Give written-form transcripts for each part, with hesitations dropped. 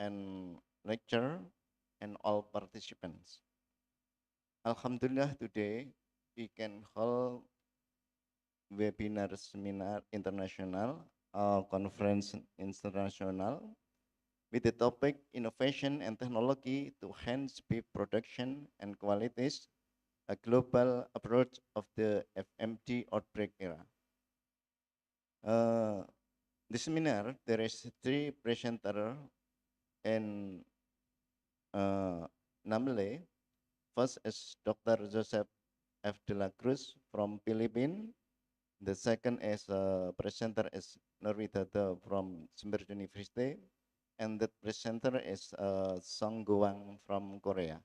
and lecturer and all participants. Alhamdulillah, today we can hold webinar seminar international, conference international with the topic innovation and technology to enhance beef production and qualities, a global approach of the FMD outbreak era. Uh, the seminar, there is three presenters and namely, first is Dr. Joseph F. De la Cruz from Philippines. The second is presenter is Norwita from Sumber University. And the presenter is Song Goang from Korea.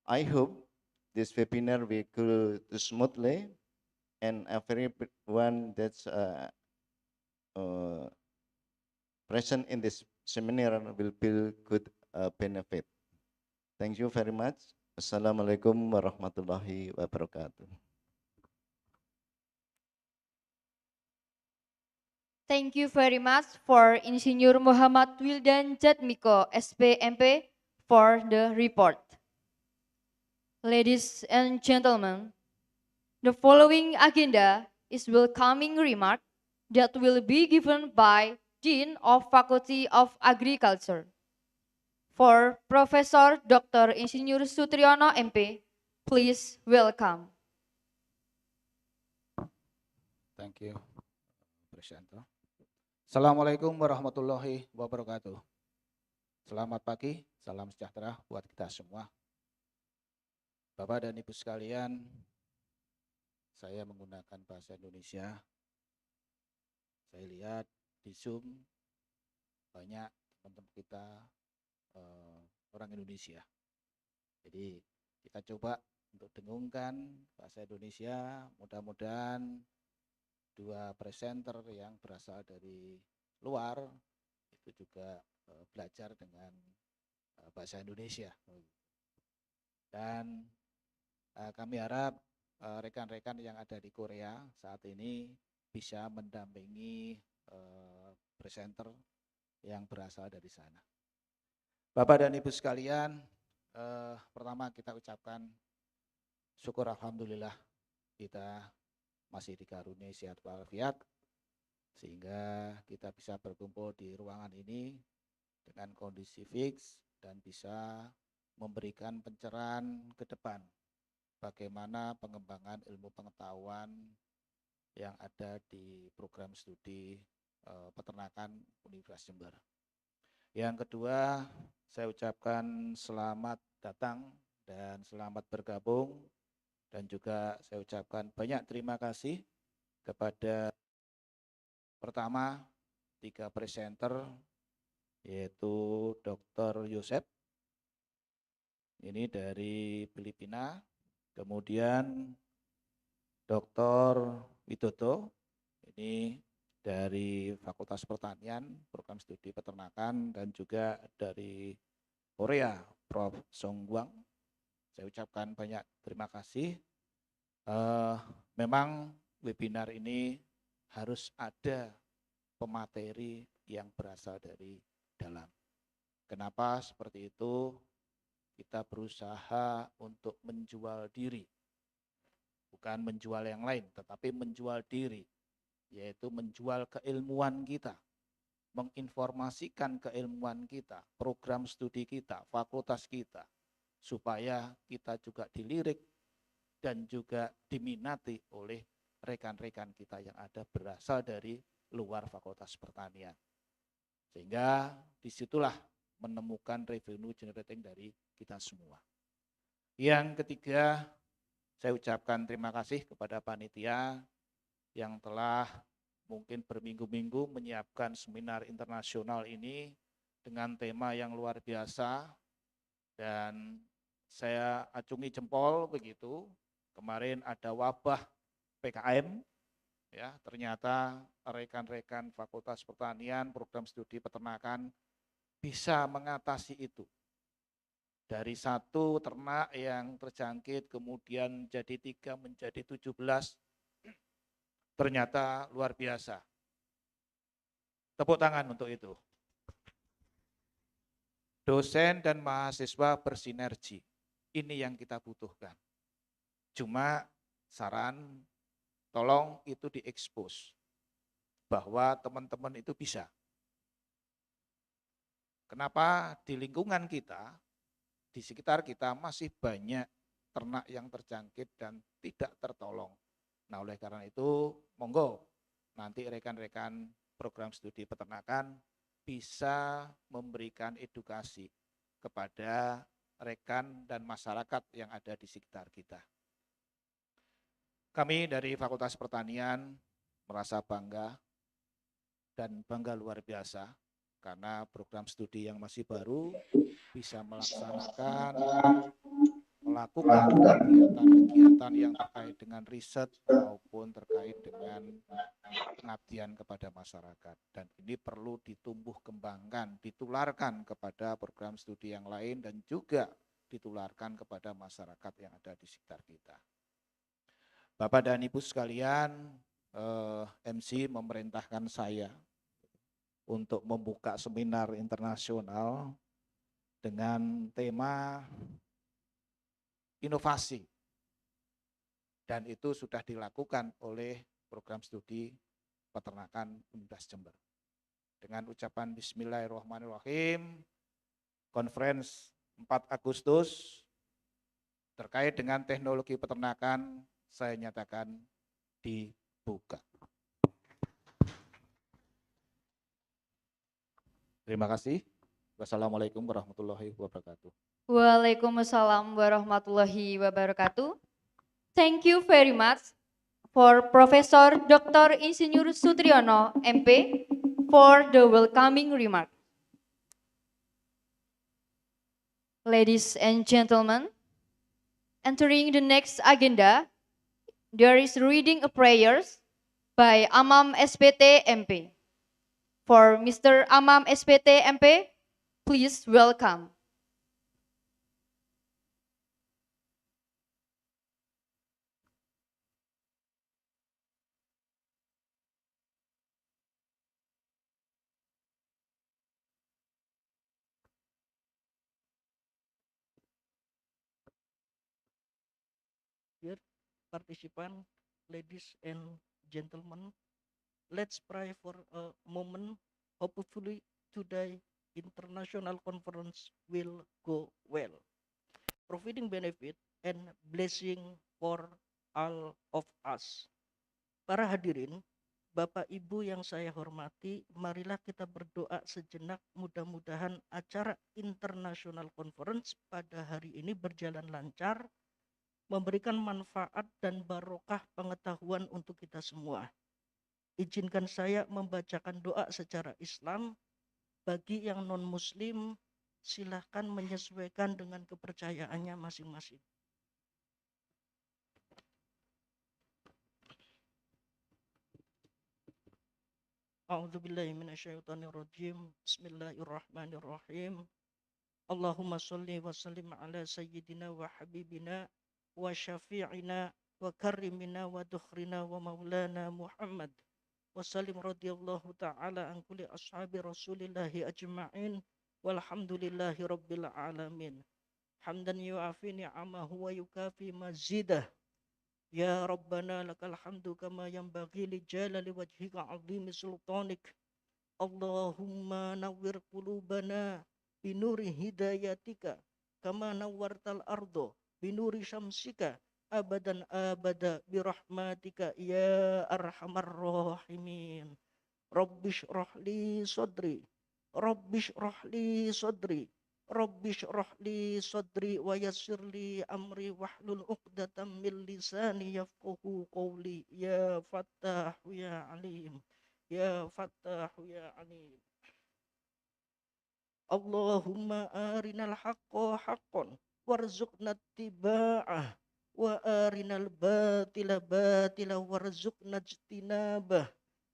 I hope this webinar will go smoothly and everyone that's uh, present in this seminar will feel good benefit. Thank you very much. Assalamualaikum warahmatullahi wabarakatuh. Thank you very much for Insinyur Muhammad Wildan Jatmiko, SPMP, for the report. Ladies and gentlemen, the following agenda is welcoming remark that will be given by Dean of Faculty of Agriculture. For Professor Dr. Insinyur Sutriyono MP, please welcome. Thank you, Presenter. Assalamualaikum warahmatullahi wabarakatuh. Selamat pagi, salam sejahtera buat kita semua. Bapak dan Ibu sekalian, saya menggunakan bahasa Indonesia. Saya lihat di Zoom banyak teman-teman kita orang Indonesia. Jadi kita coba untuk dengungkan bahasa Indonesia, mudah-mudahan dua presenter yang berasal dari luar itu juga belajar dengan bahasa Indonesia. Dan kami harap rekan-rekan yang ada di Korea saat ini bisa mendampingi presenter yang berasal dari sana. Bapak dan Ibu sekalian, pertama kita ucapkan syukur alhamdulillah kita masih dikaruniai sehat walafiat sehingga kita bisa berkumpul di ruangan ini dengan kondisi fix dan bisa memberikan pencerahan ke depan bagaimana pengembangan ilmu pengetahuan yang ada di program studi peternakan Universitas Jember. Yang kedua, saya ucapkan selamat datang dan selamat bergabung. Dan juga saya ucapkan banyak terima kasih kepada pertama 3 presenter yaitu Dr. Yosep, ini dari Filipina, kemudian Dr. Widodo, ini dari Fakultas Pertanian, Program Studi Peternakan, dan juga dari Korea, Prof. Song Goang. Saya ucapkan banyak terima kasih. Memang webinar ini harus ada pemateri yang berasal dari dalam. Kenapa seperti itu? Kita berusaha untuk menjual diri. Bukan menjual yang lain, tetapi menjual diri. Yaitu menjual keilmuan kita. Menginformasikan keilmuan kita, program studi kita, fakultas kita. Supaya kita juga dilirik dan juga diminati oleh rekan-rekan kita yang ada berasal dari luar Fakultas Pertanian. Sehingga disitulah menemukan revenue generating dari kita semua. Yang ketiga, saya ucapkan terima kasih kepada panitia yang telah mungkin berminggu-minggu menyiapkan seminar internasional ini dengan tema yang luar biasa. Dan saya acungi jempol begitu, kemarin ada wabah PKM, ya ternyata rekan-rekan Fakultas Pertanian, Program Studi Peternakan bisa mengatasi itu. Dari 1 ternak yang terjangkit, kemudian jadi 3 menjadi 17, ternyata luar biasa. Tepuk tangan untuk itu. Dosen dan mahasiswa bersinergi. Ini yang kita butuhkan. Cuma saran, tolong itu diekspos bahwa teman-teman itu bisa. Kenapa di lingkungan kita, di sekitar kita masih banyak ternak yang terjangkit dan tidak tertolong. Nah, oleh karena itu, monggo nanti rekan-rekan program studi peternakan bisa memberikan edukasi kepada rekan dan masyarakat yang ada di sekitar kita. Kami dari Fakultas Pertanian merasa bangga dan bangga luar biasa karena program studi yang masih baru bisa melakukan kegiatan-kegiatan yang terkait dengan riset maupun terkait dengan pengabdian kepada masyarakat. Dan ini perlu ditumbuh kembangkan, ditularkan kepada program studi yang lain dan juga ditularkan kepada masyarakat yang ada di sekitar kita. Bapak dan Ibu sekalian, MC memerintahkan saya untuk membuka seminar internasional dengan tema inovasi. Dan itu sudah dilakukan oleh program studi peternakan Universitas Jember. Dengan ucapan Bismillahirrahmanirrahim, Confrence 4 Agustus terkait dengan teknologi peternakan saya nyatakan dibuka. Terima kasih. Wassalamualaikum warahmatullahi wabarakatuh. Waalaikumsalam warahmatullahi wabarakatuh. Thank you very much for Professor Dr. Insinyur Sutriyono, MP, for the welcoming remark. Ladies and gentlemen, entering the next agenda, there is reading a prayers by Amam SPT MP. For Mr. Amam SPT MP, please welcome. Dear participant, ladies and gentlemen, let's pray for a moment. Hopefully today international conference will go well, providing benefit and blessing for all of us. Para hadirin, Bapak Ibu yang saya hormati, marilah kita berdoa sejenak, mudah-mudahan acara international conference pada hari ini berjalan lancar, memberikan manfaat dan barokah pengetahuan untuk kita semua. Izinkan saya membacakan doa secara Islam. Bagi yang non-muslim, silahkan menyesuaikan dengan kepercayaannya masing-masing. A'udzubillahi minasyaitonirrajim. Bismillahirrahmanirrahim. Allahumma sholli wa sallim ala sayyidina wa habibina wa syafi'ina wa karimina wa dukhrina wa maulana Muhammad wa sallim radhiyallahu ta'ala an kulli ashabi rasulillahi ajma'in walhamdulillahi rabbil alamin. Hamdan yu'afi ni'amahu wa yukafi mazidah. Ya Rabbana lakal hamdu kama yanbaghi li jalali wajhika 'azimi sultanik. Allahumma nawwir qulubana binuri hidayatika kama nawwartal ardo binuri syamsika abadan abada birahmatika ya arhamar rahimin. Rabbish rohli sodri, Rabbish rohli sodri, Rabbish rohli sodri wa yassirli amri wahlul uqdatam min lisani yafqahu qawli ya fattahu ya alim, ya fattahu ya alim. Allahumma arinal haqqa haqqan warzuqna ittiba'ah wa arinal batila batila warzuqna ijtinabah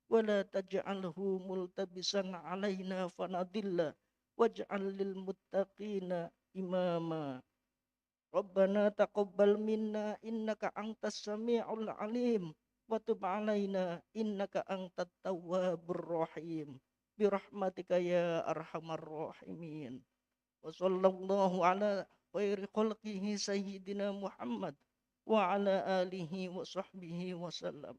wa la taj'alhu multabisan alaina fanadilla waj'al lil muttaqina imama. Rabbana taqabbal minna innaka antas sami'ul alim wa tub alaina innaka antat tawwabur rahim birahmatika ya arhamar rahimin. وصلى الله على خير خلقه سيدنا محمد وعلى آله وصحبه وسلم.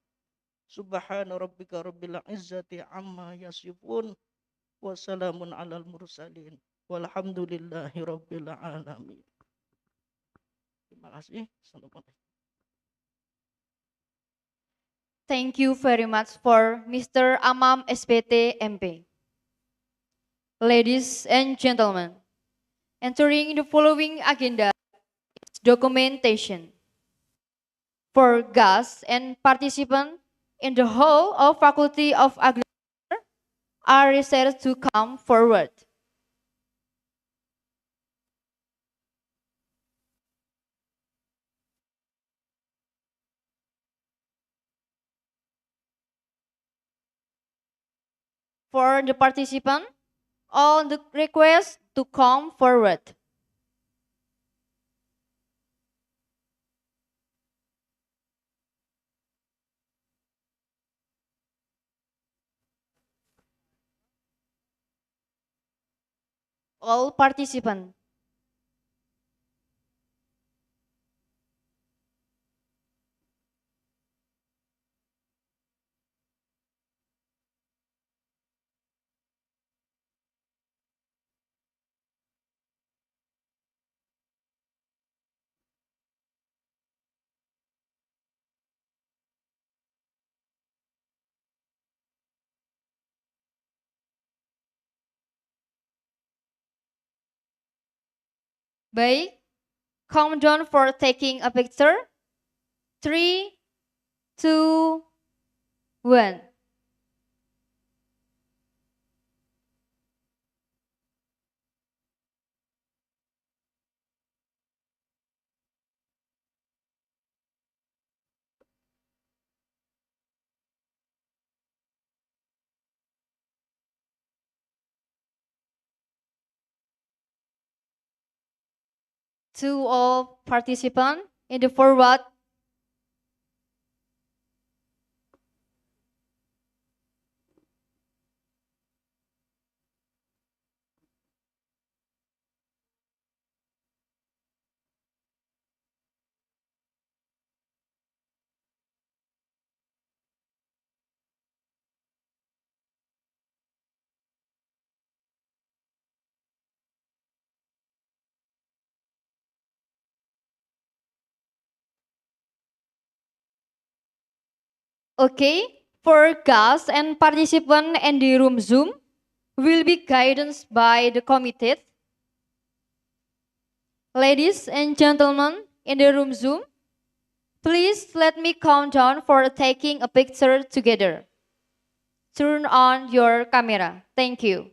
سبحان ربك رب العزة عما يصفون وسلام على المرسلين والحمد لله رب العالمين. Terima kasih. Assalamualaikum. Thank you very much for Mr. Amam SPT MP. Ladies and gentlemen, entering the following agenda is documentation. For guests and participants in the hall of Faculty of Agriculture are requested to come forward. For the participant, all the request to come forward. All participants. Baik, come down for taking a picture. 3, 2, 1. To all participants in the forward. Okay, for guests and participants in the room Zoom will be guidance by the committee. Ladies and gentlemen in the room Zoom, please let me count down for taking a picture together. Turn on your camera. Thank you.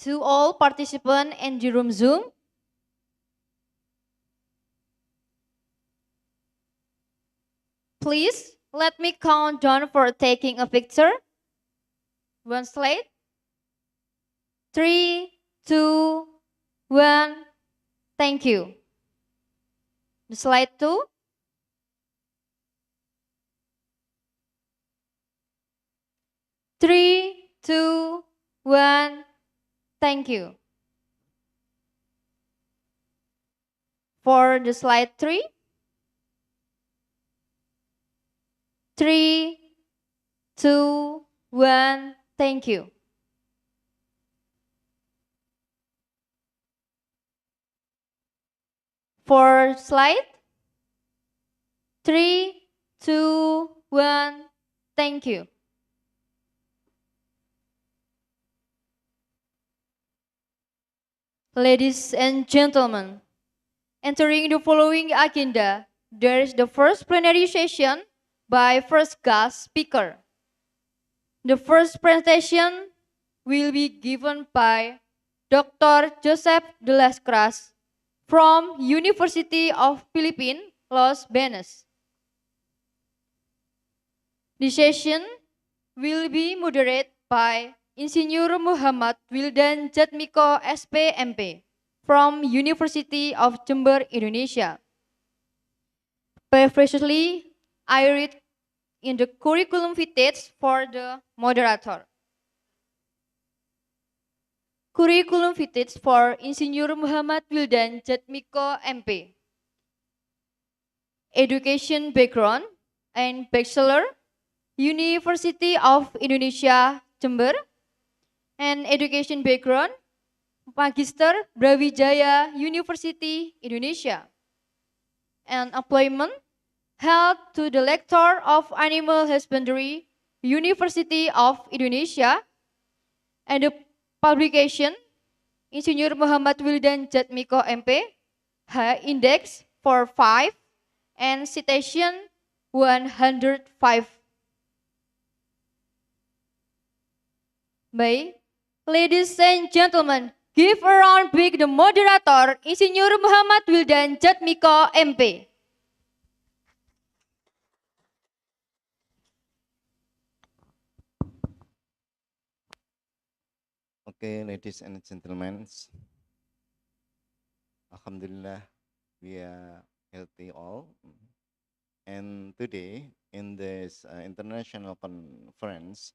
To all participants in the room Zoom, please let me count down for taking a picture. One slide. 3, 2, 1. Thank you. The slide 2. 3, 2, 1. Thank you. For the slide 3. 3, 2, 1. Thank you. For slide 3, 2, 1. Thank you. Ladies and gentlemen, entering the following agenda, there is the first plenary session by first guest speaker. The first presentation will be given by Dr. Joseph de las Cras from University of Philippines, Los Baños. The session will be moderated by Insinyur Muhammad Wildan Jatmiko SPMP from University of Jember, Indonesia. Previously, I read in the curriculum vitae for the moderator. Curriculum vitae for Insinyur Muhammad Wildan Jatmiko MP. Education background and bachelor, University of Indonesia, Jember. And education background, Magister Brawijaya University, Indonesia. And employment, held to the lecturer of Animal Husbandry, University of Indonesia. And the publication, Insinyur Muhammad Wildan Jatmiko MP, index 45 and citation 105. May, ladies and gentlemen, give a round big the moderator, Insinyur Muhammad Wildan Jatmiko MP. Okay, ladies and gentlemen, Alhamdulillah, we are healthy all. And today, in this international conference,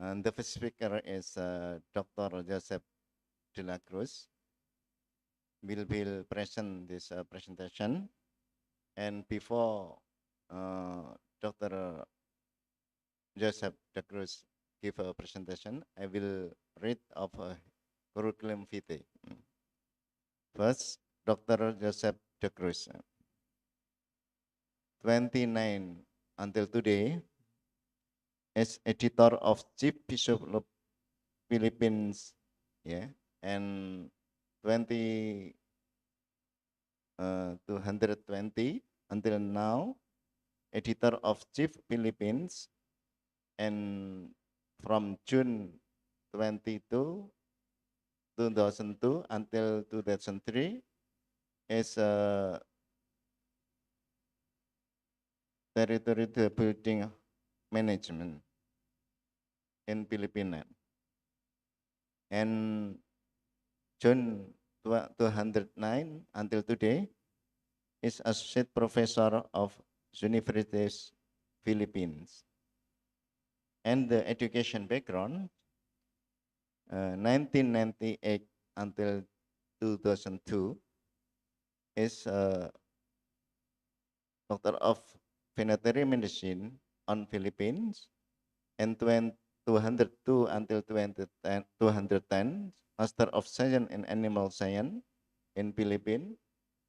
and the first speaker is Dr. Joseph de la Cruz. Will present this presentation. And before Dr. Joseph de Cruz give a presentation, I will read of a curriculum vitae. First, Dr. Joseph de Cruz. 29 until today, as editor of Chief Bishop of Philippines, yeah, and 220 until now, editor of Chief Philippines, and from June 22, 2002 until 2003 is territory building management in Philippines. And June 209 until today is associate professor of Universities Philippines. And the education background, 1998 until 2002 is Doctor of Veterinary Medicine on Philippines, and 202 until 210 Master of Science in Animal Science in Philippines,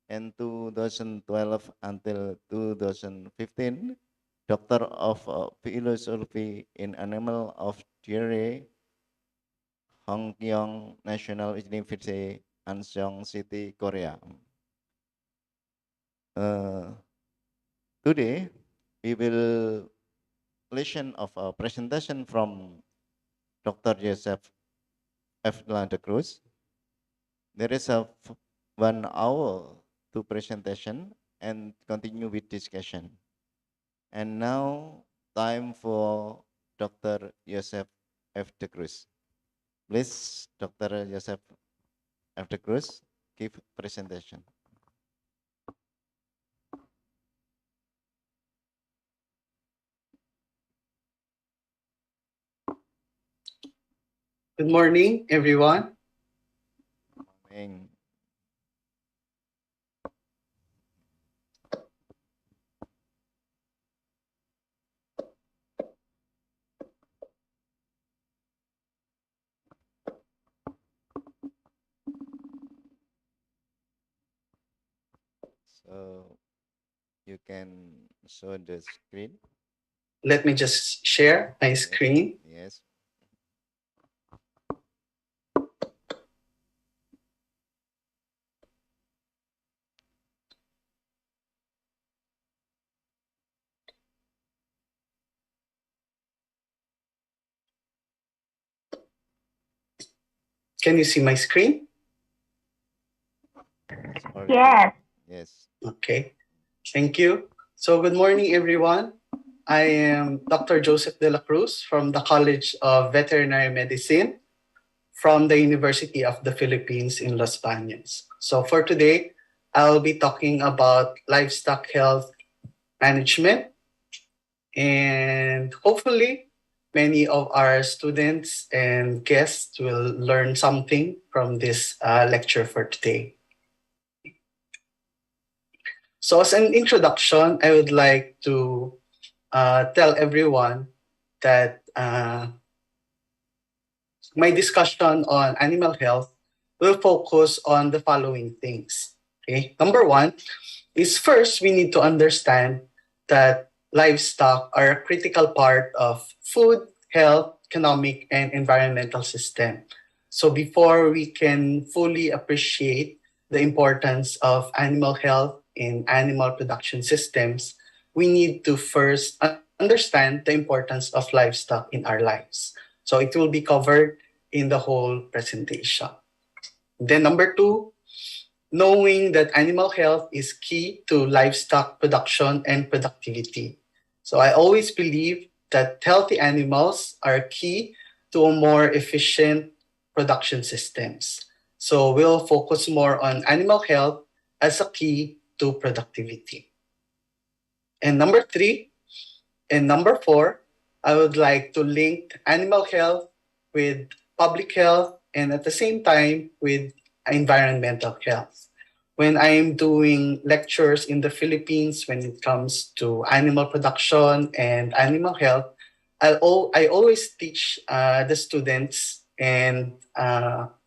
and 2012 until 2015 Doctor of Philosophy in Animal of Dairy, Hongkyong National University, Anseong City, Korea. Today, we will listen of a presentation from Dr. Joseph F. de Cruz. There is a 1 hour to presentation and continue with discussion. And now, time for Dr. Joseph F. de Cruz. Please, Dr. Joseph F. de Cruz, give presentation. Good morning, everyone. Morning. So you can show the screen. Let me just share my screen. Yes. Can you see my screen? Yes. Yes. Okay, thank you. So good morning, everyone. I am Dr. Joseph de la Cruz from the College of Veterinary Medicine from the University of the Philippines in Los Baños. So for today, I'll be talking about livestock health management, and hopefully many of our students and guests will learn something from this lecture for today. So as an introduction, I would like to tell everyone that my discussion on animal health will focus on the following things. Okay, number one is first we need to understand that livestock are a critical part of food, health, economic, and environmental system. So before we can fully appreciate the importance of animal health in animal production systems, we need to first understand the importance of livestock in our lives. So it will be covered in the whole presentation. Then number two, knowing that animal health is key to livestock production and productivity. So I always believe that healthy animals are key to a more efficient production systems. So we'll focus more on animal health as a key to productivity. And number three and number four, I would like to link animal health with public health and at the same time with environmental health. When I'm doing lectures in the Philippines when it comes to animal production and animal health, I always teach the students and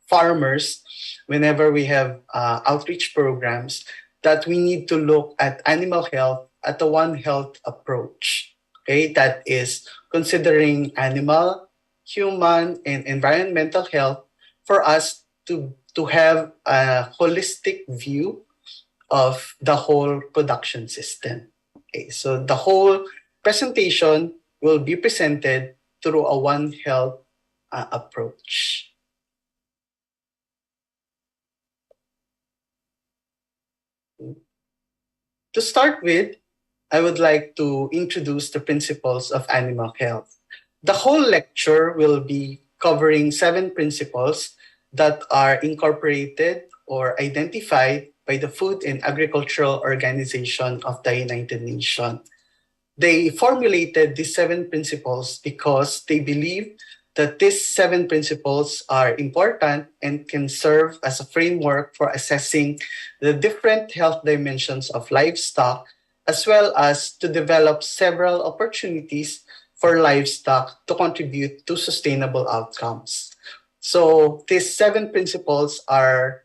farmers whenever we have outreach programs that we need to look at animal health at the One Health approach. Okay, that is considering animal, human, and environmental health for us to have a holistic view of the whole production system. Okay, so the whole presentation will be presented through a One Health approach. To start with, I would like to introduce the principles of animal health. The whole lecture will be covering 7 principles that are incorporated or identified by the Food and Agricultural Organization of the United Nations. They formulated these 7 principles because they believe that these 7 principles are important and can serve as a framework for assessing the different health dimensions of livestock, as well as to develop several opportunities for livestock to contribute to sustainable outcomes. So these 7 principles are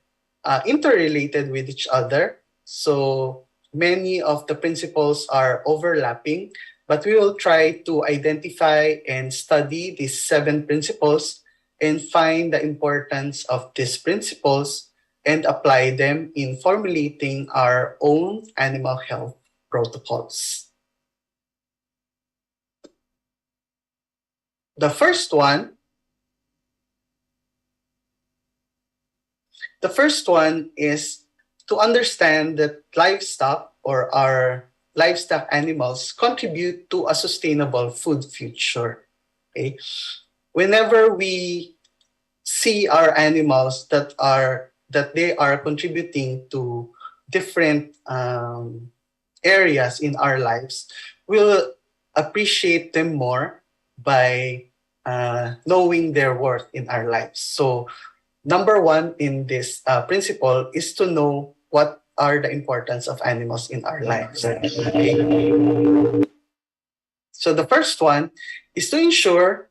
interrelated with each other. So many of the principles are overlapping, but we will try to identify and study these 7 principles and find the importance of these principles and apply them in formulating our own animal health protocols. The first one is to understand that livestock or our livestock animals contribute to a sustainable food future. Okay? Whenever we see our animals that they are contributing to different areas in our lives, we'll appreciate them more by knowing their worth in our lives. So number one in this principle is to know what are the importance of animals in our lives. Okay? So the first one is to ensure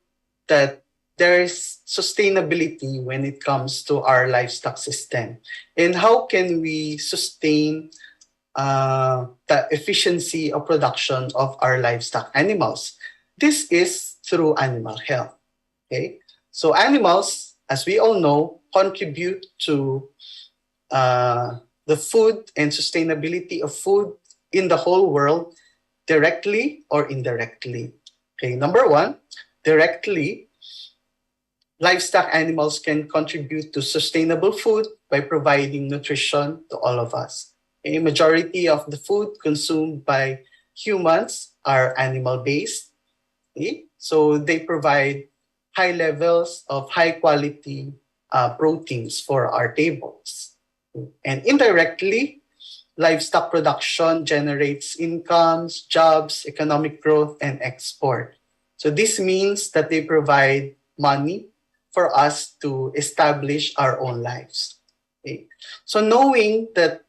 that there is sustainability when it comes to our livestock system. And how can we sustain the efficiency of production of our livestock animals? This is through animal health. Okay? So animals, as we all know, contribute to the food and sustainability of food in the whole world directly or indirectly. Okay, number one, directly, livestock animals can contribute to sustainable food by providing nutrition to all of us. A majority of the food consumed by humans are animal-based. Okay? So they provide high levels of high-quality proteins for our tables. And indirectly, livestock production generates incomes, jobs, economic growth, and export. So this means that they provide money for us to establish our own lives. Okay? So knowing that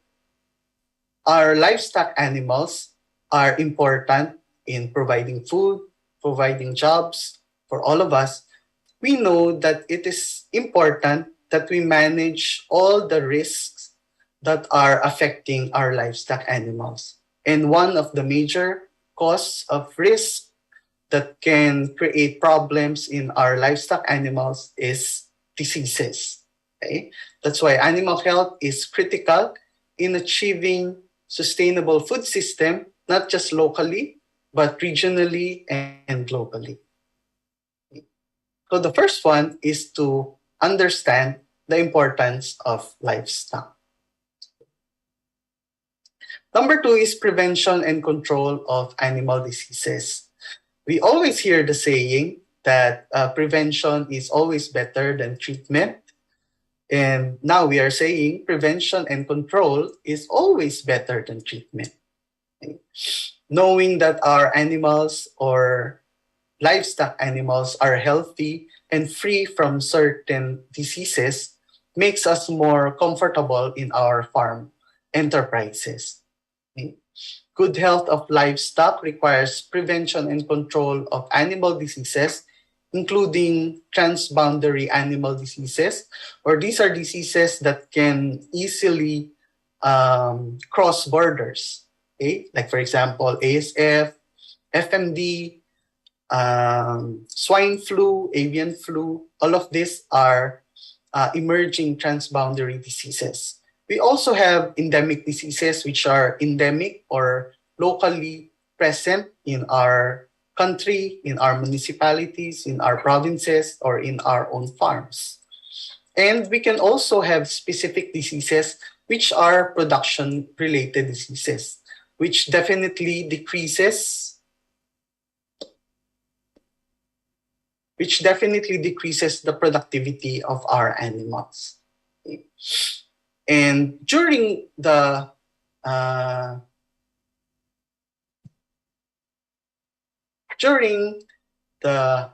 our livestock animals are important in providing food, providing jobs for all of us, we know that it is important that we manage all the risks that are affecting our livestock animals. And one of the major causes of risk that can create problems in our livestock animals is diseases. Okay? That's why animal health is critical in achieving sustainable food system, not just locally, but regionally and globally. So the first one is to understand the importance of livestock. Number two is prevention and control of animal diseases. We always hear the saying that prevention is always better than treatment. And now we are saying prevention and control is always better than treatment. Okay? Knowing that our animals or livestock animals are healthy and free from certain diseases makes us more comfortable in our farm enterprises. Okay? Good health of livestock requires prevention and control of animal diseases, including transboundary animal diseases, or these are diseases that can easily cross borders. Okay? Like, for example, ASF, FMD, swine flu, avian flu, all of these are emerging transboundary diseases. We also have endemic diseases which are endemic or locally present in our country, in our municipalities, in our provinces, or in our own farms. And we can also have specific diseases which are production-related diseases, which definitely decreases the productivity of our animals. And during the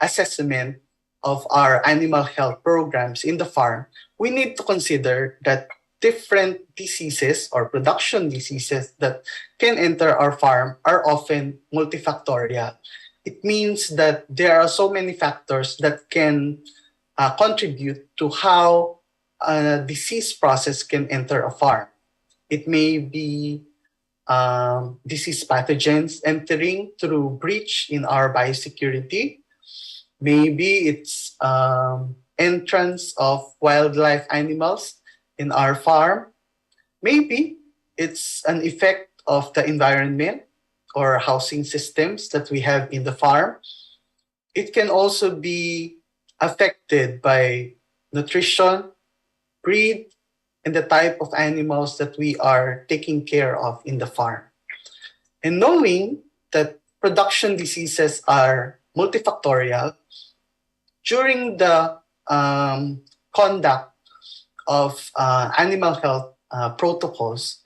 assessment of our animal health programs in the farm, we need to consider that different diseases or production diseases that can enter our farm are often multifactorial. It means that there are so many factors that can contribute to how a disease process can enter a farm. It may be disease pathogens entering through breach in our biosecurity. Maybe it's entrance of wildlife animals in our farm. Maybe it's an effect of the environment or housing systems that we have in the farm. It can also be affected by nutrition, breed, and the type of animals that we are taking care of in the farm. And knowing that production diseases are multifactorial, during the conduct of animal health protocols,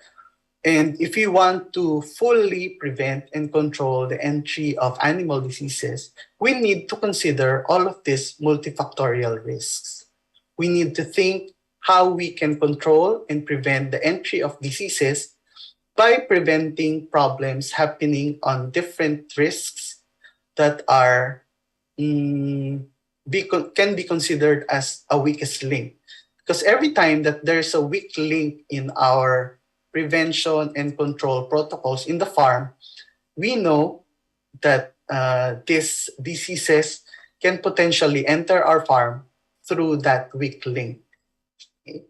and if we want to fully prevent and control the entry of animal diseases, we need to consider all of these multifactorial risks. We need to think how we can control and prevent the entry of diseases by preventing problems happening on different risks that are can be considered as a weakest link. Because every time that there's a weak link in our prevention and control protocols in the farm, we know that these diseases can potentially enter our farm through that weak link. Okay?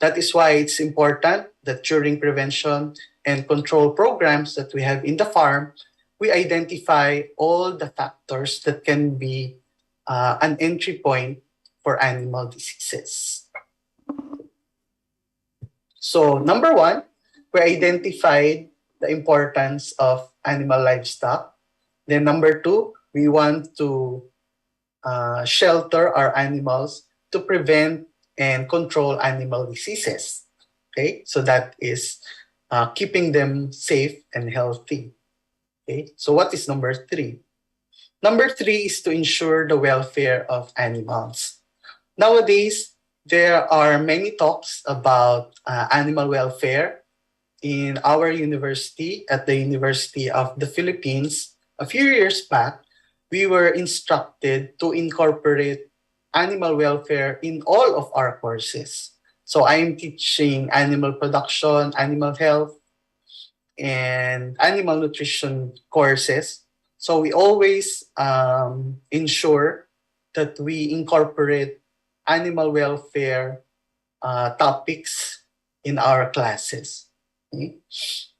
That is why it's important that during prevention and control programs that we have in the farm, we identify all the factors that can be an entry point for animal diseases. So number one, we identified the importance of animal livestock. Then number two, we want to shelter our animals to prevent and control animal diseases. Okay, so that is keeping them safe and healthy. Okay, so what is number 3? Number 3 is to ensure the welfare of animals. Nowadays, there are many talks about animal welfare in our university, at the University of the Philippines. A few years back, we were instructed to incorporate animal welfare in all of our courses. So I am teaching animal production, animal health, and animal nutrition courses. So we always ensure that we incorporate animal welfare topics in our classes. Okay?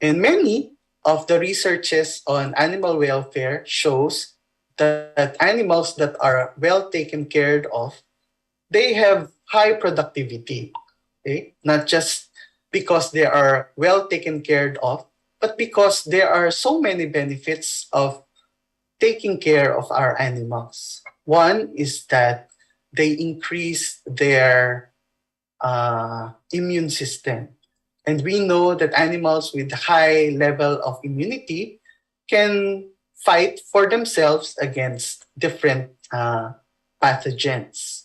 And many of the researches on animal welfare shows that animals that are well taken care of, they have high productivity. Okay? Not just because they are well taken care of, but because there are so many benefits of taking care of our animals. One is that they increase their immune system. And we know that animals with high level of immunity can fight for themselves against different pathogens.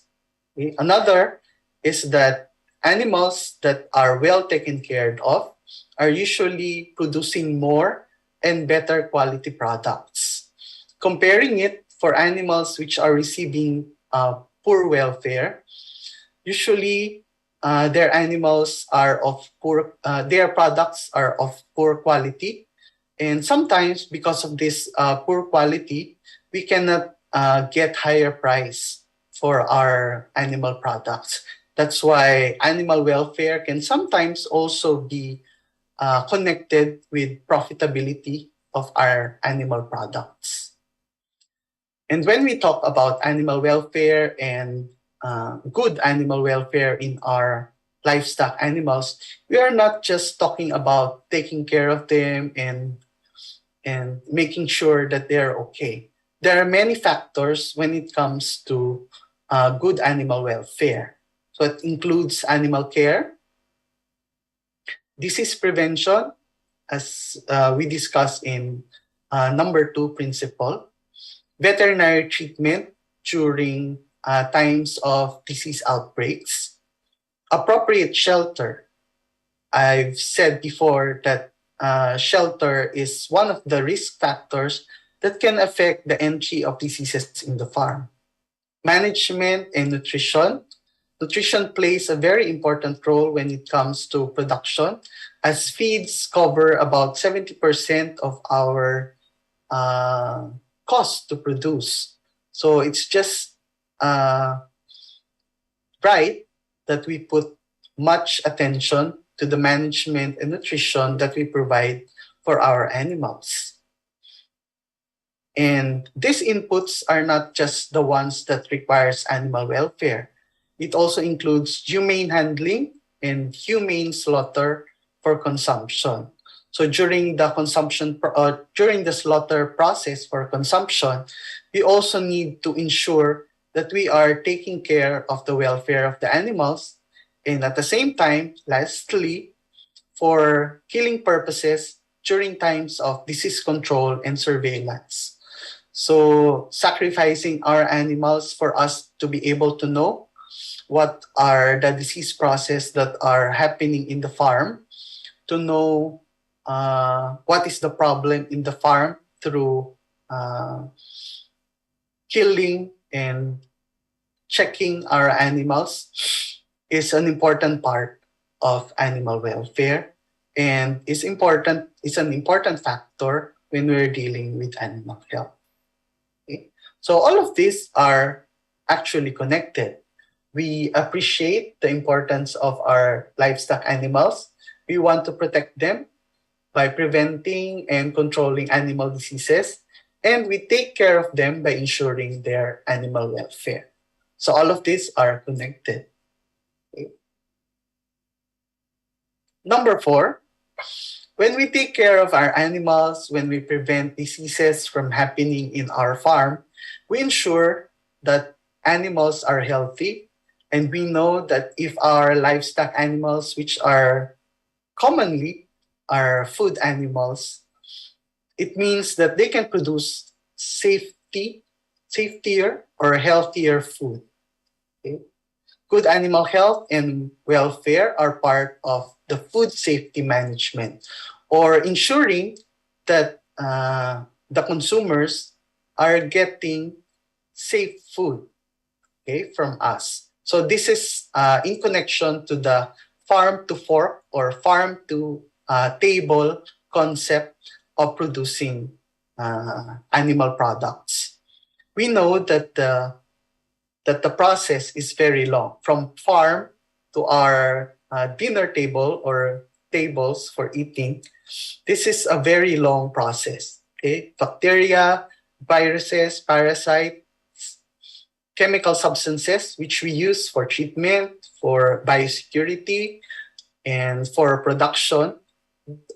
Okay? Another is that animals that are well taken care of are usually producing more and better quality products. Comparing it for animals which are receiving poor welfare, usually their animals are of poor, their products are of poor quality. And sometimes because of this poor quality, we cannot get higher price for our animal products. That's why animal welfare can sometimes also be connected with profitability of our animal products. And when we talk about animal welfare and good animal welfare in our livestock animals, we are not just talking about taking care of them and making sure that they're okay. There are many factors when it comes to good animal welfare. So it includes animal care, disease prevention, as we discussed in number 2 principle, veterinary treatment during times of disease outbreaks, appropriate shelter. I've said before that shelter is one of the risk factors that can affect the entry of diseases in the farm. Management and nutrition. Nutrition plays a very important role when it comes to production, as feeds cover about 70% of our cost to produce. So it's just right that we put much attention to the management and nutrition that we provide for our animals. And these inputs are not just the ones that requires animal welfare. It also includes humane handling and humane slaughter for consumption. So during the slaughter process for consumption, we also need to ensure that we are taking care of the welfare of the animals, and at the same time, lastly, for killing purposes during times of disease control and surveillance. So sacrificing our animals for us to be able to know what are the disease process that are happening in the farm, to know what is the problem in the farm through killing and checking our animals is an important part of animal welfare, and is an important factor when we're dealing with animal health. Okay? So all of these are actually connected. We appreciate the importance of our livestock animals. We want to protect them by preventing and controlling animal diseases, and we take care of them by ensuring their animal welfare. So all of these are connected. Okay. Number 4, when we take care of our animals, when we prevent diseases from happening in our farm, we ensure that animals are healthy. And we know that if our livestock animals, which are commonly our food animals, it means that they can produce safetier or healthier food. Okay? Good animal health and welfare are part of the food safety management, or ensuring that the consumers are getting safe food, okay, from us. So this is in connection to the farm to fork or farm to table concept of producing animal products. We know that the process is very long, from farm to our dinner table or tables for eating. This is a very long process. Okay, bacteria, viruses, parasites, chemical substances which we use for treatment, for biosecurity, and for production.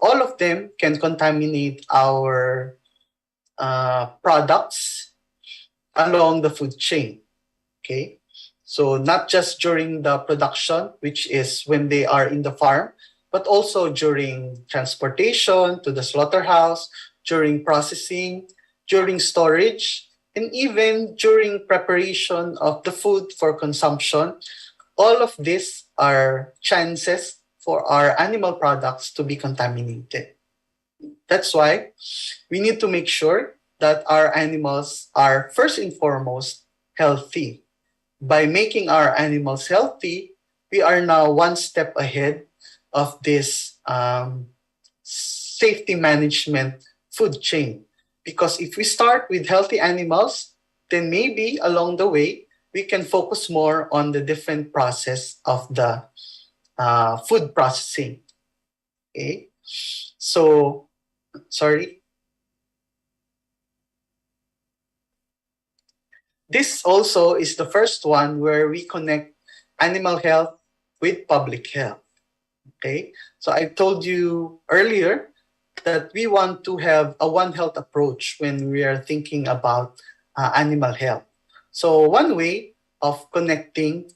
All of them can contaminate our products along the food chain. Okay, so not just during the production, which is when they are in the farm, but also during transportation to the slaughterhouse, during processing, during storage, and even during preparation of the food for consumption. All of these are chances for our animal products to be contaminated. That's why we need to make sure that our animals are first and foremost healthy. By making our animals healthy, we are now one step ahead of this safety management food chain. Because if we start with healthy animals, then maybe along the way, we can focus more on the different process of the food processing. Okay, so sorry. This also is the first one where we connect animal health with public health. Okay, so I told you earlier that we want to have a One Health approach when we are thinking about animal health. So one way of connecting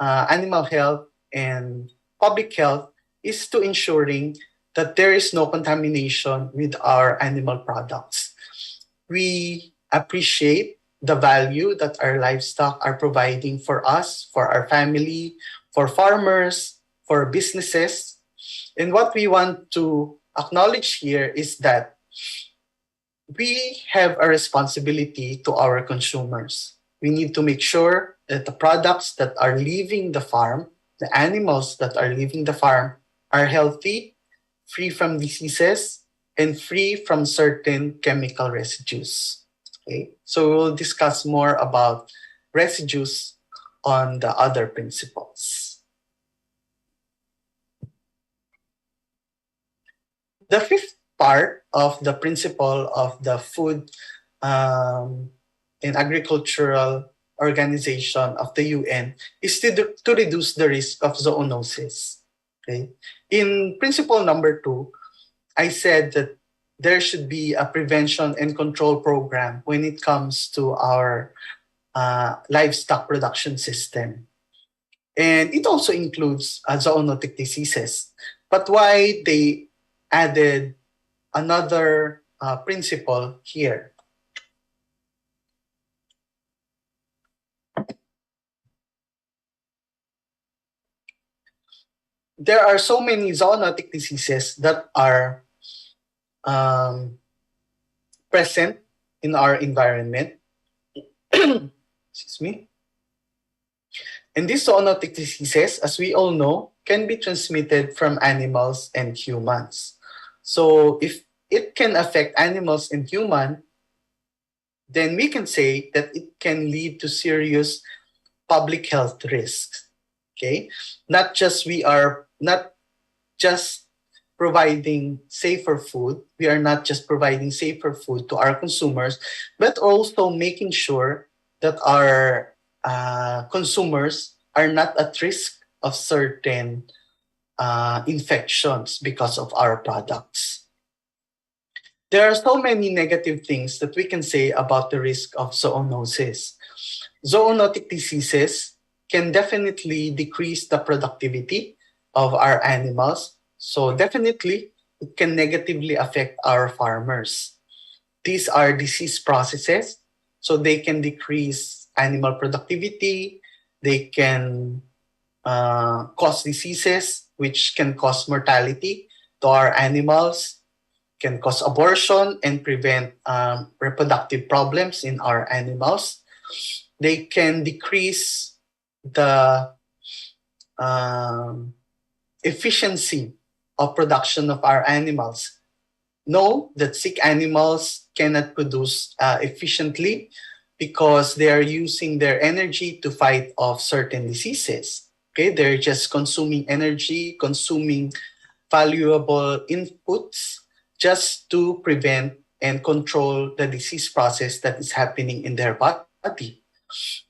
animal health and public health is to ensuring that there is no contamination with our animal products. We appreciate the value that our livestock are providing for us, for our family, for farmers, for businesses. And what we want to acknowledge here is that we have a responsibility to our consumers. We need to make sure that the products that are leaving the farm, the animals that are leaving the farm, are healthy, free from diseases, and free from certain chemical residues. Okay, so we'll discuss more about residues on the other principles. The fifth part of the principle of the Food and Agricultural Organization of the UN is to reduce the risk of zoonosis. Okay? In principle number 2, I said that there should be a prevention and control program when it comes to our livestock production system. And it also includes zoonotic diseases. But why they added another principle here? There are so many zoonotic diseases that are present in our environment. Excuse me. And these zoonotic diseases, as we all know, can be transmitted from animals and humans. So if it can affect animals and humans, then we can say that it can lead to serious public health risks. Okay, not just providing safer food. We are not just providing safer food to our consumers, but also making sure that our consumers are not at risk of certain infections because of our products. There are so many negative things that we can say about the risk of zoonosis. Zoonotic diseases can definitely decrease the productivity of our animals. So definitely, it can negatively affect our farmers. These are disease processes, so they can decrease animal productivity, they can cause diseases which can cause mortality to our animals, can cause abortion and prevent reproductive problems in our animals. They can decrease the efficiency of production of our animals. Know that sick animals cannot produce efficiently because they are using their energy to fight off certain diseases. Okay, they're just consuming energy, consuming valuable inputs just to prevent and control the disease process that is happening in their body.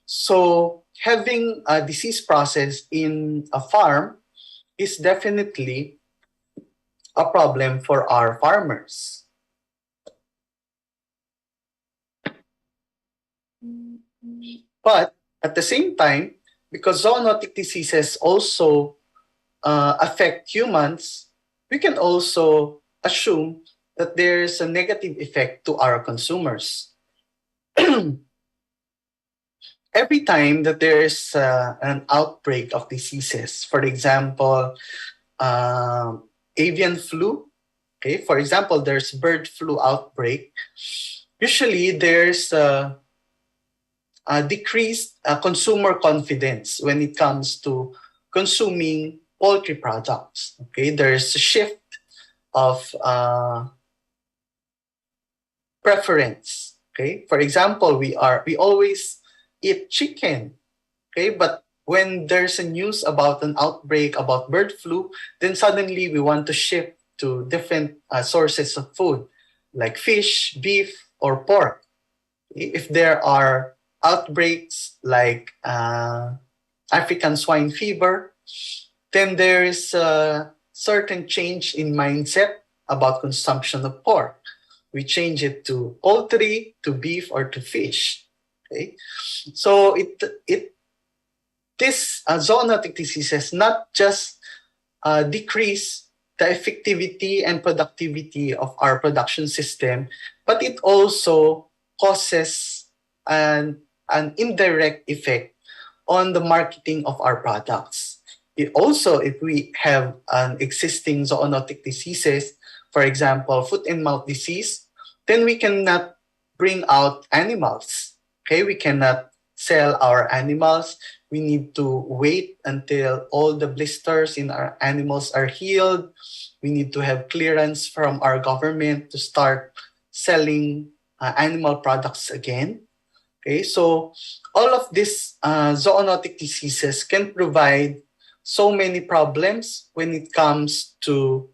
So having a disease process in a farm is definitely a problem for our farmers. But at the same time, because zoonotic diseases also affect humans, we can also assume that there's a negative effect to our consumers. Every time that there's an outbreak of diseases, for example, avian flu, okay, for example, there's bird flu outbreak, usually there's decreased consumer confidence when it comes to consuming poultry products. Okay, there's a shift of preference. Okay, for example, we always eat chicken. Okay, but when there's a news about an outbreak about bird flu, then suddenly we want to shift to different sources of food like fish, beef, or pork. If there are outbreaks like African swine fever, then there is a certain change in mindset about consumption of pork. We change it to poultry, to beef, or to fish. Okay, so this zoonotic diseases not just decrease the effectivity and productivity of our production system, but it also causes an indirect effect on the marketing of our products. It also, if we have an existing zoonotic diseases, for example, foot and mouth disease, then we cannot bring out animals. Okay, we cannot sell our animals. We need to wait until all the blisters in our animals are healed. We need to have clearance from our government to start selling animal products again. Okay, so all of these zoonotic diseases can provide so many problems when it comes to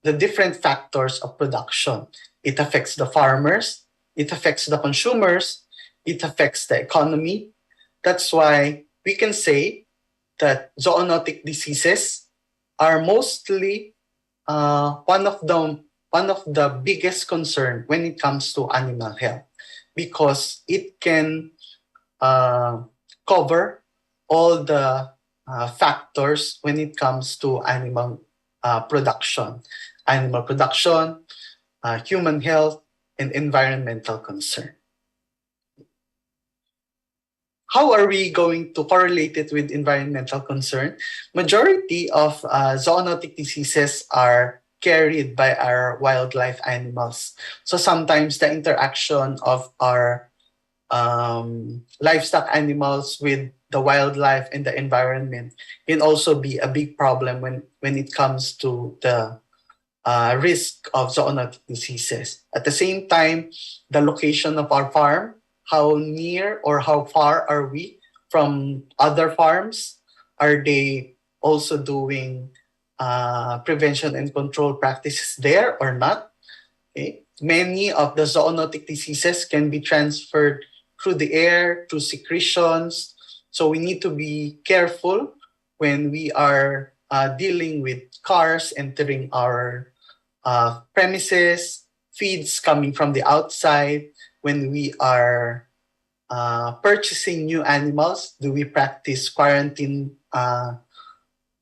the different factors of production. It affects the farmers, it affects the consumers, it affects the economy. That's why we can say that zoonotic diseases are mostly one of the biggest concern when it comes to animal health, because it can cover all the factors when it comes to animal production, human health, and environmental concern. How are we going to correlate it with environmental concern? Majority of zoonotic diseases are carried by our wildlife animals. So sometimes the interaction of our livestock animals with the wildlife and the environment can also be a big problem when it comes to the risk of zoonotic diseases. At the same time, the location of our farm, how near or how far are we from other farms? Are they also doing prevention and control practices there or not? Okay. Many of the zoonotic diseases can be transferred through the air, through secretions. So we need to be careful when we are dealing with cars entering our premises, feeds coming from the outside. When we are purchasing new animals, do we practice quarantine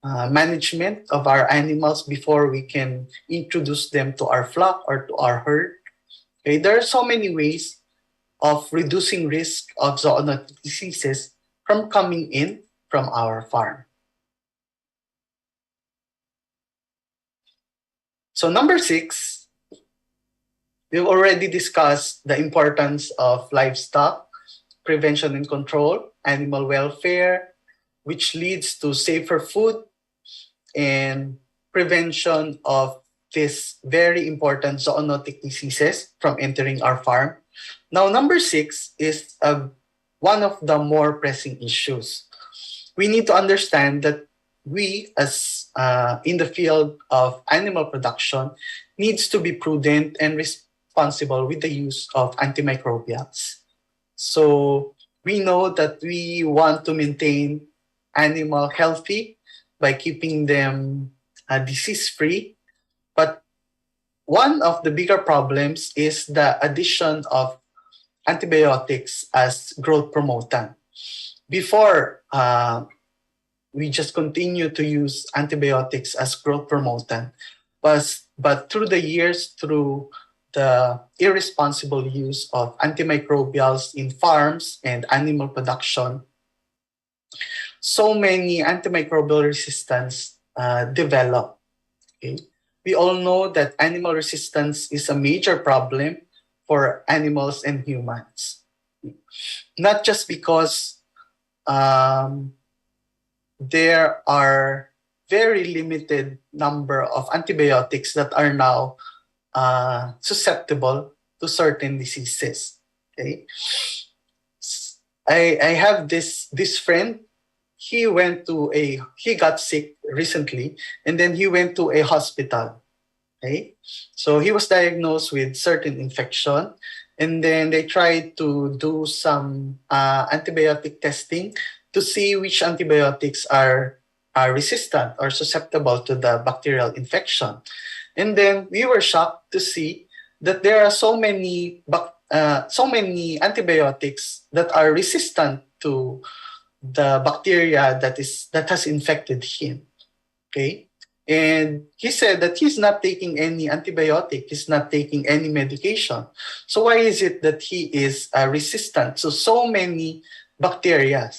management of our animals before we can introduce them to our flock or to our herd. Okay, there are so many ways of reducing risk of zoonotic diseases from coming in from our farm. So number 6, we've already discussed the importance of livestock, prevention and control, animal welfare, which leads to safer food and prevention of these very important zoonotic diseases from entering our farm. Now, number 6 is one of the more pressing issues. We need to understand that we, as in the field of animal production, needs to be prudent and responsible with the use of antimicrobials. So we know that we want to maintain animal healthy by keeping them disease-free. But one of the bigger problems is the addition of antibiotics as growth promotant. Before, we just continue to use antibiotics as growth promotant. But through the years, through the irresponsible use of antimicrobials in farms and animal production, so many antimicrobial resistance develop. Okay? We all know that animal resistance is a major problem for animals and humans. Not just because there are very limited number of antibiotics that are now susceptible to certain diseases. Okay, I have this friend. He got sick recently, and then he went to a hospital. Okay, so he was diagnosed with certain infection, and then they tried to do some antibiotic testing to see which antibiotics are resistant or susceptible to the bacterial infection. And then we were shocked to see that there are so many antibiotics that are resistant to the bacteria that has infected him. Okay, and he said that he's not taking any antibiotic, he's not taking any medication. So why is it that he is resistant to so many bacteria?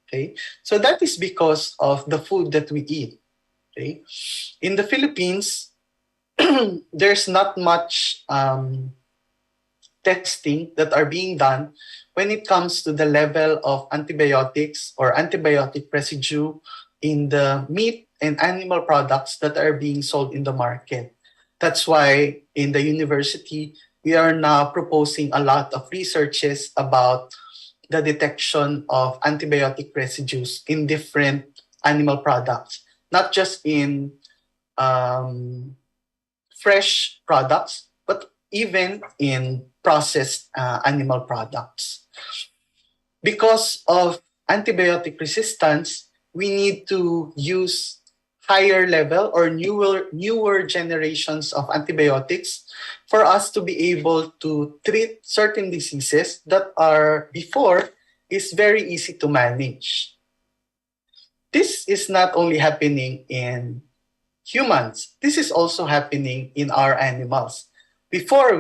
Okay, so that is because of the food that we eat. Okay, in the Philippines, there's not much testing that are being done when it comes to the level of antibiotics or antibiotic residue in the meat and animal products that are being sold in the market. That's why in the university, we are now proposing a lot of researches about the detection of antibiotic residues in different animal products, not just in fresh products, but even in processed animal products. Because of antibiotic resistance, we need to use higher level or newer generations of antibiotics for us to be able to treat certain diseases that are before is very easy to manage. This is not only happening in humans, this is also happening in our animals. Before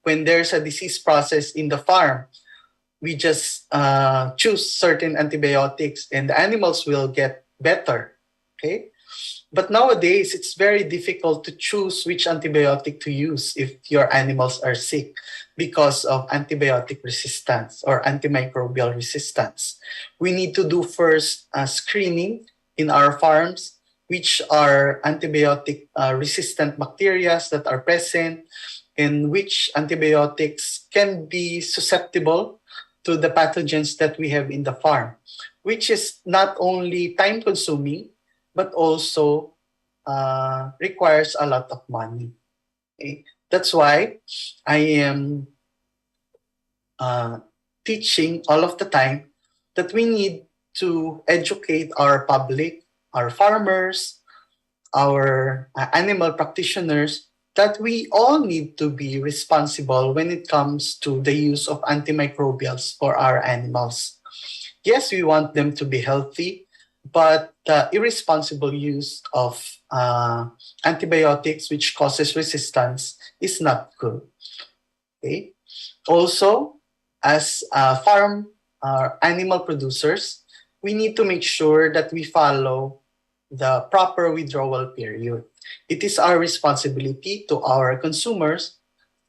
when there's a disease process in the farm, we just choose certain antibiotics and the animals will get better. Okay? But nowadays, it's very difficult to choose which antibiotic to use if your animals are sick because of antibiotic resistance or antimicrobial resistance. We need to do first screening in our farms, which are antibiotic resistant bacteria that are present and which antibiotics can be susceptible to the pathogens that we have in the farm, which is not only time consuming, but also requires a lot of money. Okay? That's why I am teaching all of the time that we need to educate our public, our farmers, our animal practitioners, that we all need to be responsible when it comes to the use of antimicrobials for our animals. Yes, we want them to be healthy, but the irresponsible use of antibiotics, which causes resistance, is not good. Okay. Also, as farm animal producers, we need to make sure that we follow the proper withdrawal period. It is our responsibility to our consumers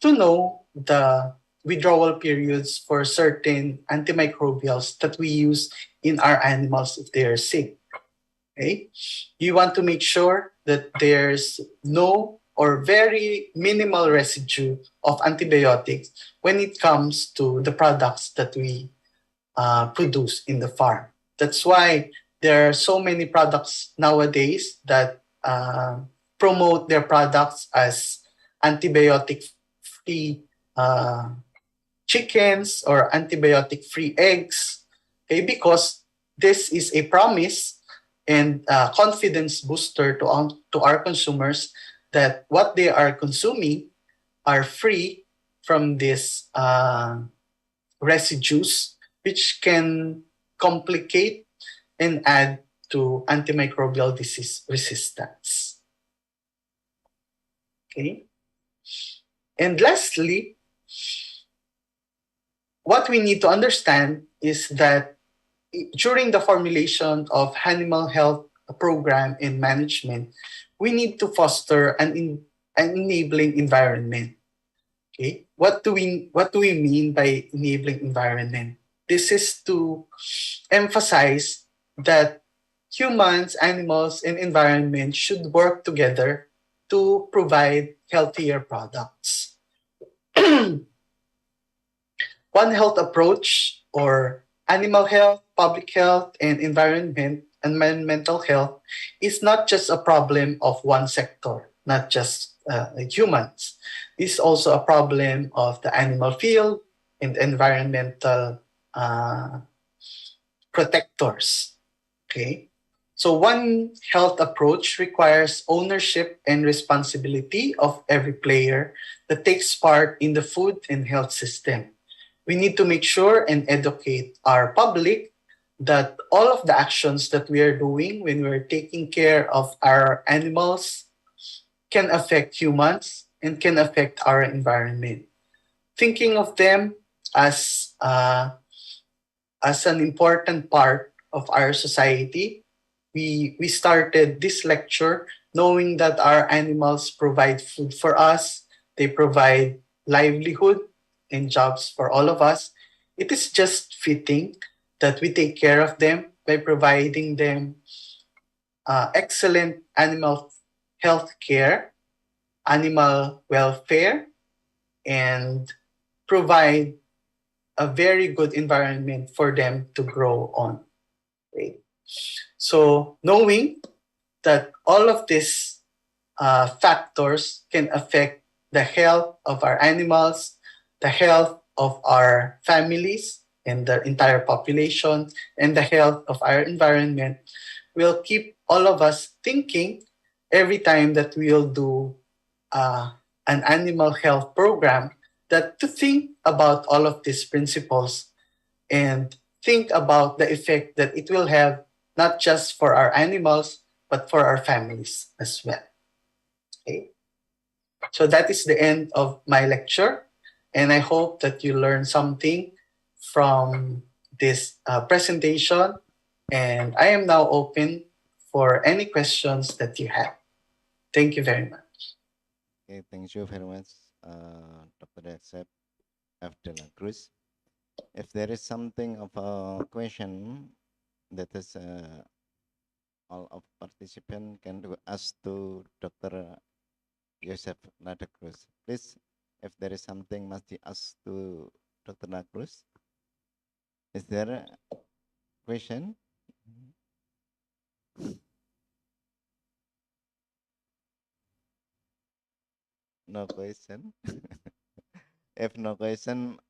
to know the withdrawal periods for certain antimicrobials that we use in our animals if they are sick. Okay? You want to make sure that there's no or very minimal residue of antibiotics when it comes to the products that we produce in the farm. That's why there are so many products nowadays that promote their products as antibiotic free chickens or antibiotic free eggs. Okay, because this is a promise and confidence booster to our consumers that what they are consuming are free from these residues, which can complicate and add to antimicrobial disease resistance. Okay. And lastly, what we need to understand is that during the formulation of animal health program and management, we need to foster an enabling environment. Okay, what do we mean by enabling environment? This is to emphasize that humans, animals, and environment should work together to provide healthier products. One health approach, or animal health, public health, and environmental health, is not just a problem of one sector, not just humans. It's also a problem of the animal field and environmental protectors. Okay. So one health approach requires ownership and responsibility of every player that takes part in the food and health system. We need to make sure and educate our public that all of the actions that we are doing when we're taking care of our animals can affect humans and can affect our environment. Thinking of them as an important part of our society, we started this lecture knowing that our animals provide food for us, they provide livelihood and jobs for all of us. It is just fitting that we take care of them by providing them excellent animal health care, animal welfare, and provide a very good environment for them to grow on. Okay. So knowing that all of these factors can affect the health of our animals, the health of our families and the entire population, and the health of our environment will keep all of us thinking every time that we'll do an animal health program, that to think about all of these principles and think about the effect that it will have not just for our animals but for our families as well. Okay. So that is the end of my lecture, and I hope that you learned something from this presentation, and I am now open for any questions that you have. Thank you very much. Okay, thank you very much, Dr. Joseph F. De La Cruz. If there is something of a question that is all of participants can do ask to Dr. Joseph Nada Cruz. Please, if there is something must be asked to Dr. Nada Cruz. Is there a question? No question. If no question,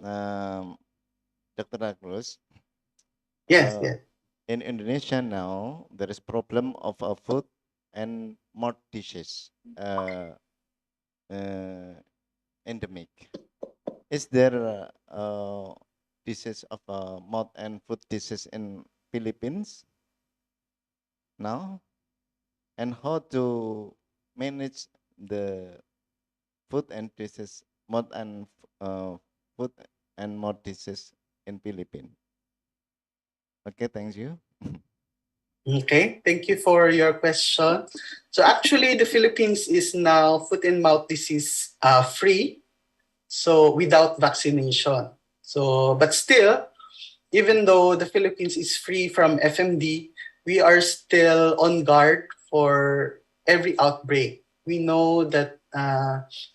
Dr. Nada Cruz, Yes, yes. in Indonesia now there is problem of food and mouth disease endemic. Is there disease of mouth and food disease in Philippines? now, and how to manage the food and disease food and more disease in Philippines. Okay, thank you. Okay, thank you for your question. So actually, the Philippines is now foot and mouth disease free, so without vaccination. So, but still, even though the Philippines is free from FMD, we are still on guard for every outbreak. We know that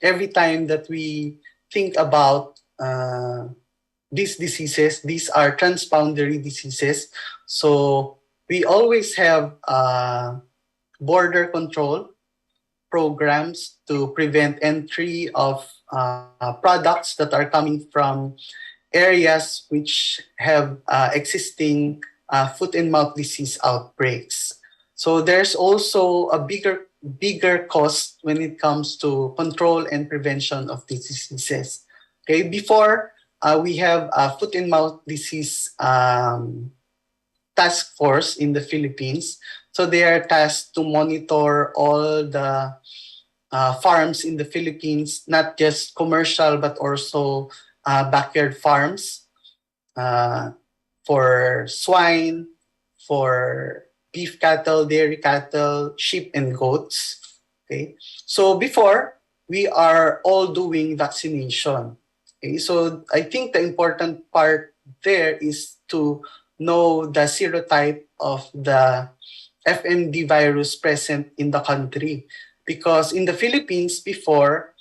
every time that we think about these diseases, these are transboundary diseases. So we always have border control programs to prevent entry of products that are coming from areas which have existing foot and mouth disease outbreaks. So there's also a bigger cost when it comes to control and prevention of these diseases. Okay, before we have a foot and mouth disease task force in the Philippines. So they are tasked to monitor all the farms in the Philippines, not just commercial but also backyard farms uh, for swine, for beef cattle, dairy cattle, sheep, and goats. Okay, so before we are all doing vaccination. Okay, so I think the important part there is to know the serotype of the FMD virus present in the country. Because in the Philippines before,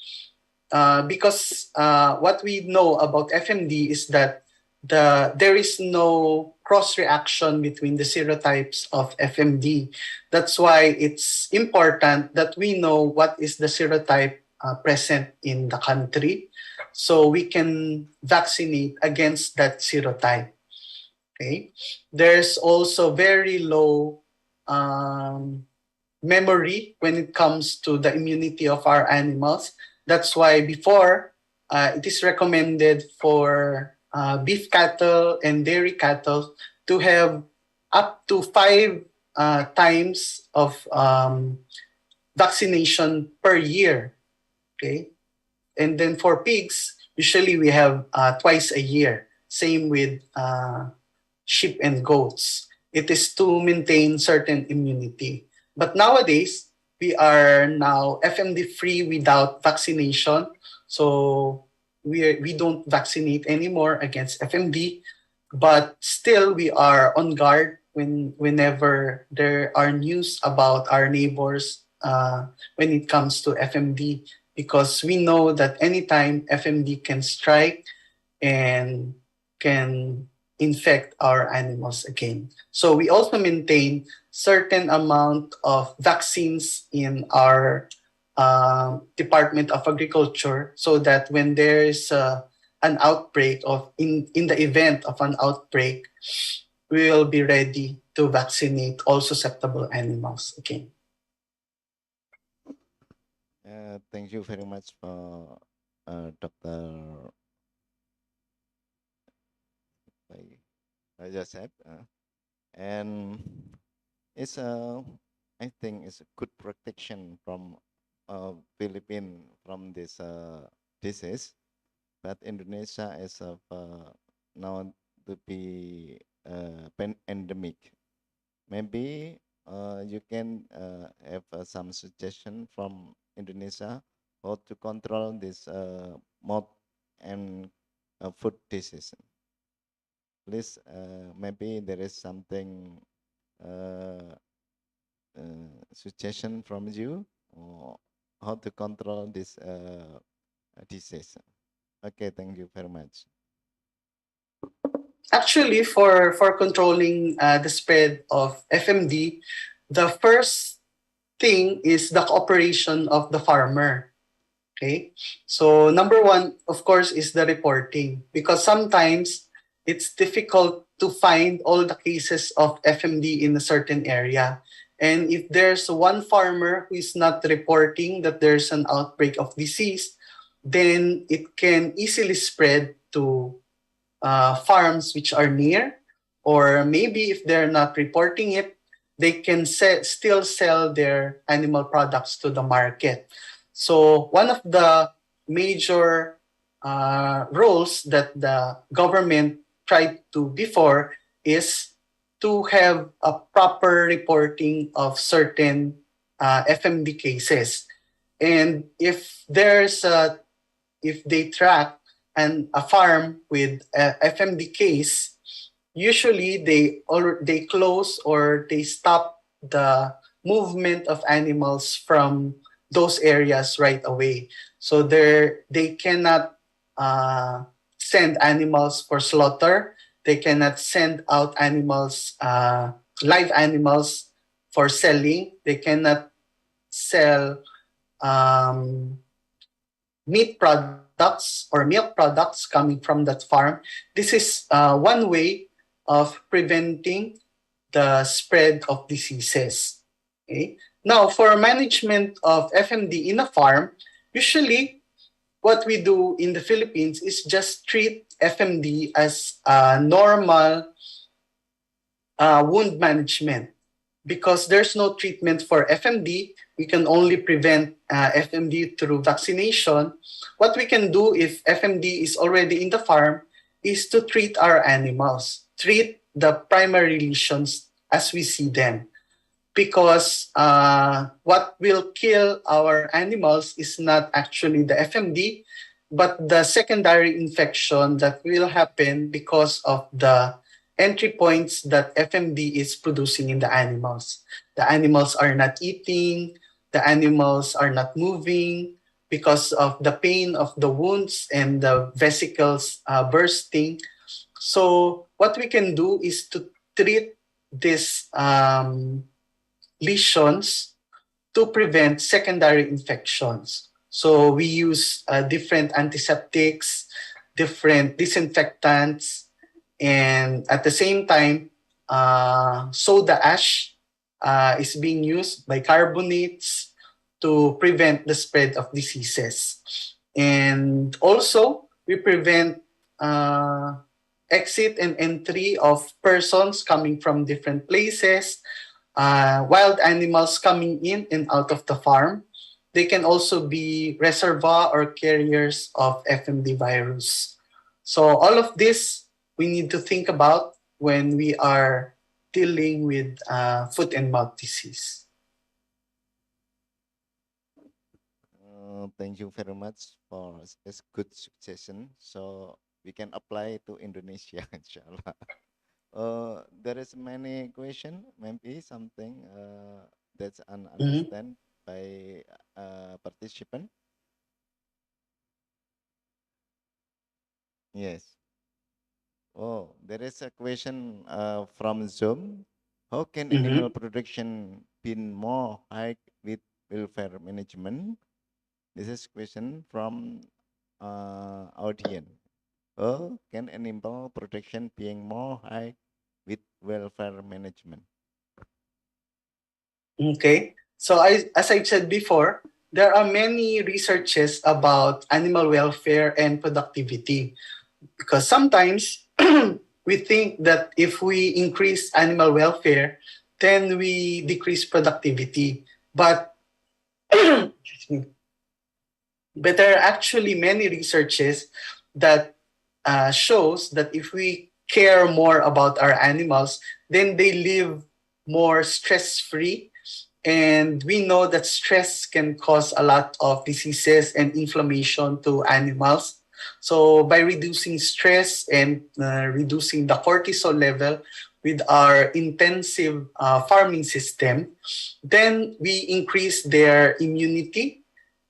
what we know about FMD is that there is no cross reaction between the serotypes of FMD. That's why it's important that we know what is the serotype present in the country, so we can vaccinate against that serotype. Okay, there's also very low memory when it comes to the immunity of our animals. That's why before it is recommended for beef cattle and dairy cattle to have up to 5 times of vaccination per year. Okay, and then for pigs, usually we have twice a year. Same with sheep and goats. It is to maintain certain immunity. But nowadays, we are now FMD free without vaccination. So we don't vaccinate anymore against FMD, but still we are on guard whenever there are news about our neighbors when it comes to FMD, because we know that anytime FMD can strike and can infect our animals again. So we also maintain certain amount of vaccines in our Department of Agriculture, so that when there is an outbreak in the event of an outbreak, we will be ready to vaccinate all susceptible animals again. Thank you very much for Dr. Joseph. And it's I think it's a good protection from Philippines from this disease, but Indonesia is now to be endemic. Maybe you can have some suggestion from Indonesia how to control this mouth and food disease. Please, maybe there is something suggestion from you or how to control this disease. Okay, thank you very much. Actually, for controlling the spread of FMD, the first thing is the cooperation of the farmer. Okay, so number one, of course, is the reporting, because sometimes it's difficult to find all the cases of FMD in a certain area. And if there's one farmer who is not reporting that there's an outbreak of disease, then it can easily spread to farms which are near, or maybe if they're not reporting it, they can still sell their animal products to the market. So one of the major roles that the government tried to before is to have a proper reporting of certain FMD cases. And if they track a farm with a FMD case, usually they close or they stop the movement of animals from those areas right away. So they cannot send animals for slaughter. They cannot send out animals, live animals, for selling. They cannot sell meat products or milk products coming from that farm. This is one way of preventing the spread of diseases. Okay? Now, for management of FMD in a farm, usually what we do in the Philippines is just treat FMD as a normal wound management. Because there's no treatment for FMD, we can only prevent FMD through vaccination. What we can do if FMD is already in the farm is to treat our animals, treat the primary lesions as we see them. Because what will kill our animals is not actually the FMD, but the secondary infection that will happen because of the entry points that FMD is producing in the animals. The animals are not eating, the animals are not moving because of the pain of the wounds and the vesicles bursting. So what we can do is to treat these lesions to prevent secondary infections. So we use different antiseptics, different disinfectants, and at the same time, soda ash is being used, bicarbonates, to prevent the spread of diseases. And also, we prevent exit and entry of persons coming from different places, wild animals coming in and out of the farm. They can also be reservoir or carriers of FMD virus. So all of this we need to think about when we are dealing with foot and mouth disease. Thank you very much for this good suggestion. So we can apply to Indonesia, inshallah. There is many question, maybe something that's understand by participant. Yes. Oh, there is a question from Zoom. How can animal production be more high with welfare management? This is question from audience. Oh, can animal protection being more high with welfare management? Okay. So as I said before, there are many researches about animal welfare and productivity. Because sometimes we think that if we increase animal welfare, then we decrease productivity. But excuse me. But there are actually many researches that shows that if we care more about our animals, then they live more stress-free. And we know that stress can cause a lot of diseases and inflammation to animals. So by reducing stress and reducing the cortisol level with our intensive farming system, then we increase their immunity,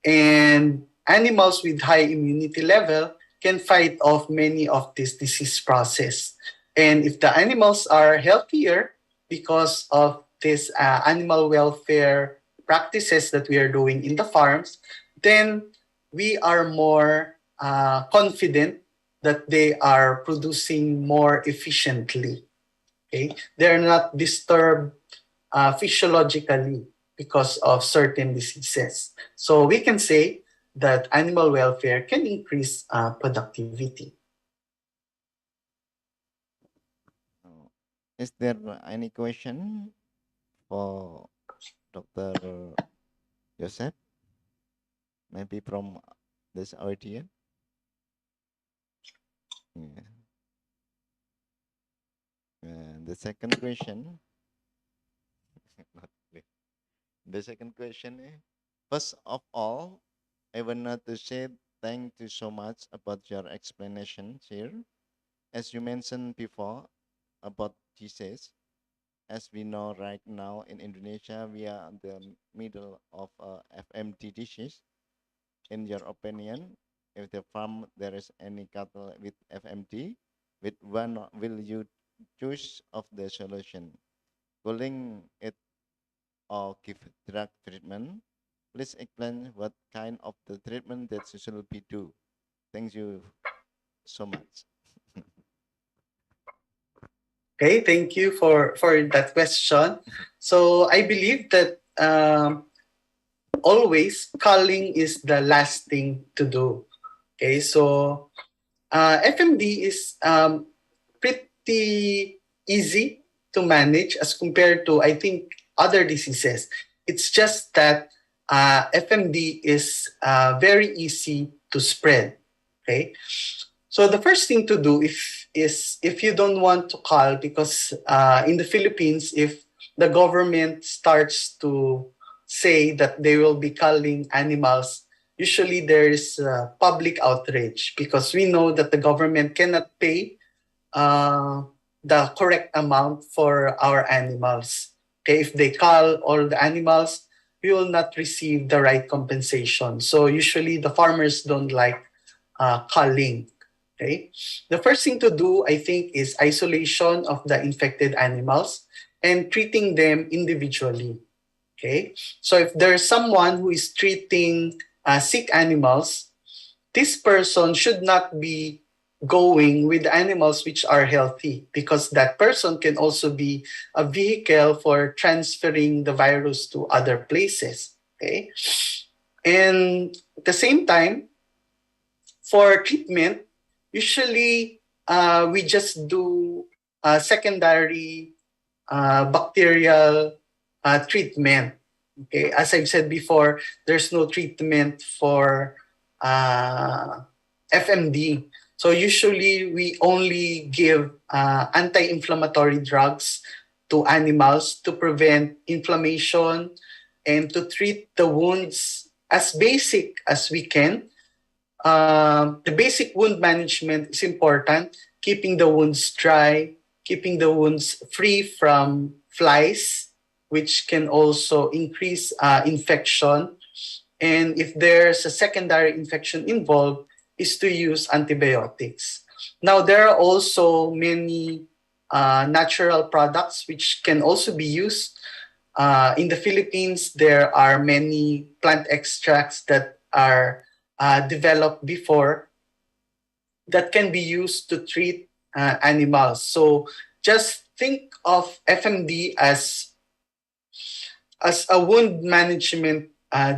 and animals with high immunity level can fight off many of this disease process. And if the animals are healthier because of these animal welfare practices that we are doing in the farms, then we are more confident that they are producing more efficiently. Okay? They're not disturbed physiologically because of certain diseases. So we can say that animal welfare can increase productivity. Is there any question for Dr. Joseph, maybe from this audience. Yeah. And the second question, not clear. The second question is, first of all, I want to say thank you so much about your explanation here. As you mentioned before about Jesus, as we know right now in Indonesia, we are in the middle of FMD disease. In your opinion, if the farm there is any cattle with FMD, with one will you choose of the solution? Calling it or give drug treatment? Please explain what kind of the treatment that should be do. Thank you so much. Okay, thank you for that question. So I believe that always culling is the last thing to do. Okay, so FMD is pretty easy to manage as compared to, I think, other diseases. It's just that FMD is very easy to spread. Okay, so the first thing to do if you don't want to cull, because in the Philippines, if the government starts to say that they will be culling animals, usually there is public outrage because we know that the government cannot pay uh, the correct amount for our animals. Okay, if they cull all the animals, we will not receive the right compensation. So usually the farmers don't like culling. Okay, the first thing to do, I think, is isolation of the infected animals and treating them individually. Okay, so if there's someone who is treating sick animals, this person should not be going with animals which are healthy, because that person can also be a vehicle for transferring the virus to other places. Okay, and at the same time, for treatment, usually we just do secondary bacterial treatment. Okay, as I've said before, there's no treatment for FMD. So usually we only give anti-inflammatory drugs to animals to prevent inflammation and to treat the wounds as basic as we can. The basic wound management is important, keeping the wounds dry, keeping the wounds free from flies, which can also increase infection. And if there's a secondary infection involved, is to use antibiotics. Now, there are also many natural products which can also be used. In the Philippines, there are many plant extracts that are developed before that can be used to treat animals. So just think of FMD as a wound management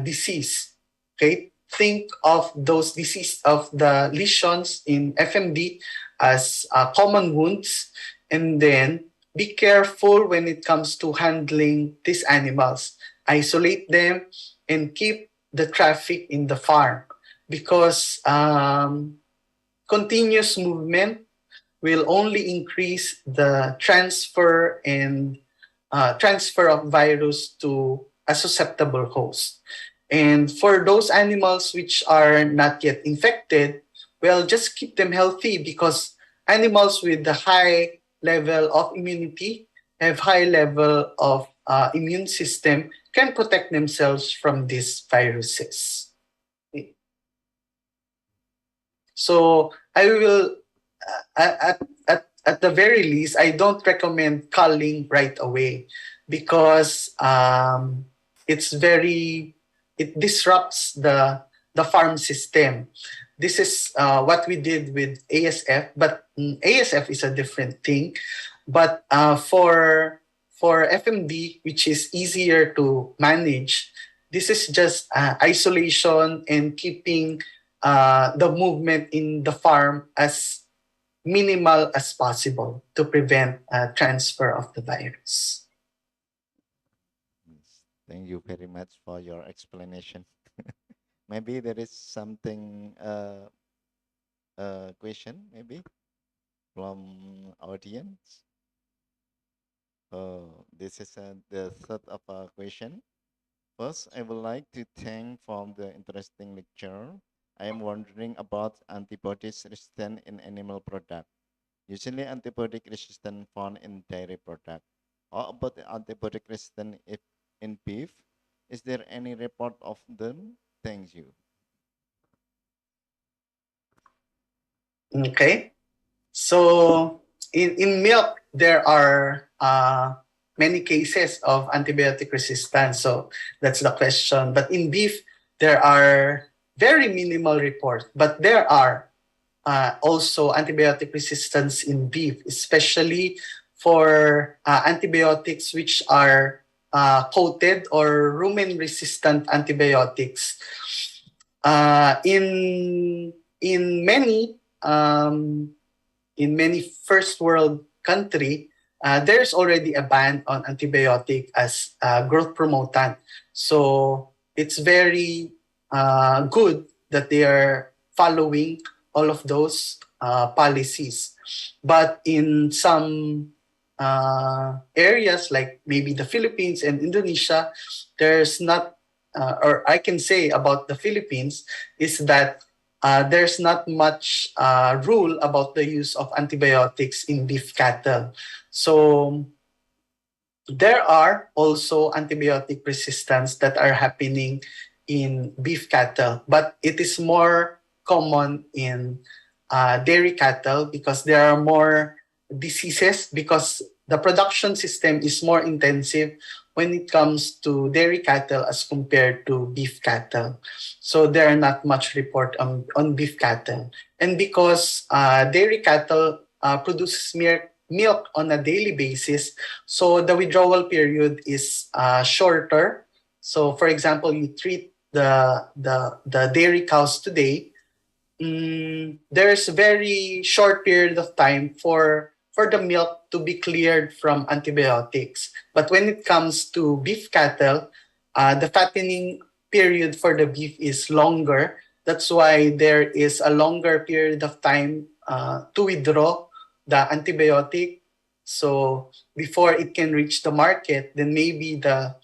disease. Okay, think of those disease of the lesions in FMD as common wounds, and then be careful when it comes to handling these animals. Isolate them and keep the traffic in the farm, because continuous movement will only increase the transfer of virus to a susceptible host. And for those animals which are not yet infected, well, just keep them healthy, because animals with a high level of immunity have high level of immune system, can protect themselves from these viruses. So I will, at the very least, I don't recommend culling right away, because it disrupts the farm system. This is what we did with ASF, but ASF is a different thing. But for FMD, which is easier to manage, this is just isolation and keeping the movement in the farm as minimal as possible to prevent transfer of the virus. Thank you very much for your explanation. Maybe there is something question maybe from audience. Oh, this is the third of a question. First, I would like to thank for the interesting lecture. I am wondering about antibodies resistant in animal product. Usually antibiotic resistant found in dairy product. How about the antibiotic resistant if in beef? Is there any report of them? Thank you. Okay. So in milk, there are many cases of antibiotic resistance. So that's the question. But in beef, there are very minimal reports. But there are also antibiotic resistance in beef, especially for antibiotics which are coated or rumen-resistant antibiotics. Uh, in in many um, in many first world country, there's already a ban on antibiotic as growth promotant. So it's very good that they are following all of those policies. But in some areas like maybe the Philippines and Indonesia, there's not, or I can say about the Philippines, is that there's not much rule about the use of antibiotics in beef cattle. So there are also antibiotic resistance that are happening in beef cattle, but it is more common in dairy cattle because there are more diseases because the production system is more intensive when it comes to dairy cattle as compared to beef cattle. So there are not much report on beef cattle. And because dairy cattle produces milk on a daily basis, so the withdrawal period is shorter. So for example, you treat the dairy cows today, there's a very short period of time for the milk to be cleared from antibiotics. But when it comes to beef cattle, the fattening period for the beef is longer. That's why there is a longer period of time to withdraw the antibiotic. So before it can reach the market, then maybe the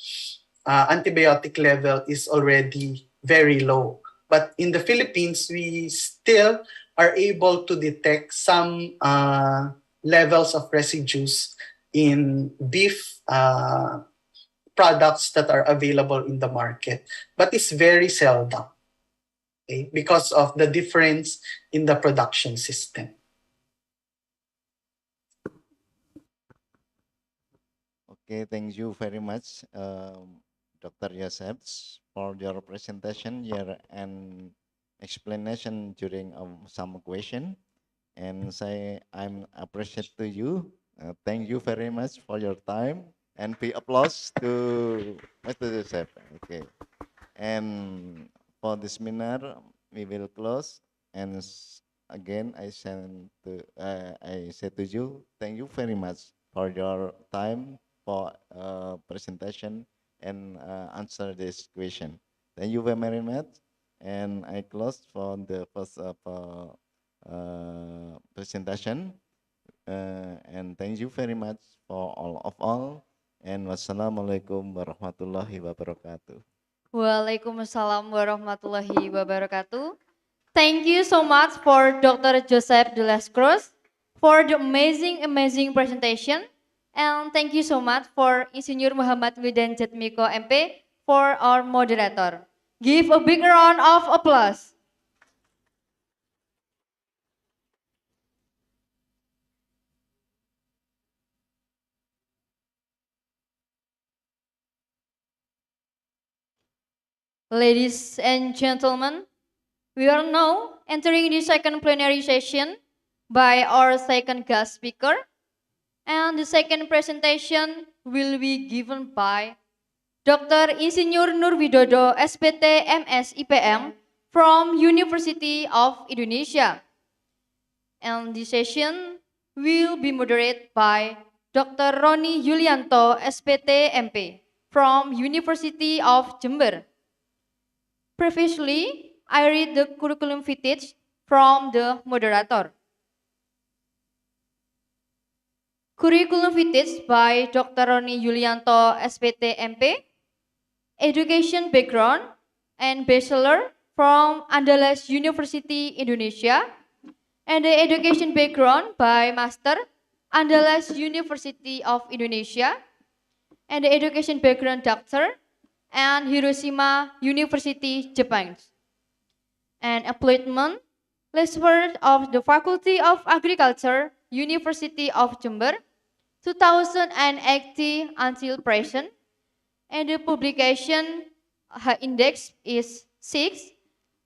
antibiotic level is already very low. But in the Philippines, we still are able to detect some levels of residues in beef products that are available in the market. But it's very seldom, okay, because of the difference in the production system. Okay, thank you very much, Dr. Yosef, for your presentation here and explanation during some question. And say I'm appreciate to you. Thank you very much for your time and be applause to Mr. Joseph. Okay, and for this seminar we will close. And again, I say to you, thank you very much for your time for presentation and answer this question. Thank you very much. And I close for the first presentation. And thank you very much for all of all. And wassalamualaikum warahmatullahi wabarakatuh. Waalaikumsalam warahmatullahi wabarakatuh. Thank you so much for Dr. Joseph de las Cruz for the amazing presentation. And thank you so much for Insinyur Muhammad Widan Jatmiko MP for our moderator. Give a big round of applause. Ladies and gentlemen, we are now entering the second plenary session by our second guest speaker. And the second presentation will be given by Dr. Insinyur Nurwidodo, SPT MS IPM from University of Indonesia. And the session will be moderated by Dr. Roni Yulianto, SPT MP. from University of Jember. Previously, I read the curriculum vitae from the moderator. Curriculum vitae by Dr. Roni Yulianto, SPT MP, education background and bachelor from Andalas University Indonesia, and the education background by master Andalas University of Indonesia, and the education background doctor and Hiroshima University, Japan. And appointment lecturer of the Faculty of Agriculture, University of Jember, 2018 until present, and the publication index is 6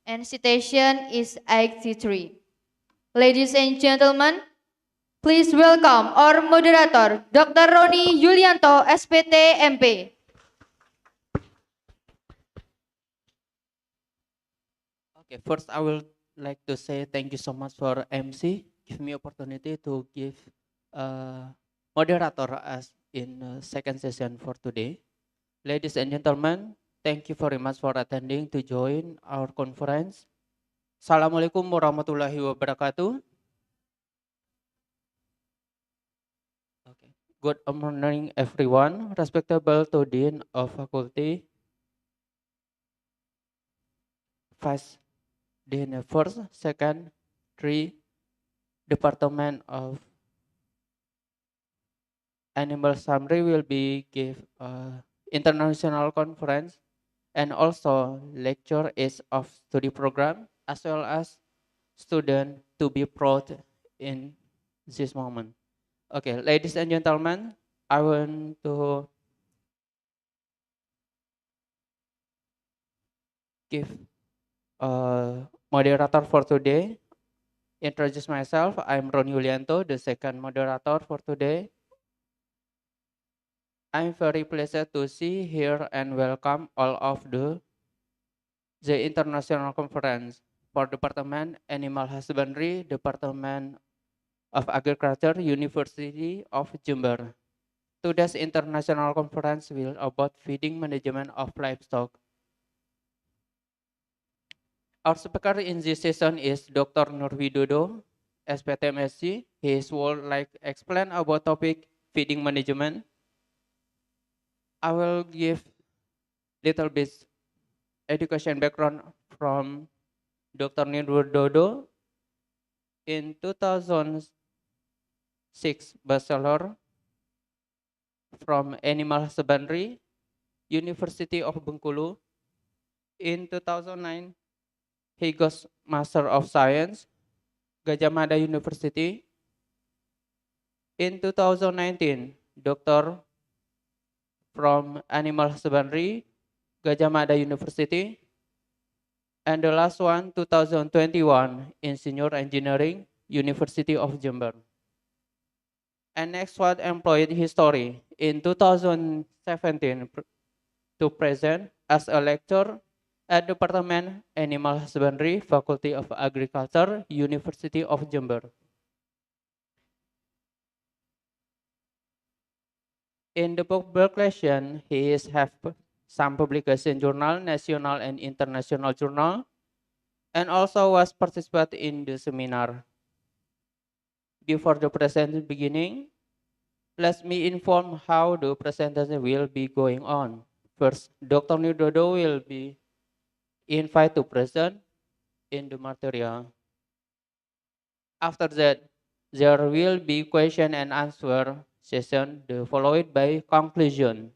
and citation is 83. Ladies and gentlemen, please welcome our moderator, Dr. Roni Yulianto, SPT MP. Okay, first I will like to say thank you so much for MC. Give me opportunity to give moderator as in second session for today. Ladies and gentlemen, thank you very much for attending to join our conference. Assalamualaikum warahmatullahi wabarakatuh. Okay. Good morning everyone, respectable to Dean of Faculty, Vice Dean first, second, three, Department of Animal Summary will be give international conference and also lecture is of study program as well as student to be proud in this moment. Okay, ladies and gentlemen, I want to give moderator for today. Introduce myself. I'm Ron Yulianto, the second moderator for today. I'm very pleased to see here and welcome all of the international conference for Department Animal Husbandry, Department of Agriculture, University of Jember. Today's international conference will about feeding management of livestock. Our speaker in this session is Dr. Nurwidodo, SPTMSC. He will like explain about topic feeding management. I will give little bit education background from Dr. Nurwidodo. In 2006, bachelor from Animal Husbandry, University of Bengkulu. In 2009, he got Master of Science, Gajah Mada University. In 2019, Doctor from Animal Husbandry, Gajah Mada University. And the last one, 2021, in Senior Engineering, University of Jember. And next one, employed history. In 2017 to present as a lecturer at Department Animal Husbandry, Faculty of Agriculture, University of Jember. In the publication, he is have some publication journal, national and international journal, and also was participate in the seminar. Before the presentation beginning, let me inform how the presentation will be going on. First, Dr. Nudodo will be invited to present in the material. After that, there will be question and answer session, followed by conclusion.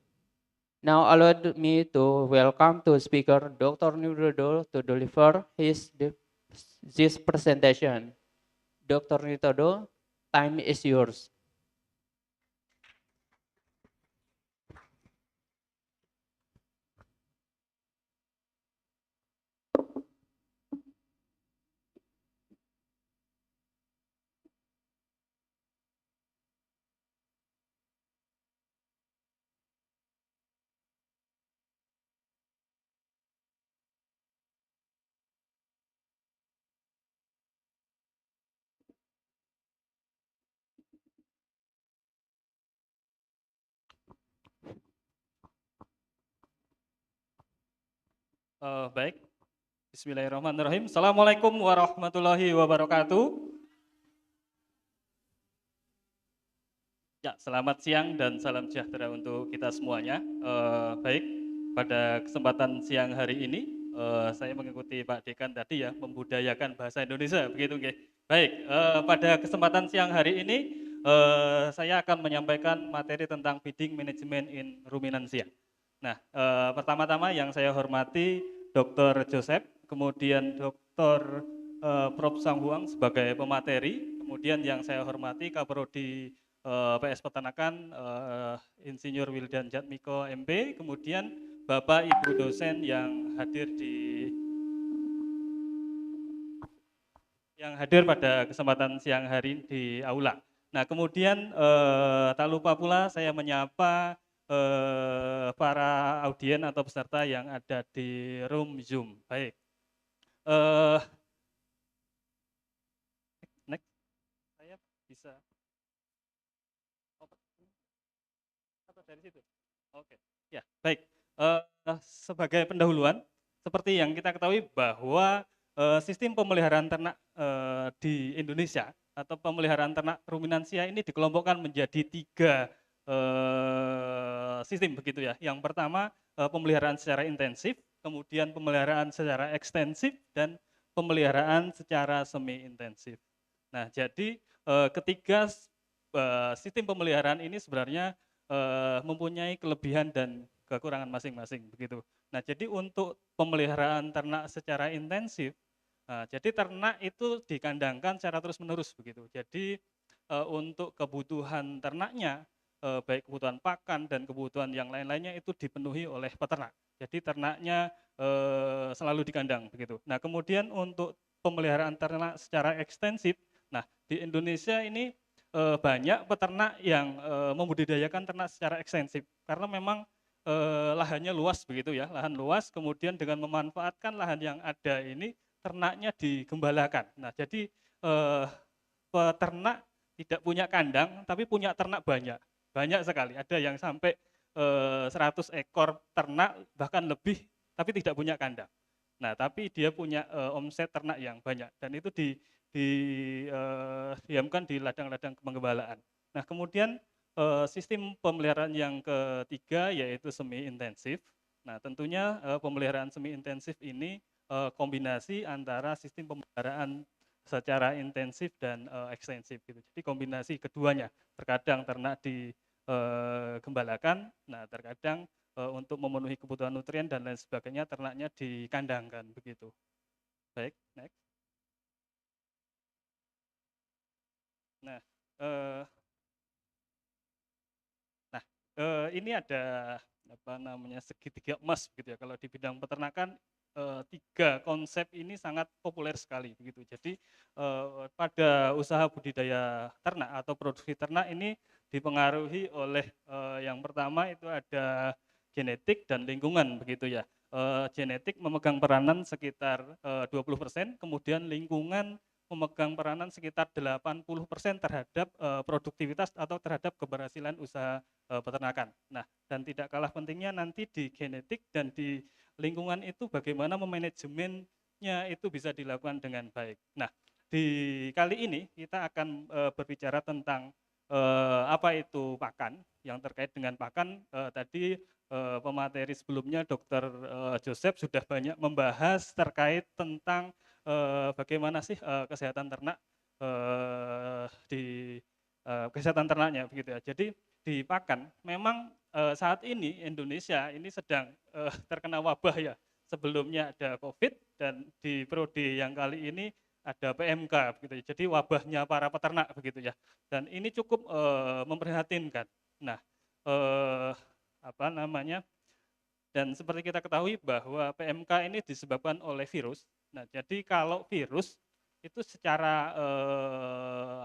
Now allow me to welcome to speaker Dr. Nudodo to deliver this presentation. Dr. Nudodo, time is yours. Baik, Bismillahirrahmanirrahim. Assalamualaikum warahmatullahi wabarakatuh. Ya, selamat siang dan salam sejahtera untuk kita semuanya. Baik, pada kesempatan siang hari ini saya mengikuti Pak Dekan tadi ya, membudayakan bahasa Indonesia, begitu nggih. Baik, pada kesempatan siang hari ini saya akan menyampaikan materi tentang bidding management in ruminansia. Nah, pertama-tama yang saya hormati Dr. Joseph, kemudian Dr. Prof. Sang Huang sebagai pemateri, kemudian yang saya hormati Kaprodi PS Peternakan, Insinyur Wildan Jatmiko MP, kemudian Bapak Ibu dosen yang hadir pada kesempatan siang hari di aula. Nah, kemudian tak lupa pula saya menyapa para audien atau peserta yang ada di room Zoom. Baik. Next, saya bisa atau dari situ. Oke, ya baik. Sebagai pendahuluan, seperti yang kita ketahui bahwa sistem pemeliharaan ternak di Indonesia atau pemeliharaan ternak ruminansia ini dikelompokkan menjadi 3 sistem begitu ya. Yang pertama pemeliharaan secara intensif, kemudian pemeliharaan secara ekstensif, dan pemeliharaan secara semi intensif. Nah, jadi ketiga sistem pemeliharaan ini sebenarnya mempunyai kelebihan dan kekurangan masing-masing begitu. Nah, jadi untuk pemeliharaan ternak secara intensif, jadi ternak itu dikandangkan secara terus-menerus begitu. Jadi untuk kebutuhan ternaknya, baik kebutuhan pakan dan kebutuhan yang lain-lainnya itu dipenuhi oleh peternak. Jadi ternaknya selalu dikandang begitu. Nah, kemudian untuk pemeliharaan ternak secara ekstensif, nah di Indonesia ini banyak peternak yang membudidayakan ternak secara ekstensif karena memang lahannya luas begitu ya, lahan luas, kemudian dengan memanfaatkan lahan yang ada ini ternaknya digembalakan. Nah, jadi peternak tidak punya kandang tapi punya ternak banyak sekali. Ada yang sampai 100 ekor ternak bahkan lebih tapi tidak punya kandang. Nah, tapi dia punya omset ternak yang banyak dan itu didiamkan di ladang-ladang pengembalaan. Nah, kemudian sistem pemeliharaan yang ketiga yaitu semi intensif. Nah, tentunya pemeliharaan semi intensif ini kombinasi antara sistem pemeliharaan secara intensif dan ekstensif gitu. Jadi kombinasi keduanya. Terkadang ternak digembalakan, nah terkadang untuk memenuhi kebutuhan nutrien dan lain sebagainya ternaknya dikandangkan begitu. Baik, next. Nah, ini ada apa namanya segitiga emas gitu ya. Kalau di bidang peternakan 3 konsep ini sangat populer sekali begitu. Jadi pada usaha budidaya ternak atau produksi ternak ini dipengaruhi oleh yang pertama itu ada genetik dan lingkungan begitu ya. Genetik memegang peranan sekitar 20%, kemudian lingkungan memegang peranan sekitar 80% terhadap produktivitas atau terhadap keberhasilan usaha peternakan. Nah, dan tidak kalah pentingnya nanti di genetik dan di lingkungan itu bagaimana memanajemennya itu bisa dilakukan dengan baik. Nah, di kali ini kita akan berbicara tentang apa itu pakan. Yang terkait dengan pakan tadi pemateri sebelumnya Dr. Joseph sudah banyak membahas terkait tentang bagaimana sih kesehatan ternak di kesehatan ternaknya begitu ya. Jadi di pakan memang saat ini Indonesia ini sedang terkena wabah ya. Sebelumnya ada COVID dan di periode yang kali ini ada PMK begitu ya. Jadi wabahnya para peternak begitu ya. Dan ini cukup memprihatinkan. Nah, apa namanya? Dan seperti kita ketahui bahwa PMK ini disebabkan oleh virus. Nah, jadi kalau virus itu secara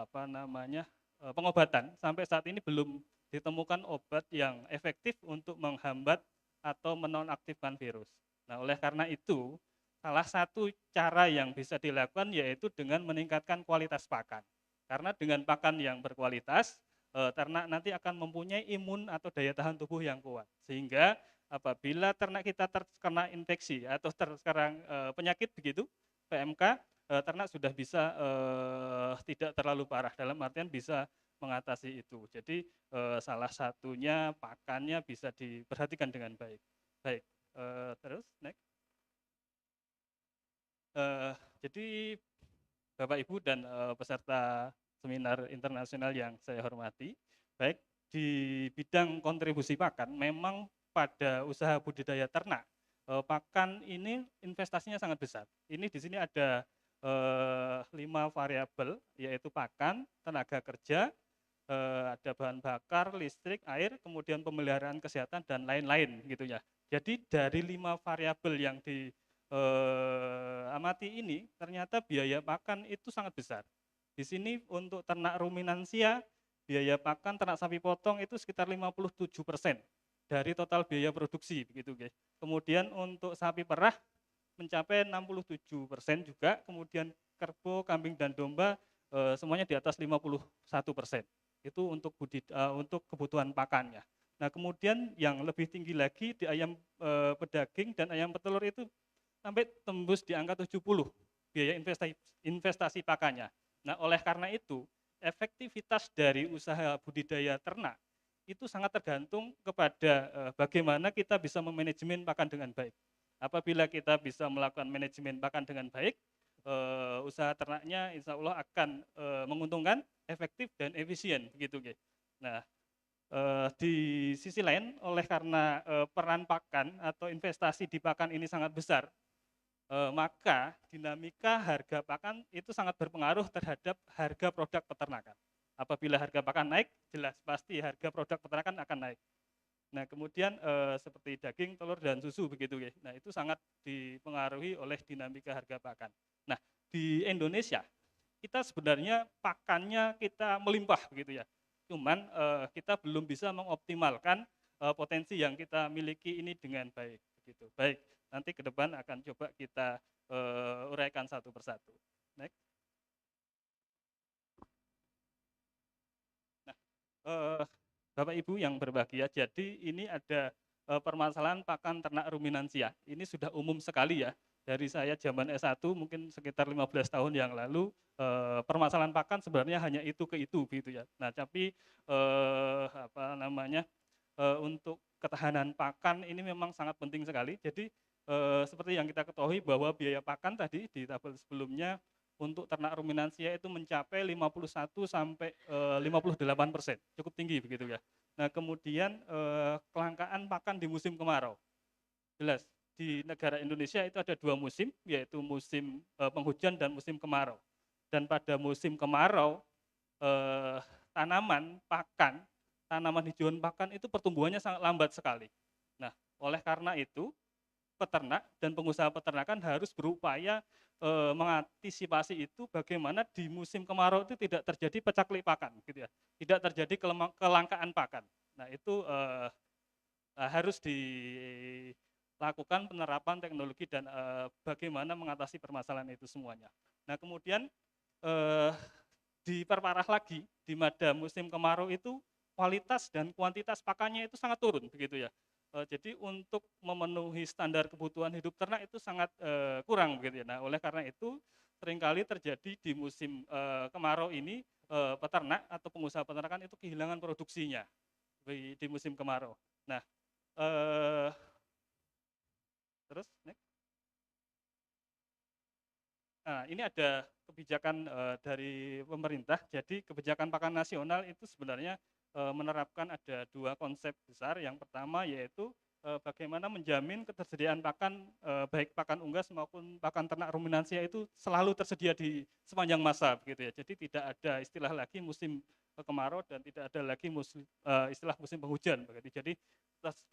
apa namanya pengobatan sampai saat ini belum ditemukan obat yang efektif untuk menghambat atau menonaktifkan virus. Nah, oleh karena itu salah satu cara yang bisa dilakukan yaitu dengan meningkatkan kualitas pakan. Karena dengan pakan yang berkualitas, ternak nanti akan mempunyai imun atau daya tahan tubuh yang kuat. Sehingga apabila ternak kita terkena infeksi atau terserang penyakit begitu, PMK, ternak sudah bisa tidak terlalu parah, dalam artian bisa mengatasi itu. Jadi salah satunya pakannya bisa diperhatikan dengan baik. Baik, terus next. Jadi Bapak Ibu dan peserta seminar internasional yang saya hormati, baik di bidang kontribusi pakan, memang pada usaha budidaya ternak, pakan ini investasinya sangat besar. Ini di sini ada 5 variabel, yaitu pakan, tenaga kerja, ada bahan bakar, listrik, air, kemudian pemeliharaan kesehatan dan lain-lain gitu ya. Jadi dari 5 variabel yang amati ini, ternyata biaya pakan itu sangat besar. Di sini untuk ternak ruminansia, biaya pakan ternak sapi potong itu sekitar 57% dari total biaya produksi begitu guys. Kemudian untuk sapi perah mencapai 67% juga, kemudian kerbau, kambing dan domba semuanya di atas 51%. Itu untuk kebutuhan pakannya. Nah, kemudian yang lebih tinggi lagi di ayam pedaging dan ayam petelur itu sampai tembus di angka 70 biaya investasi pakannya. Nah, oleh karena itu, efektivitas dari usaha budidaya ternak itu sangat tergantung kepada bagaimana kita bisa memanajemen pakan dengan baik. Apabila kita bisa melakukan manajemen pakan dengan baik, usaha ternaknya insya Allah akan menguntungkan, efektif dan efisien begitu, guys. Nah, di sisi lain, oleh karena peran pakan atau investasi di pakan ini sangat besar, maka dinamika harga pakan itu sangat berpengaruh terhadap harga produk peternakan. Apabila harga pakan naik, jelas pasti harga produk peternakan akan naik. Nah, kemudian seperti daging, telur, dan susu begitu ya. Nah, itu sangat dipengaruhi oleh dinamika harga pakan. Nah, di Indonesia kita sebenarnya pakannya kita melimpah begitu ya. Cuman kita belum bisa mengoptimalkan potensi yang kita miliki ini dengan baik begitu. Baik, nanti ke depan akan coba kita uraikan satu persatu. Next. Nah, Bapak Ibu yang berbahagia, jadi ini ada permasalahan pakan ternak ruminansia. Ini sudah umum sekali ya. Dari saya zaman S1 mungkin sekitar 15 tahun yang lalu, permasalahan pakan sebenarnya hanya itu ke itu gitu ya. Nah, tapi untuk ketahanan pakan ini memang sangat penting sekali. Jadi seperti yang kita ketahui bahwa biaya pakan tadi di tabel sebelumnya untuk ternak ruminansia itu mencapai 51 sampai 58%, cukup tinggi begitu ya. Nah, kemudian kelangkaan pakan di musim kemarau. Jelas di negara Indonesia itu ada 2 musim, yaitu musim penghujan dan musim kemarau. Dan pada musim kemarau tanaman hijauan pakan itu pertumbuhannya sangat lambat sekali. Nah, oleh karena itu peternak dan pengusaha peternakan harus berupaya mengantisipasi itu bagaimana di musim kemarau itu tidak terjadi pecaklik pakan gitu ya. Tidak terjadi kelangkaan pakan. Nah, itu harus dilakukan penerapan teknologi dan bagaimana mengatasi permasalahan itu semuanya. Nah, kemudian diperparah lagi di pada musim kemarau itu kualitas dan kuantitas pakannya itu sangat turun begitu ya. Jadi untuk memenuhi standar kebutuhan hidup ternak itu sangat kurang begitu ya. Nah, oleh karena itu seringkali terjadi di musim kemarau ini peternak atau pengusaha peternakan itu kehilangan produksinya di musim kemarau. Nah, terus next. Nah, ini ada kebijakan dari pemerintah. Jadi kebijakan pakan nasional itu sebenarnya menerapkan ada 2 konsep besar. Yang pertama yaitu bagaimana menjamin ketersediaan pakan, baik pakan unggas maupun pakan ternak ruminansia itu selalu tersedia di sepanjang masa begitu ya. Jadi tidak ada istilah lagi musim kemarau dan tidak ada lagi istilah musim penghujan begitu. Jadi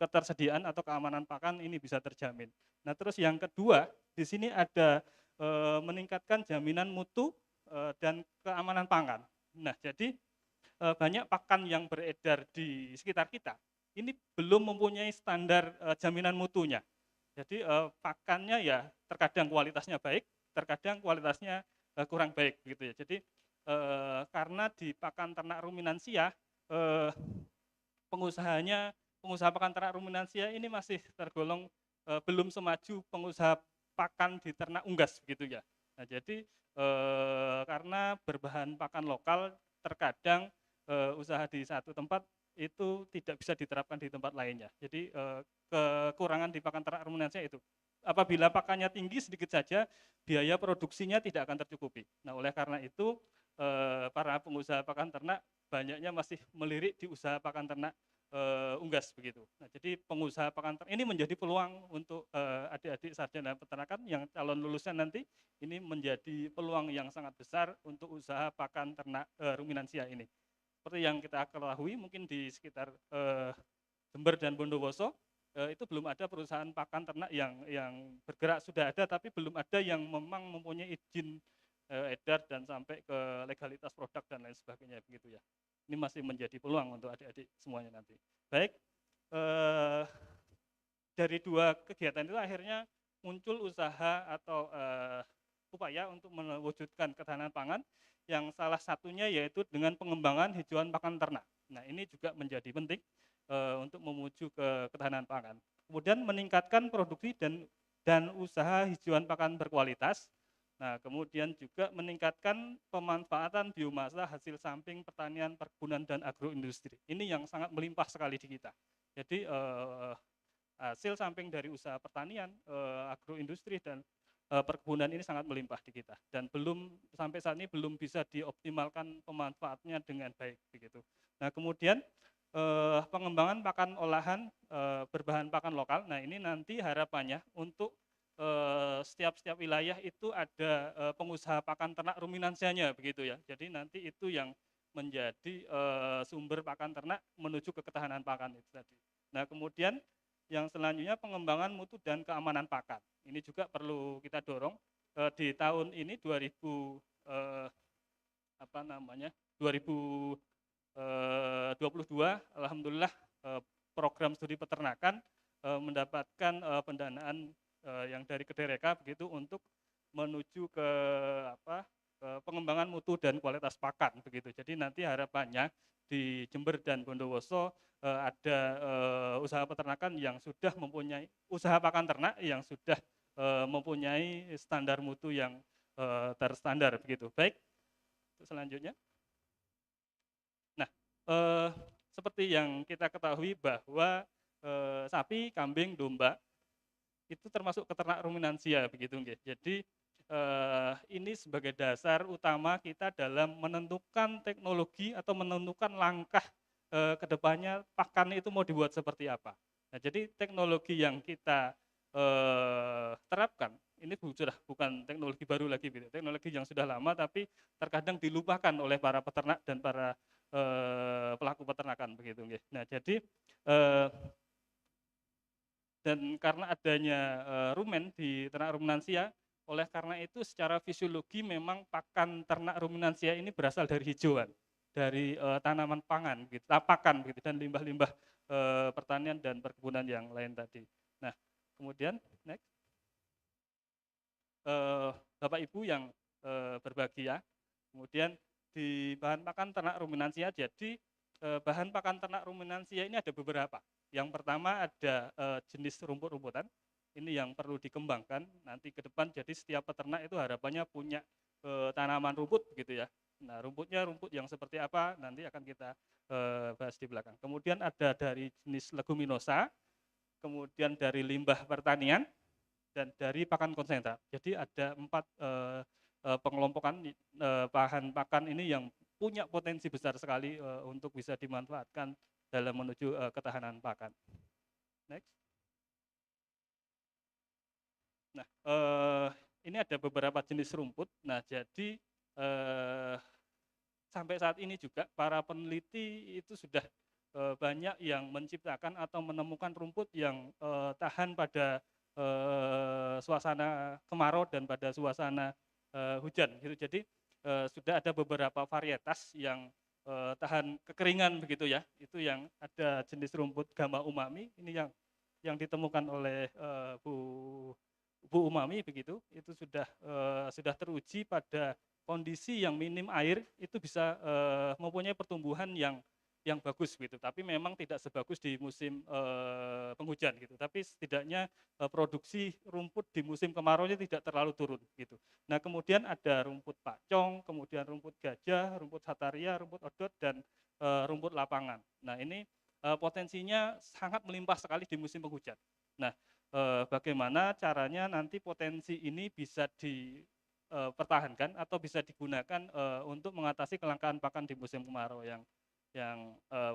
ketersediaan atau keamanan pakan ini bisa terjamin. Nah, terus yang kedua di sini ada meningkatkan jaminan mutu dan keamanan pangan. Nah, jadi banyak pakan yang beredar di sekitar kita ini belum mempunyai standar jaminan mutunya. Jadi pakannya ya terkadang kualitasnya baik, terkadang kualitasnya kurang baik gitu ya. Jadi karena di pakan ternak ruminansia pengusahanya pengusaha pakan ternak ruminansia ini masih tergolong belum semaju pengusaha pakan di ternak unggas begitu ya. Nah, jadi karena berbahan pakan lokal terkadang usaha di satu tempat itu tidak bisa diterapkan di tempat lainnya. Jadi kekurangan di pakan ternak ruminansia itu. Apabila pakannya tinggi sedikit saja, biaya produksinya tidak akan tercukupi. Nah, oleh karena itu para pengusaha pakan ternak banyaknya masih melirik di usaha pakan ternak unggas begitu. Nah, jadi pengusaha pakan ternak ini menjadi peluang untuk adik-adik sarjana peternakan yang calon lulusan nanti, ini menjadi peluang yang sangat besar untuk usaha pakan ternak ruminansia ini. Seperti yang kita ketahui, mungkin di sekitar Jember dan Bondowoso itu belum ada perusahaan pakan ternak yang bergerak, sudah ada tapi belum ada yang memang mempunyai izin edar dan sampai ke legalitas produk dan lain sebagainya begitu ya. Ini masih menjadi peluang untuk adik-adik semuanya nanti. Baik, dari dua kegiatan itu akhirnya muncul usaha atau upaya untuk mewujudkan ketahanan pangan yang salah satunya yaitu dengan pengembangan hijauan pakan ternak. Nah, ini juga menjadi penting untuk menuju ke ketahanan pangan. Kemudian meningkatkan produksi dan usaha hijauan pakan berkualitas. Nah, kemudian juga meningkatkan pemanfaatan biomasa hasil samping pertanian, perkebunan, dan agroindustri. Ini yang sangat melimpah sekali di kita. Jadi hasil samping dari usaha pertanian, agroindustri, dan perkebunan ini sangat melimpah di kita. Dan belum sampai saat ini belum bisa dioptimalkan pemanfaatnya dengan baik begitu. Nah, kemudian pengembangan pakan olahan berbahan pakan lokal. Nah, ini nanti harapannya untuk setiap wilayah itu ada pengusaha pakan ternak ruminansianya begitu ya. Jadi nanti itu yang menjadi sumber pakan ternak menuju ke ketahanan pakan itu tadi. Nah, kemudian yang selanjutnya pengembangan mutu dan keamanan pakan. Ini juga perlu kita dorong di tahun ini 2022, alhamdulillah program studi peternakan mendapatkan pendanaan yang dari Kedereka begitu untuk menuju ke pengembangan mutu dan kualitas pakan begitu. Jadi nanti harapannya di Jember dan Bondowoso ada usaha peternakan yang sudah mempunyai usaha pakan ternak yang sudah mempunyai standar mutu yang terstandar begitu. Baik, selanjutnya. Nah, seperti yang kita ketahui bahwa sapi, kambing, domba itu termasuk peternak ruminansia begitu nggih. Jadi ini sebagai dasar utama kita dalam menentukan teknologi atau menentukan langkah kedepannya pakan itu mau dibuat seperti apa. Nah, jadi teknologi yang kita terapkan ini sudah bukan teknologi baru lagi, gitu. Teknologi yang sudah lama tapi terkadang dilupakan oleh para peternak dan para pelaku peternakan begitu. Nah, jadi dan karena adanya rumen di ternak ruminansia, oleh karena itu secara fisiologi memang pakan ternak ruminansia ini berasal dari hijauan, dari tanaman pangan, gitu, pakan, gitu, dan limbah-limbah pertanian dan perkebunan yang lain tadi. Nah, kemudian next, Bapak Ibu yang berbahagia, kemudian di bahan pakan ternak ruminansia, jadi bahan pakan ternak ruminansia ini ada beberapa. Yang pertama ada jenis rumput-rumputan, ini yang perlu dikembangkan nanti ke depan. Jadi setiap peternak itu harapannya punya tanaman rumput gitu ya. Nah, rumputnya rumput yang seperti apa nanti akan kita bahas di belakang. Kemudian ada dari jenis leguminosa, kemudian dari limbah pertanian, dan dari pakan konsentrat. Jadi ada 4 pengelompokan bahan pakan ini yang punya potensi besar sekali untuk bisa dimanfaatkan dalam menuju ketahanan pakan. Next. Nah, ini ada beberapa jenis rumput. Nah, jadi sampai saat ini juga para peneliti itu sudah banyak yang menciptakan atau menemukan rumput yang tahan pada suasana kemarau dan pada suasana hujan gitu. Jadi sudah ada beberapa varietas yang tahan kekeringan begitu ya. Itu yang ada jenis rumput gama umami ini yang ditemukan oleh Bu Umami begitu. Itu sudah teruji pada kondisi yang minim air itu bisa mempunyai pertumbuhan yang yang bagus gitu, tapi memang tidak sebagus di musim penghujan gitu. Tapi setidaknya produksi rumput di musim kemarau tidak terlalu turun gitu. Nah kemudian ada rumput pacong, kemudian rumput gajah, rumput hataria, rumput odot, dan rumput lapangan. Nah ini potensinya sangat melimpah sekali di musim penghujan. Nah bagaimana caranya nanti potensi ini bisa dipertahankan atau bisa digunakan untuk mengatasi kelangkaan pakan di musim kemarau yang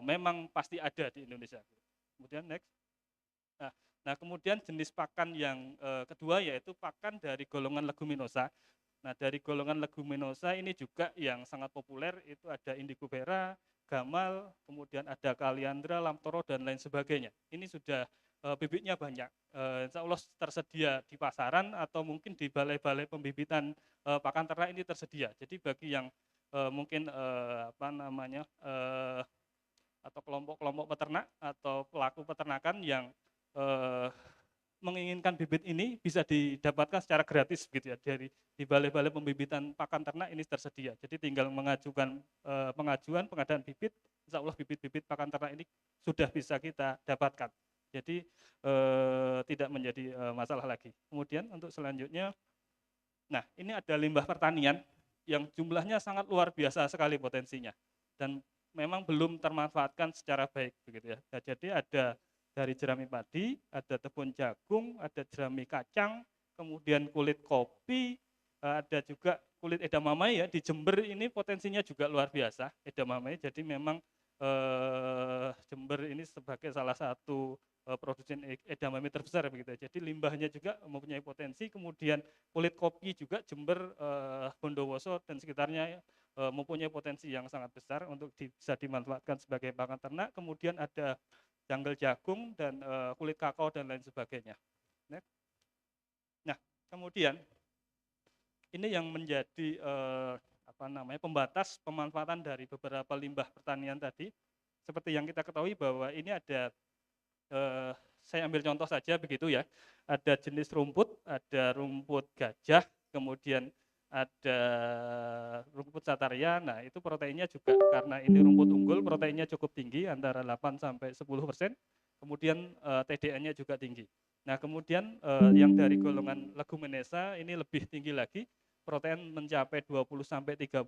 memang pasti ada di Indonesia. Kemudian next. Nah kemudian jenis pakan yang kedua yaitu pakan dari golongan leguminosa. Nah dari golongan leguminosa ini juga yang sangat populer itu ada indigo vera, gamal, kemudian ada kaliandra, lamtoro, dan lain sebagainya. Ini sudah bibitnya banyak, insya Allah tersedia di pasaran atau mungkin di balai-balai pembibitan pakan ternak ini tersedia. Jadi bagi yang mungkin atau kelompok-kelompok peternak atau pelaku peternakan yang menginginkan bibit ini bisa didapatkan secara gratis gitu ya, dari di balai-balai pembibitan pakan ternak ini tersedia. Jadi tinggal mengajukan pengadaan bibit, insya Allah bibit-bibit pakan ternak ini sudah bisa kita dapatkan. Jadi tidak menjadi masalah lagi. Kemudian untuk selanjutnya, nah ini ada limbah pertanian yang jumlahnya sangat luar biasa sekali potensinya dan memang belum termanfaatkan secara baik begitu ya. Nah, jadi ada dari jerami padi, ada tepung jagung, ada jerami kacang, kemudian kulit kopi, ada juga kulit edamame ya. Di Jember ini potensinya juga luar biasa edamame. Jadi memang Jember ini sebagai salah satu produsen edamame terbesar begitu. Jadi limbahnya juga mempunyai potensi. Kemudian kulit kopi juga Jember, Bondowoso dan sekitarnya mempunyai potensi yang sangat besar untuk bisa dimanfaatkan sebagai pakan ternak. Kemudian ada jungle jagung dan kulit kakao dan lain sebagainya. Nah kemudian ini yang menjadi pembatas pemanfaatan dari beberapa limbah pertanian tadi. Seperti yang kita ketahui bahwa ini ada saya ambil contoh saja begitu ya, ada jenis rumput, ada rumput gajah, kemudian ada rumput sataria. Nah itu proteinnya juga karena ini rumput unggul, proteinnya cukup tinggi antara 8 sampai 10%, kemudian TDN-nya juga tinggi. Nah kemudian yang dari golongan leguminosa ini lebih tinggi lagi, protein mencapai 20 sampai 31%.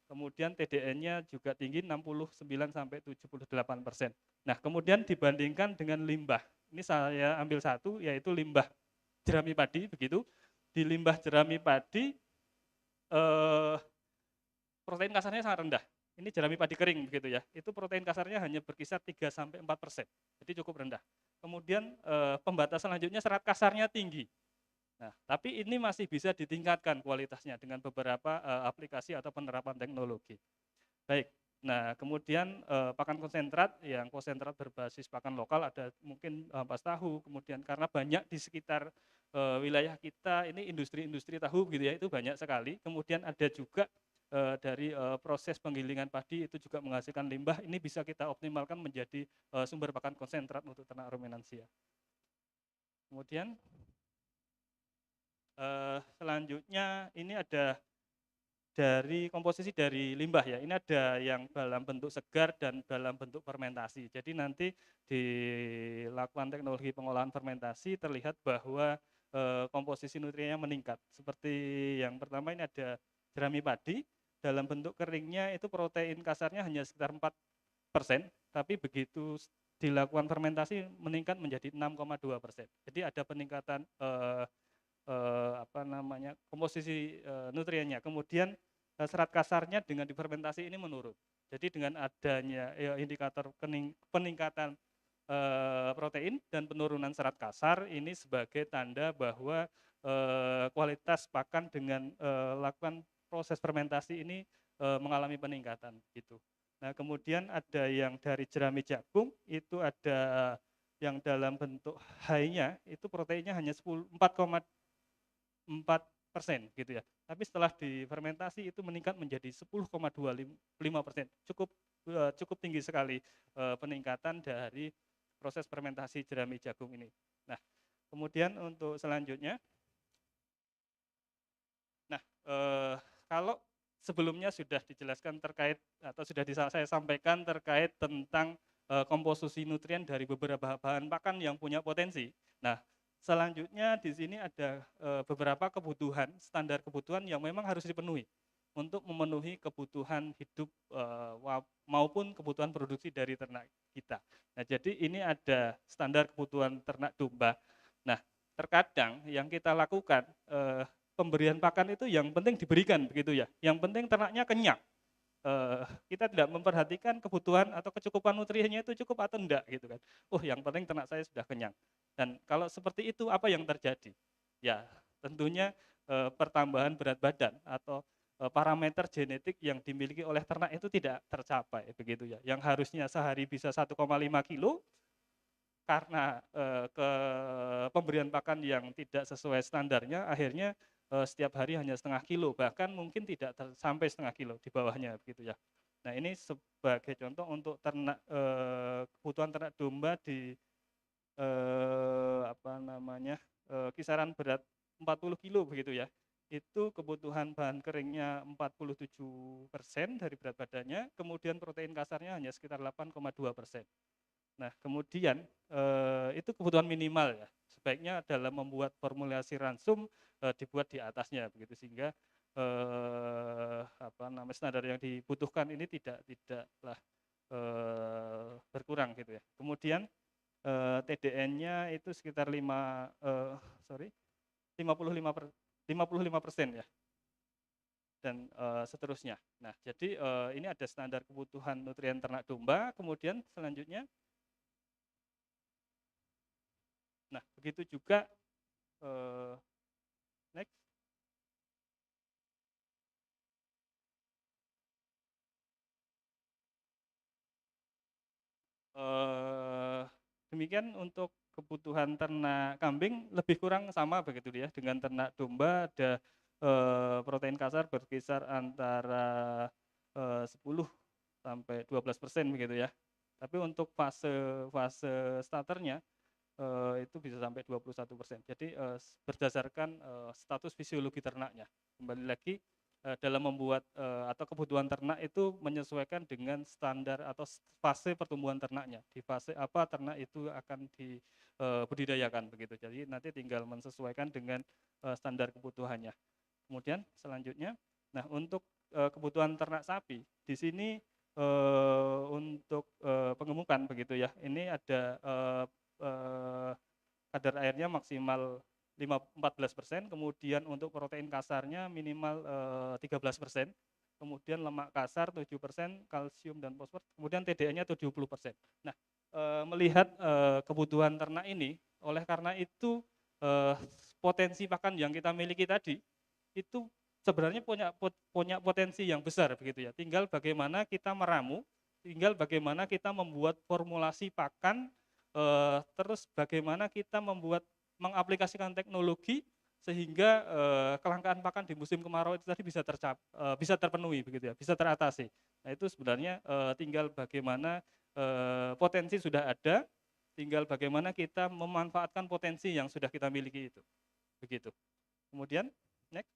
Kemudian TDN-nya juga tinggi 69 sampai 78%. Nah, kemudian dibandingkan dengan limbah. Ini saya ambil satu yaitu limbah jerami padi begitu. Di limbah jerami padi protein kasarnya sangat rendah. Ini jerami padi kering begitu ya. Itu protein kasarnya hanya berkisar 3 sampai 4%. Jadi cukup rendah. Kemudian pembatas selanjutnya serat kasarnya tinggi. Nah, tapi ini masih bisa ditingkatkan kualitasnya dengan beberapa aplikasi atau penerapan teknologi. Baik, nah kemudian pakan konsentrat, yang konsentrat berbasis pakan lokal ada mungkin ampas tahu, kemudian karena banyak di sekitar wilayah kita ini industri-industri tahu gitu ya, itu banyak sekali. Kemudian ada juga dari proses penggilingan padi itu juga menghasilkan limbah, ini bisa kita optimalkan menjadi sumber pakan konsentrat untuk ternak ruminansia. Kemudian selanjutnya ini ada dari komposisi dari limbah ya, ini ada yang dalam bentuk segar dan dalam bentuk fermentasi. Jadi nanti dilakukan teknologi pengolahan fermentasi terlihat bahwa komposisi nutriennya meningkat. Seperti yang pertama ini ada jerami padi, dalam bentuk keringnya itu protein kasarnya hanya sekitar 4%, tapi begitu dilakukan fermentasi meningkat menjadi 6,2%. Jadi ada peningkatan komposisi nutriennya. Kemudian serat kasarnya dengan difermentasi ini menurun. Jadi dengan adanya indikator peningkatan protein dan penurunan serat kasar ini sebagai tanda bahwa kualitas pakan dengan lakukan proses fermentasi ini mengalami peningkatan gitu. Nah kemudian ada yang dari jerami jagung itu ada yang dalam bentuk high-nya itu proteinnya hanya 4,4% gitu ya. Tapi setelah difermentasi itu meningkat menjadi 10,25%. Cukup tinggi sekali peningkatan dari proses fermentasi jerami jagung ini. Nah, kemudian untuk selanjutnya, nah kalau sebelumnya sudah dijelaskan terkait atau sudah saya sampaikan terkait tentang komposisi nutrien dari beberapa bahan pakan yang punya potensi. Nah, selanjutnya di sini ada beberapa kebutuhan, standar kebutuhan yang memang harus dipenuhi untuk memenuhi kebutuhan hidup maupun kebutuhan produksi dari ternak kita. Nah, jadi ini ada standar kebutuhan ternak domba. Nah, terkadang yang kita lakukan pemberian pakan itu yang penting diberikan begitu ya. Yang penting ternaknya kenyang. Kita tidak memperhatikan kebutuhan atau kecukupan nutriennya itu cukup atau enggak gitu kan. Oh, yang penting ternak saya sudah kenyang. Dan kalau seperti itu apa yang terjadi? Ya, tentunya pertambahan berat badan atau parameter genetik yang dimiliki oleh ternak itu tidak tercapai begitu ya. Yang harusnya sehari bisa 1,5 kilo karena ke pemberian pakan yang tidak sesuai standarnya, akhirnya setiap hari hanya setengah kilo, bahkan mungkin tidak sampai setengah kilo di bawahnya begitu ya. Nah, ini sebagai contoh untuk ternak kebutuhan ternak domba di kisaran berat 40 kilo begitu ya. Itu kebutuhan bahan keringnya 47% dari berat badannya, kemudian protein kasarnya hanya sekitar 8,2%. Nah, kemudian itu kebutuhan minimal ya. Sebaiknya dalam membuat formulasi ransum dibuat di atasnya begitu, sehingga standar yang dibutuhkan ini tidaklah berkurang gitu ya. Kemudian TDN-nya itu sekitar 55% ya, dan seterusnya. Nah, jadi ini ada standar kebutuhan nutrien ternak domba. Kemudian selanjutnya, nah begitu juga next. Demikian untuk kebutuhan ternak kambing lebih kurang sama begitu ya dengan ternak domba. Ada protein kasar berkisar antara 10 sampai 12% begitu ya. Tapi untuk fase starternya itu bisa sampai 21%. Jadi berdasarkan status fisiologi ternaknya. Kembali lagi dalam membuat atau kebutuhan ternak itu menyesuaikan dengan standar atau fase pertumbuhan ternaknya. Di fase apa ternak itu akan dibudidayakan begitu. Jadi nanti tinggal menyesuaikan dengan standar kebutuhannya. Kemudian selanjutnya, nah untuk kebutuhan ternak sapi di sini untuk pengemukan begitu ya. Ini ada kadar airnya maksimal 14%, kemudian untuk protein kasarnya minimal 13%, kemudian lemak kasar 7%, kalsium dan fosfor, kemudian TDN-nya 70%. Nah, melihat kebutuhan ternak ini, oleh karena itu potensi pakan yang kita miliki tadi itu sebenarnya punya potensi yang besar begitu ya. Tinggal bagaimana kita meramu, tinggal bagaimana kita membuat formulasi pakan, terus bagaimana kita mengaplikasikan teknologi sehingga kelangkaan pakan di musim kemarau itu tadi bisa terpenuhi begitu ya, bisa teratasi. Nah, itu sebenarnya tinggal bagaimana potensi sudah ada, tinggal bagaimana kita memanfaatkan potensi yang sudah kita miliki itu. Begitu. Kemudian next.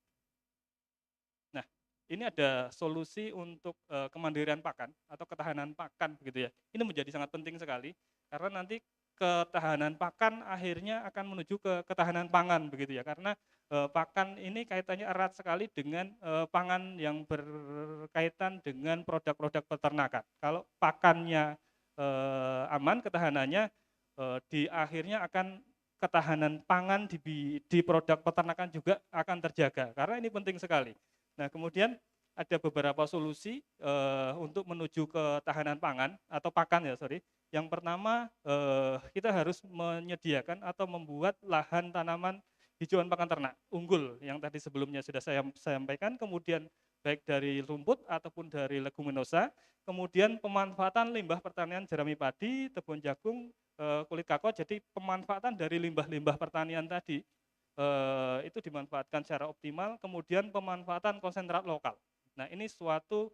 Nah, ini ada solusi untuk kemandirian pakan atau ketahanan pakan begitu ya. Ini menjadi sangat penting sekali karena nanti ketahanan pakan akhirnya akan menuju ke ketahanan pangan begitu ya, karena pakan ini kaitannya erat sekali dengan pangan yang berkaitan dengan produk-produk peternakan. Kalau pakannya aman, ketahanannya di akhirnya akan ketahanan pangan di produk peternakan juga akan terjaga, karena ini penting sekali. Nah, kemudian ada beberapa solusi untuk menuju ketahanan pangan atau pakan ya, sorry. Yang pertama, kita harus menyediakan atau membuat lahan tanaman hijauan pakan ternak unggul yang tadi sebelumnya sudah saya sampaikan, kemudian baik dari rumput ataupun dari leguminosa, kemudian pemanfaatan limbah pertanian jerami padi, tepung jagung, kulit kakao. Jadi pemanfaatan dari limbah-limbah pertanian tadi itu dimanfaatkan secara optimal, kemudian pemanfaatan konsentrat lokal. Nah, ini suatu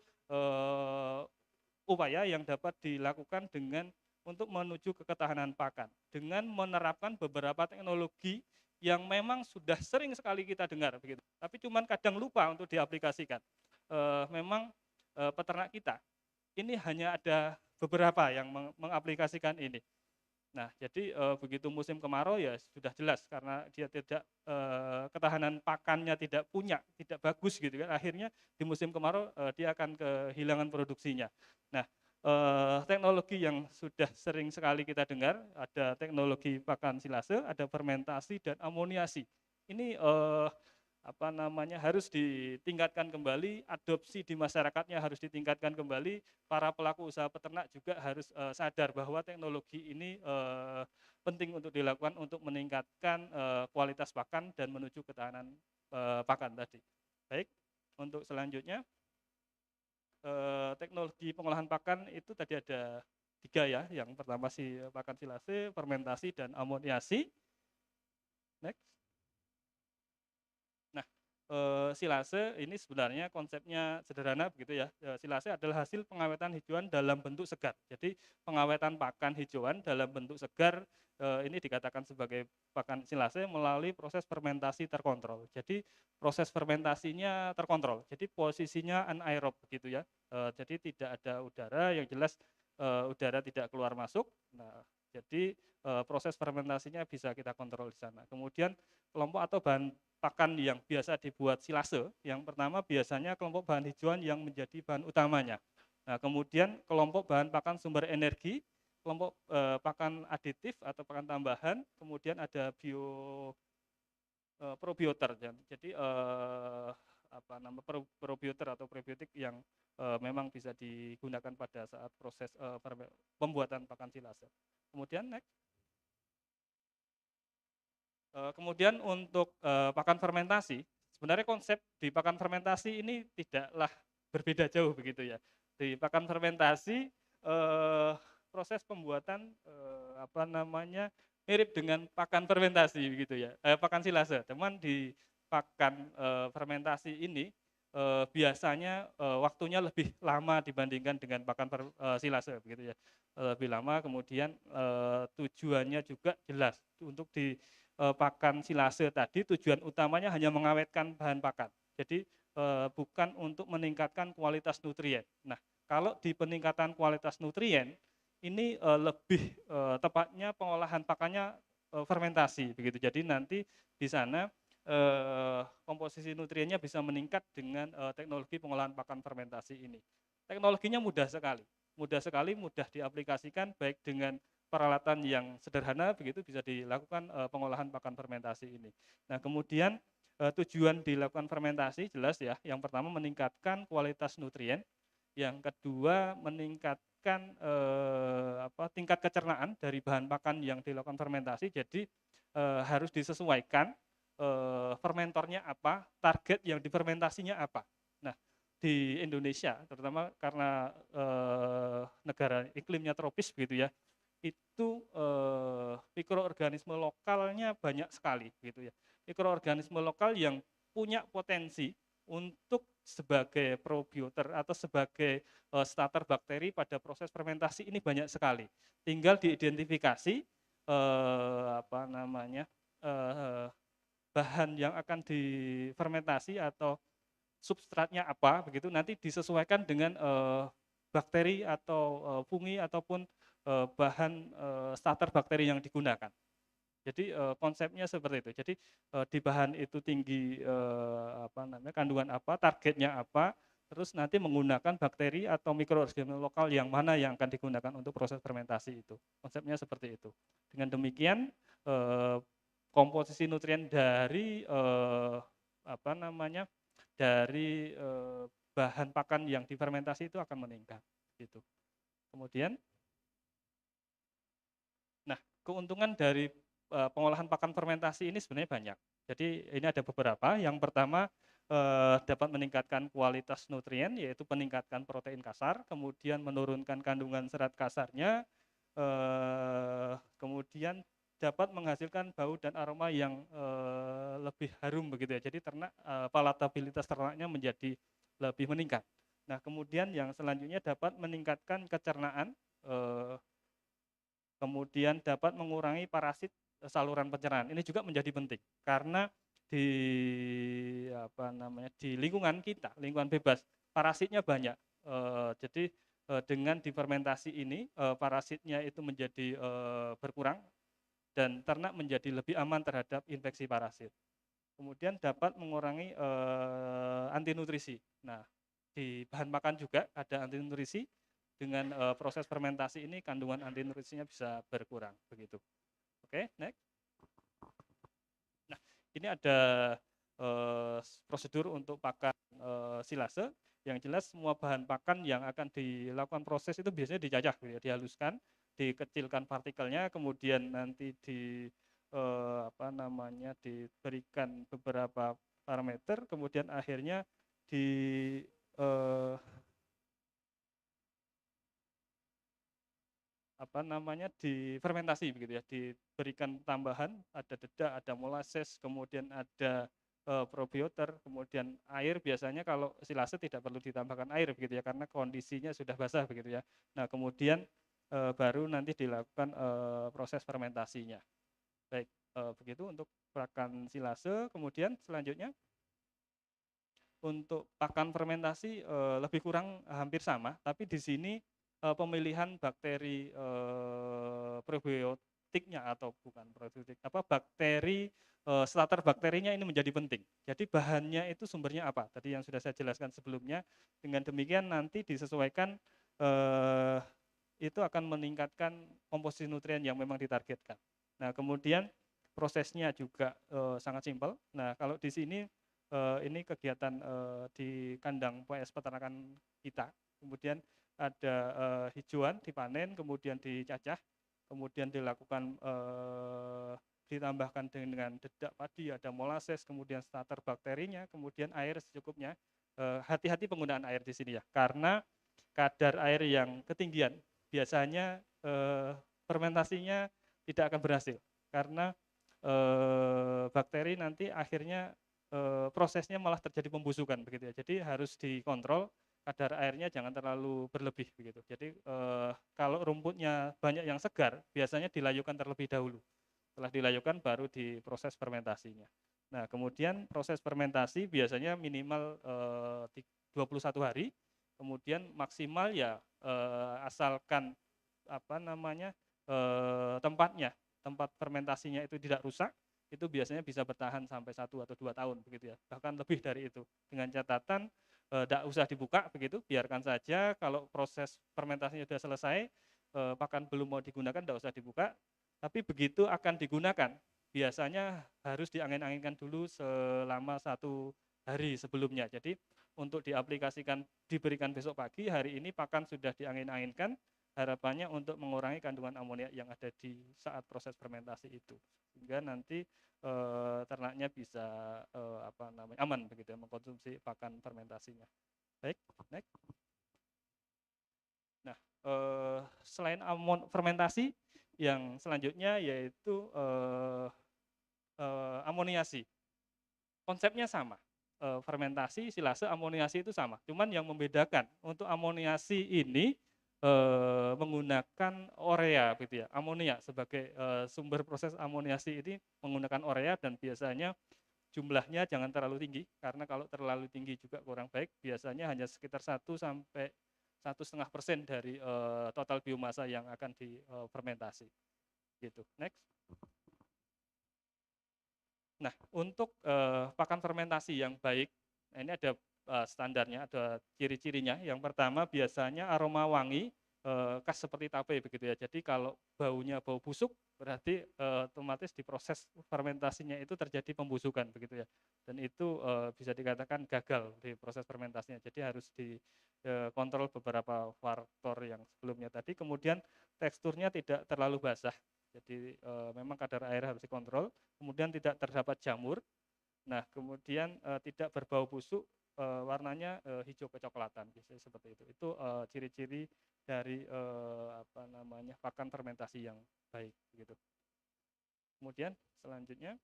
upaya yang dapat dilakukan dengan untuk menuju ke ketahanan pakan dengan menerapkan beberapa teknologi yang memang sudah sering sekali kita dengar begitu, tapi cuman kadang lupa untuk diaplikasikan. memang peternak kita ini hanya ada beberapa yang mengaplikasikan ini. Nah, jadi begitu musim kemarau ya sudah jelas karena dia tidak ketahanan pakannya tidak bagus gitu kan. Akhirnya di musim kemarau dia akan kehilangan produksinya. Nah, teknologi yang sudah sering sekali kita dengar ada teknologi pakan silase, ada fermentasi dan amoniasi. Ini harus ditingkatkan kembali, adopsi di masyarakatnya harus ditingkatkan kembali, para pelaku usaha peternak juga harus sadar bahwa teknologi ini penting untuk dilakukan untuk meningkatkan kualitas pakan dan menuju ketahanan pakan tadi. Baik, untuk selanjutnya teknologi pengolahan pakan itu tadi ada 3 ya, yang pertama pakan silase, fermentasi dan amoniasi. Next. Silase ini sebenarnya konsepnya sederhana begitu ya. Silase adalah hasil pengawetan hijauan dalam bentuk segar. Jadi pengawetan pakan hijauan dalam bentuk segar ini dikatakan sebagai pakan silase melalui proses fermentasi terkontrol. Jadi proses fermentasinya terkontrol. Jadi posisinya anaerob begitu ya. Jadi tidak ada udara, yang jelas udara tidak keluar masuk. Nah, jadi proses fermentasinya bisa kita kontrol di sana. Kemudian kelompok atau bahan pakan yang biasa dibuat silase, yang pertama biasanya kelompok bahan hijauan yang menjadi bahan utamanya. Nah, kemudian kelompok bahan pakan sumber energi, kelompok pakan aditif atau pakan tambahan, kemudian ada probioter. Jadi probioter atau prebiotik yang memang bisa digunakan pada saat proses pembuatan pakan silase. Kemudian next. Kemudian untuk pakan fermentasi, sebenarnya konsep di pakan fermentasi ini tidaklah berbeda jauh begitu ya. Di pakan fermentasi proses pembuatan mirip dengan pakan fermentasi begitu ya, pakan silase. Cuman di pakan fermentasi ini biasanya waktunya lebih lama dibandingkan dengan pakan silase begitu ya, lebih lama. Kemudian tujuannya juga jelas untuk di pakan silase tadi tujuan utamanya hanya mengawetkan bahan pakan. Jadi bukan untuk meningkatkan kualitas nutrien. Nah, kalau di peningkatan kualitas nutrien ini lebih tepatnya pengolahan pakannya fermentasi begitu. Jadi nanti di sana komposisi nutriennya bisa meningkat dengan teknologi pengolahan pakan fermentasi ini. Teknologinya mudah sekali, mudah diaplikasikan baik dengan peralatan yang sederhana begitu bisa dilakukan pengolahan pakan fermentasi ini. Nah, kemudian tujuan dilakukan fermentasi jelas ya. Yang pertama meningkatkan kualitas nutrien, yang kedua meningkatkan tingkat kecernaan dari bahan pakan yang dilakukan fermentasi. Jadi harus disesuaikan fermentornya apa, target yang difermentasinya apa. Nah, di Indonesia terutama karena negara iklimnya tropis begitu ya, itu mikroorganisme lokalnya banyak sekali gitu ya. Mikroorganisme lokal yang punya potensi untuk sebagai probioter atau sebagai starter bakteri pada proses fermentasi ini banyak sekali. Tinggal diidentifikasi bahan yang akan difermentasi atau substratnya apa begitu, nanti disesuaikan dengan bakteri atau fungi ataupun bahan starter bakteri yang digunakan. Jadi konsepnya seperti itu. Jadi di bahan itu tinggi kandungan apa, targetnya apa, terus nanti menggunakan bakteri atau mikroorganisme lokal yang mana yang akan digunakan untuk proses fermentasi itu. Konsepnya seperti itu. Dengan demikian komposisi nutrien dari dari bahan pakan yang difermentasi itu akan meningkat gitu. Kemudian keuntungan dari pengolahan pakan fermentasi ini sebenarnya banyak. Jadi ini ada beberapa. Yang pertama dapat meningkatkan kualitas nutrien, yaitu meningkatkan protein kasar, kemudian menurunkan kandungan serat kasarnya, kemudian dapat menghasilkan bau dan aroma yang lebih harum begitu ya. Jadi palatabilitas ternaknya menjadi lebih meningkat. Nah, kemudian yang selanjutnya dapat meningkatkan kecernaan, kemudian dapat mengurangi parasit saluran pencernaan. Ini juga menjadi penting karena di di lingkungan kita, lingkungan bebas, parasitnya banyak. Jadi dengan difermentasi ini parasitnya itu menjadi berkurang dan ternak menjadi lebih aman terhadap infeksi parasit. Kemudian dapat mengurangi anti nutrisi. Nah, di bahan makan juga ada anti nutrisi. Dengan proses fermentasi ini kandungan anti nutrisinya bisa berkurang begitu. Oke, next. Nah, ini ada prosedur untuk pakan silase. Yang jelas semua bahan pakan yang akan dilakukan proses itu biasanya dicacah, gitu ya, dihaluskan, dikecilkan partikelnya, kemudian nanti diberikan beberapa parameter, kemudian akhirnya di difermentasi begitu ya, diberikan tambahan, ada dedak, ada molasses, kemudian ada probioter, kemudian air. Biasanya kalau silase tidak perlu ditambahkan air begitu ya, karena kondisinya sudah basah begitu ya. Nah, kemudian baru nanti dilakukan proses fermentasinya. Baik, begitu untuk pakan silase. Kemudian selanjutnya untuk pakan fermentasi lebih kurang hampir sama, tapi di sini pemilihan bakteri probiotiknya atau bukan probiotik, bakteri starter bakterinya ini menjadi penting. Jadi bahannya itu sumbernya apa? Tadi yang sudah saya jelaskan sebelumnya. Dengan demikian nanti disesuaikan, itu akan meningkatkan komposisi nutrien yang memang ditargetkan. Nah, kemudian prosesnya juga sangat simpel. Nah, kalau di sini ini kegiatan di kandang PS peternakan kita. Kemudian ada hijauan dipanen, kemudian dicacah, kemudian dilakukan ditambahkan dengan dedak padi, ada molasses, kemudian starter bakterinya, kemudian air secukupnya. Hati-hati penggunaan air di sini ya, karena kadar air yang ketinggian biasanya fermentasinya tidak akan berhasil, karena bakteri nanti akhirnya prosesnya malah terjadi pembusukan begitu ya. Jadi harus dikontrol kadar airnya, jangan terlalu berlebih begitu. Jadi kalau rumputnya banyak yang segar, biasanya dilayukan terlebih dahulu. Setelah dilayukan baru diproses fermentasinya. Nah, kemudian proses fermentasi biasanya minimal 21 hari, kemudian maksimal ya asalkan tempat fermentasinya itu tidak rusak, itu biasanya bisa bertahan sampai 1 atau 2 tahun begitu ya, bahkan lebih dari itu. Dengan catatan tidak usah dibuka begitu, biarkan saja. Kalau proses fermentasinya sudah selesai, pakan belum mau digunakan, tidak usah dibuka. Tapi begitu akan digunakan, biasanya harus diangin-anginkan dulu selama 1 hari sebelumnya. Jadi untuk diaplikasikan, diberikan besok pagi, hari ini pakan sudah diangin-anginkan, harapannya untuk mengurangi kandungan amonia yang ada di saat proses fermentasi itu, sehingga nanti ternaknya bisa aman begitu ya, mengkonsumsi pakan fermentasinya. Baik, next. Nah, selain fermentasi, yang selanjutnya yaitu amoniasi. Konsepnya sama, fermentasi, silase, amoniasi itu sama. Cuman yang membedakan untuk amoniasi ini menggunakan urea gitu ya, amonia sebagai sumber proses amoniasi ini menggunakan urea, dan biasanya jumlahnya jangan terlalu tinggi, karena kalau terlalu tinggi juga kurang baik. Biasanya hanya sekitar 1 sampai 1,5% dari total biomasa yang akan difermentasi. Gitu. Next. Nah, untuk pakan fermentasi yang baik, nah ini ada standarnya, ada ciri-cirinya. Yang pertama biasanya aroma wangi, khas seperti tape begitu ya. Jadi kalau baunya bau busuk, berarti otomatis di proses fermentasinya itu terjadi pembusukan begitu ya. Dan itu bisa dikatakan gagal di proses fermentasinya. Jadi harus dikontrol beberapa faktor yang sebelumnya tadi. Kemudian teksturnya tidak terlalu basah. Jadi memang kadar air harus dikontrol. Kemudian tidak terdapat jamur. Nah, kemudian tidak berbau busuk, warnanya hijau kecoklatan, biasanya seperti itu. Itu ciri-ciri dari pakan fermentasi yang baik gitu. Kemudian selanjutnya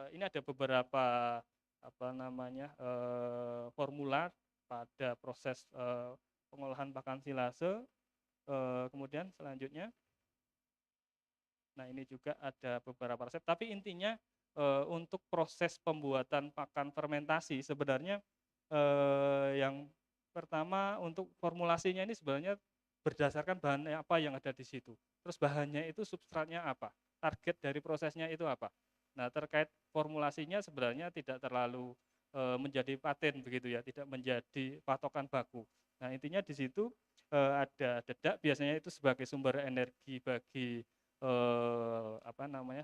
ini ada beberapa formula pada proses pengolahan pakan silase. Kemudian selanjutnya, nah ini juga ada beberapa resep, tapi intinya untuk proses pembuatan pakan fermentasi sebenarnya yang pertama untuk formulasinya ini sebenarnya berdasarkan bahan apa yang ada di situ. Terus bahannya itu substratnya apa? Target dari prosesnya itu apa? Nah, terkait formulasinya sebenarnya tidak terlalu menjadi paten begitu ya, tidak menjadi patokan baku. Nah, intinya di situ ada dedak biasanya itu sebagai sumber energi bagi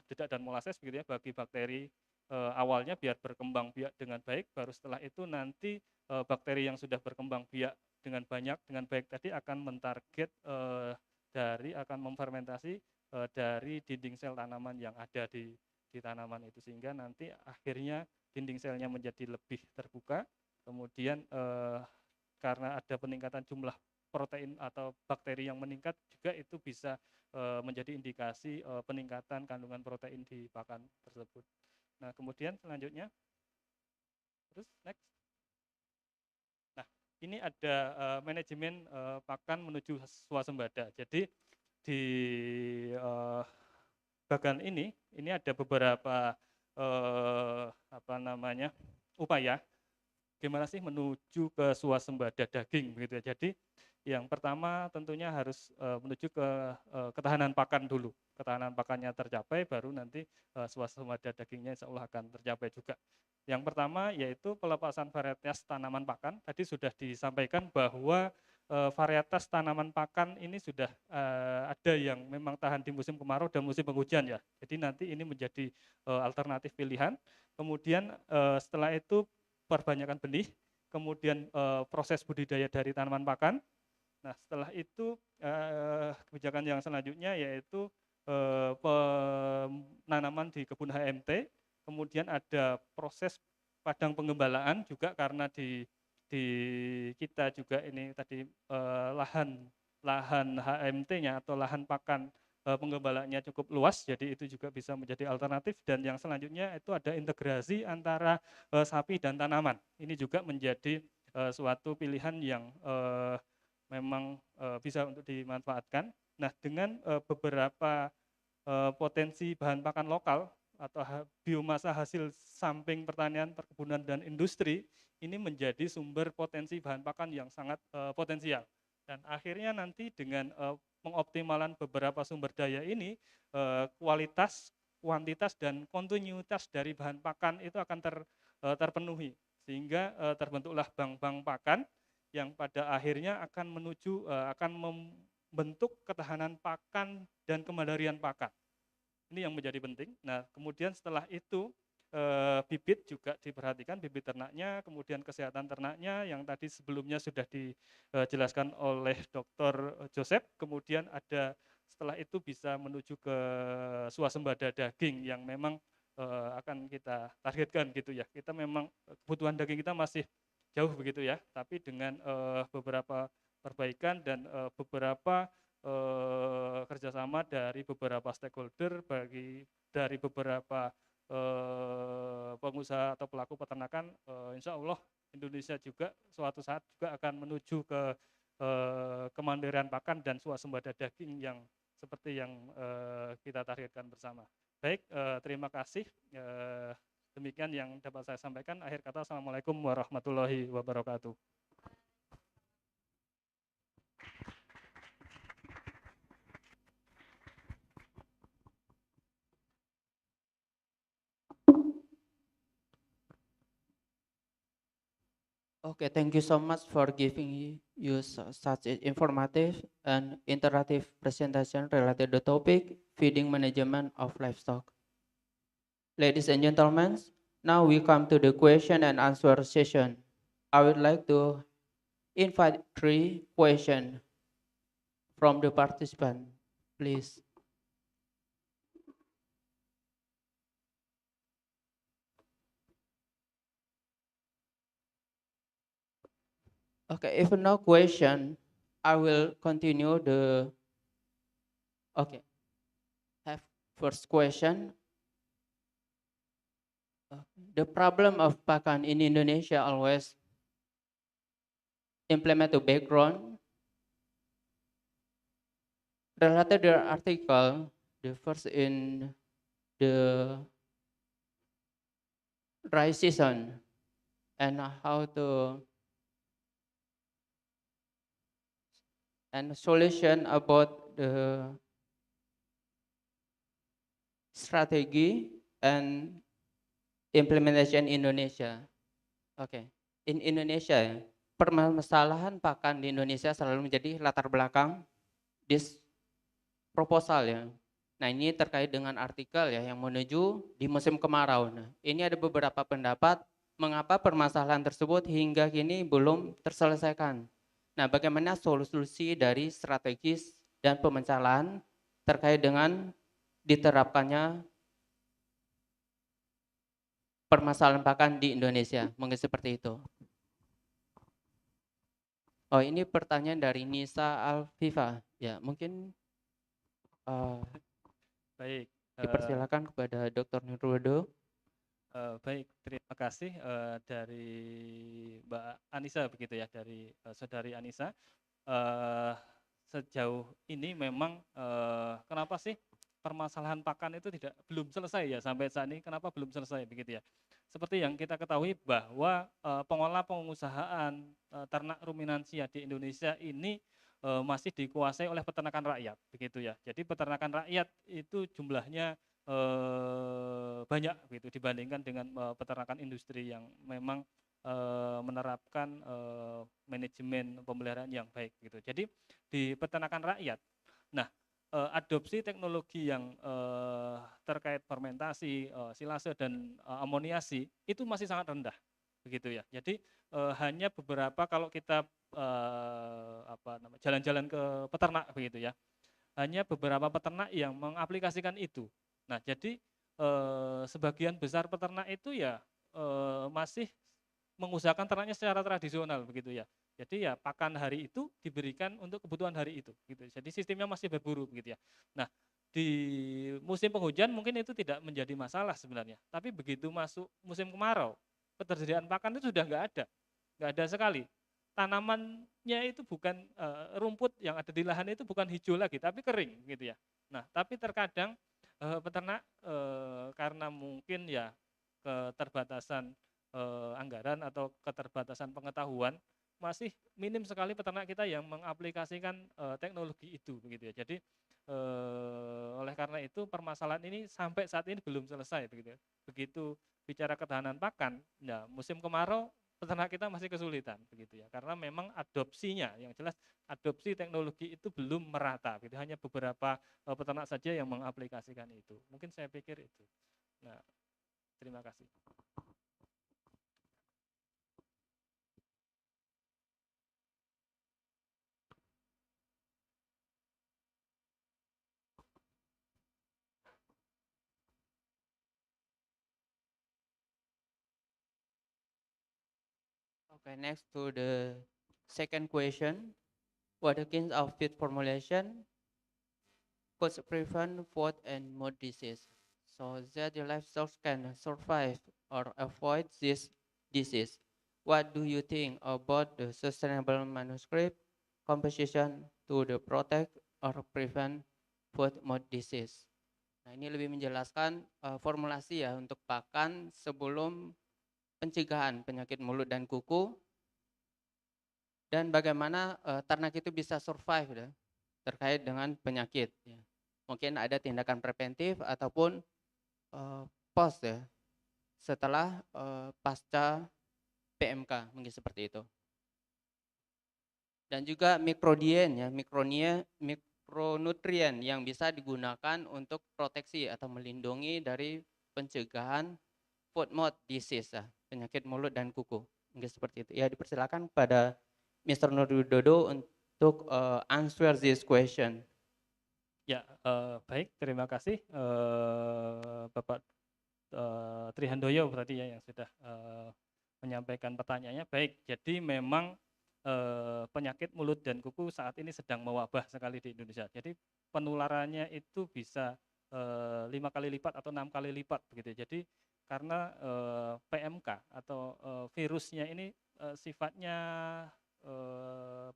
dedak dan molases begitu ya, bagi bakteri awalnya biar berkembang biak dengan baik, baru setelah itu nanti bakteri yang sudah berkembang biak dengan banyak dengan baik tadi akan mentarget akan memfermentasi dari dinding sel tanaman yang ada di tanaman itu, sehingga nanti akhirnya dinding selnya menjadi lebih terbuka, kemudian karena ada peningkatan jumlah protein atau bakteri yang meningkat juga itu bisa menjadi indikasi peningkatan kandungan protein di pakan tersebut. Nah, kemudian selanjutnya, terus next. Nah, ini ada manajemen pakan menuju swasembada. Jadi di bagian ini ada beberapa upaya gimana sih menuju ke swasembada daging begitu ya. Jadi yang pertama tentunya harus menuju ke ketahanan pakan dulu. Ketahanan pakannya tercapai, baru nanti swasembada dagingnya insya Allah akan tercapai juga. Yang pertama yaitu pelepasan varietas tanaman pakan. Tadi sudah disampaikan bahwa varietas tanaman pakan ini sudah ada yang memang tahan di musim kemarau dan musim penghujan ya. Jadi nanti ini menjadi alternatif pilihan. Kemudian setelah itu perbanyakan benih, kemudian proses budidaya dari tanaman pakan. Nah, setelah itu kebijakan yang selanjutnya yaitu penanaman di kebun HMT, kemudian ada proses padang penggembalaan juga karena di kita juga ini tadi lahan HMT-nya atau lahan pakan penggembalaannya cukup luas, jadi itu juga bisa menjadi alternatif. Dan yang selanjutnya itu ada integrasi antara sapi dan tanaman. Ini juga menjadi suatu pilihan yang memang bisa untuk dimanfaatkan. Nah, dengan beberapa potensi bahan pakan lokal atau biomasa hasil samping pertanian, perkebunan, dan industri, ini menjadi sumber potensi bahan pakan yang sangat potensial. Dan akhirnya nanti dengan mengoptimalkan beberapa sumber daya ini, kualitas, kuantitas, dan kontinuitas dari bahan pakan itu akan terpenuhi. Sehingga terbentuklah bank-bank pakan yang pada akhirnya akan akan membentuk ketahanan pakan dan kemandirian pakan. Ini yang menjadi penting. Nah, kemudian setelah itu bibit juga diperhatikan, bibit ternaknya, kemudian kesehatan ternaknya yang tadi sebelumnya sudah dijelaskan oleh Dr. Joseph. Kemudian ada setelah itu bisa menuju ke swasembada daging yang memang akan kita targetkan gitu ya. Kita memang kebutuhan daging kita masih jauh begitu ya, tapi dengan beberapa perbaikan dan beberapa kerjasama dari beberapa stakeholder, dari beberapa pengusaha atau pelaku peternakan, insya Allah Indonesia juga suatu saat juga akan menuju ke kemandirian pakan dan swasembada daging yang seperti yang kita targetkan bersama. Baik, terima kasih. Demikian yang dapat saya sampaikan. Akhir kata, Assalamualaikum warahmatullahi wabarakatuh. Okay, thank you so much for giving you such an informative and interactive presentation related to the topic feeding management of livestock. Ladies and gentlemen, now we come to the question and answer session. I would like to invite 3 questions from the participant, please. Okay, if no question, I will continue the, okay. Have first question. The problem of pakan in Indonesia always implement the background. Related to the article, the first in the dry season and how to and solution about the strategy and implementation Indonesia. Oke, in Indonesia, permasalahan pakan di Indonesia selalu menjadi latar belakang this proposal ya. Nah ini terkait dengan artikel ya yang menuju di musim kemarau. Nah ini ada beberapa pendapat mengapa permasalahan tersebut hingga kini belum terselesaikan. Nah bagaimana solusi dari strategis dan pemecahan terkait dengan diterapkannya permasalahan pakan di Indonesia. Mungkin seperti itu. Oh ini pertanyaan dari Nisa Alfifa. Ya mungkin Baik, dipersilakan kepada Dr. Nurwodo. baik, terima kasih dari Mbak Anissa begitu ya, dari saudari Anissa. Sejauh ini memang kenapa sih permasalahan pakan itu belum selesai ya sampai saat ini, kenapa belum selesai begitu ya? Seperti yang kita ketahui bahwa pengelola pengusahaan ternak ruminansia di Indonesia ini masih dikuasai oleh peternakan rakyat begitu ya. Jadi peternakan rakyat itu jumlahnya banyak gitu dibandingkan dengan peternakan industri yang memang menerapkan manajemen pemeliharaan yang baik gitu. Jadi di peternakan rakyat, nah adopsi teknologi yang terkait fermentasi, silase dan amoniasi itu masih sangat rendah begitu ya. Jadi hanya beberapa kalau kita jalan-jalan ke peternak begitu ya, hanya beberapa peternak yang mengaplikasikan itu. Nah jadi sebagian besar peternak itu ya masih mengusahakan ternaknya secara tradisional begitu ya. Jadi ya pakan hari itu diberikan untuk kebutuhan hari itu gitu. Jadi sistemnya masih berburu begitu ya. Nah, di musim penghujan mungkin itu tidak menjadi masalah sebenarnya. Tapi begitu masuk musim kemarau, ketersediaan pakan itu sudah nggak ada sekali. Tanamannya itu bukan rumput yang ada di lahan itu bukan hijau lagi, tapi kering gitu ya. Nah, tapi terkadang peternak karena mungkin ya keterbatasan anggaran atau keterbatasan pengetahuan masih minim sekali peternak kita yang mengaplikasikan teknologi itu begitu ya. Jadi oleh karena itu permasalahan ini sampai saat ini belum selesai begitu ya. Begitu bicara ketahanan pakan, ya musim kemarau peternak kita masih kesulitan begitu ya. Karena memang adopsinya yang jelas adopsi teknologi itu belum merata gitu. Hanya beberapa peternak saja yang mengaplikasikan itu. Mungkin saya pikir itu. Nah, terima kasih. Okay, next to the second question. What kinds of feed formulation could prevent food and mouth disease so that the livestock can survive or avoid this disease? What do you think about the sustainable manuscript composition to the protect or prevent food mouth disease? Nah, ini lebih menjelaskan formulasi ya untuk pakan sebelum pencegahan penyakit mulut dan kuku dan bagaimana ternak itu bisa survive ya, terkait dengan penyakit. Ya. Mungkin ada tindakan preventif ataupun post ya setelah pasca PMK mungkin seperti itu. Dan juga mikronutrien yang bisa digunakan untuk proteksi atau melindungi dari pencegahan foot mouth disease ya, penyakit mulut dan kuku. Mungkin seperti itu. Ya dipersilakan pada Mr. Nurwidodo untuk answer this question. Ya, baik, terima kasih Bapak Trihandoyo berarti ya yang sudah menyampaikan pertanyaannya. Baik, jadi memang penyakit mulut dan kuku saat ini sedang mewabah sekali di Indonesia. Jadi penularannya itu bisa 5 kali lipat atau 6 kali lipat begitu. Jadi karena PMK atau virusnya ini sifatnya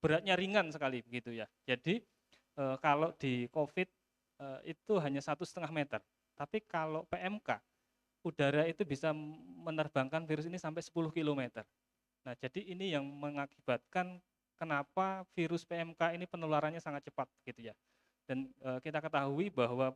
beratnya ringan sekali begitu ya. Jadi kalau di COVID itu hanya 1,5 meter, tapi kalau PMK udara itu bisa menerbangkan virus ini sampai 10 km. Nah, jadi ini yang mengakibatkan kenapa virus PMK ini penularannya sangat cepat gitu ya. Dan kita ketahui bahwa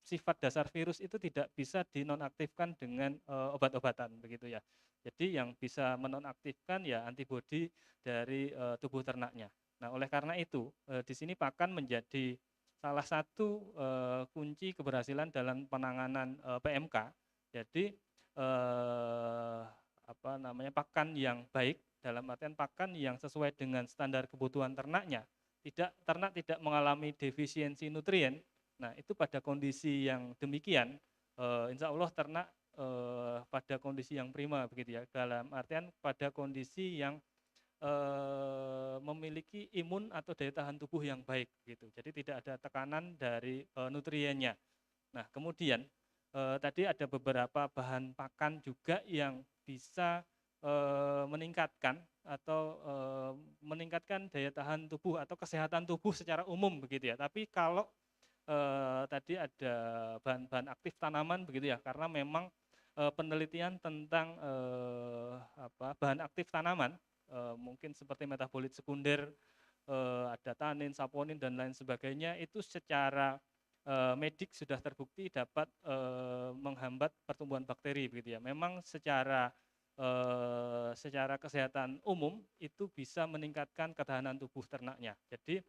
sifat dasar virus itu tidak bisa dinonaktifkan dengan obat-obatan begitu ya. Jadi yang bisa menonaktifkan ya antibodi dari tubuh ternaknya. Nah, oleh karena itu di sini pakan menjadi salah satu kunci keberhasilan dalam penanganan PMK. Jadi pakan yang baik dalam artian pakan yang sesuai dengan standar kebutuhan ternaknya. Ternak tidak mengalami defisiensi nutrien. Nah, itu pada kondisi yang demikian, insya Allah ternak pada kondisi yang prima begitu ya. Dalam artian pada kondisi yang memiliki imun atau daya tahan tubuh yang baik gitu. Jadi tidak ada tekanan dari nutriennya. Nah, kemudian tadi ada beberapa bahan pakan juga yang bisa meningkatkan atau meningkatkan daya tahan tubuh atau kesehatan tubuh secara umum begitu ya. Tapi kalau tadi ada bahan-bahan aktif tanaman begitu ya, karena memang penelitian tentang bahan aktif tanaman mungkin seperti metabolit sekunder, ada tanin, saponin dan lain sebagainya itu secara medik sudah terbukti dapat menghambat pertumbuhan bakteri begitu ya. Memang secara kesehatan umum itu bisa meningkatkan ketahanan tubuh ternaknya. Jadi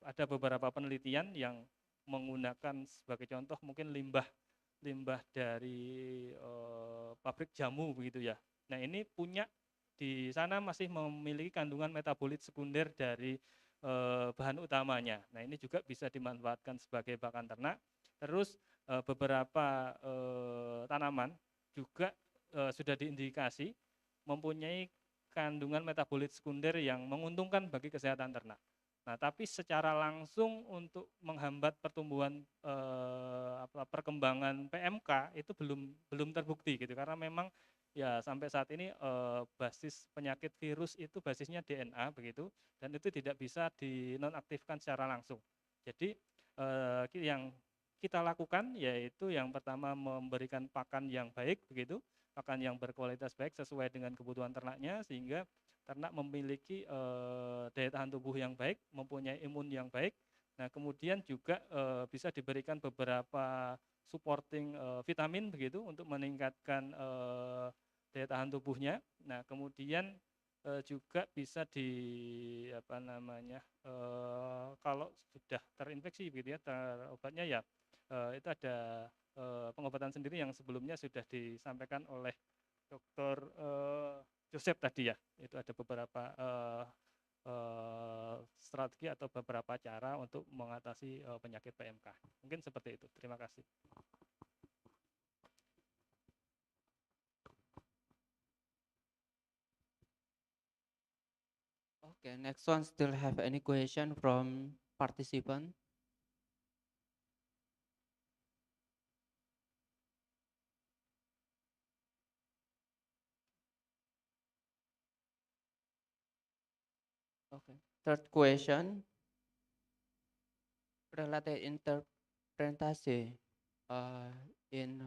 ada beberapa penelitian yang menggunakan sebagai contoh mungkin limbah dari pabrik jamu begitu ya. Nah, ini punya di sana masih memiliki kandungan metabolit sekunder dari bahan utamanya. Nah, ini juga bisa dimanfaatkan sebagai pakan ternak. Terus beberapa tanaman juga sudah diindikasi mempunyai kandungan metabolit sekunder yang menguntungkan bagi kesehatan ternak. Nah, tapi secara langsung untuk menghambat pertumbuhan perkembangan PMK itu belum terbukti gitu, karena memang ya sampai saat ini basis penyakit virus itu basisnya DNA begitu, dan itu tidak bisa dinonaktifkan secara langsung. Jadi yang kita lakukan yaitu yang pertama memberikan pakan yang baik begitu, pakan yang berkualitas baik sesuai dengan kebutuhan ternaknya sehingga ternak memiliki daya tahan tubuh yang baik, mempunyai imun yang baik. Nah, kemudian juga bisa diberikan beberapa supporting vitamin begitu untuk meningkatkan daya tahan tubuhnya. Nah, kemudian juga bisa kalau sudah terinfeksi begitu ya, obatnya ya itu ada pengobatan sendiri yang sebelumnya sudah disampaikan oleh Dr. Joseph tadi ya. Itu ada beberapa strategi atau beberapa cara untuk mengatasi penyakit PMK. Mungkin seperti itu. Terima kasih. Okay, next one still have any question from participant? Okay. Third question, related interpretasi in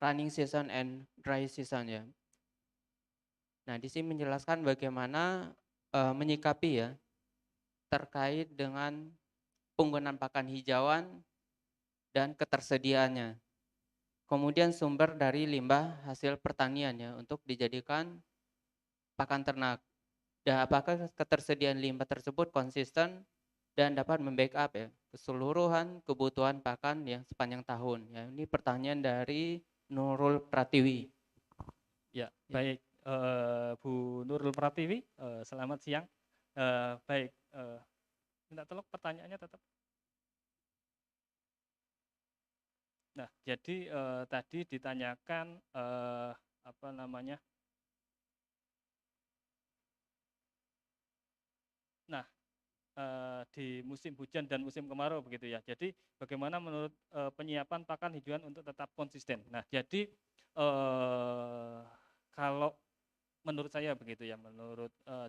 running season and dry season ya. Nah, di sini menjelaskan bagaimana menyikapi ya terkait dengan penggunaan pakan hijauan dan ketersediaannya. Kemudian sumber dari limbah hasil pertanian ya untuk dijadikan pakan ternak. Dan apakah ketersediaan limbah tersebut konsisten dan dapat membackup ya keseluruhan kebutuhan pakan yang sepanjang tahun. Ya, ini pertanyaan dari Nurul Pratiwi. Ya, baik Bu Nurul Pratiwi, selamat siang. Baik, minta tolong pertanyaannya tetap. Nah, jadi tadi ditanyakan Nah, di musim hujan dan musim kemarau begitu ya. Jadi bagaimana menurut penyiapan pakan hijauan untuk tetap konsisten. Nah, jadi kalau menurut saya begitu ya,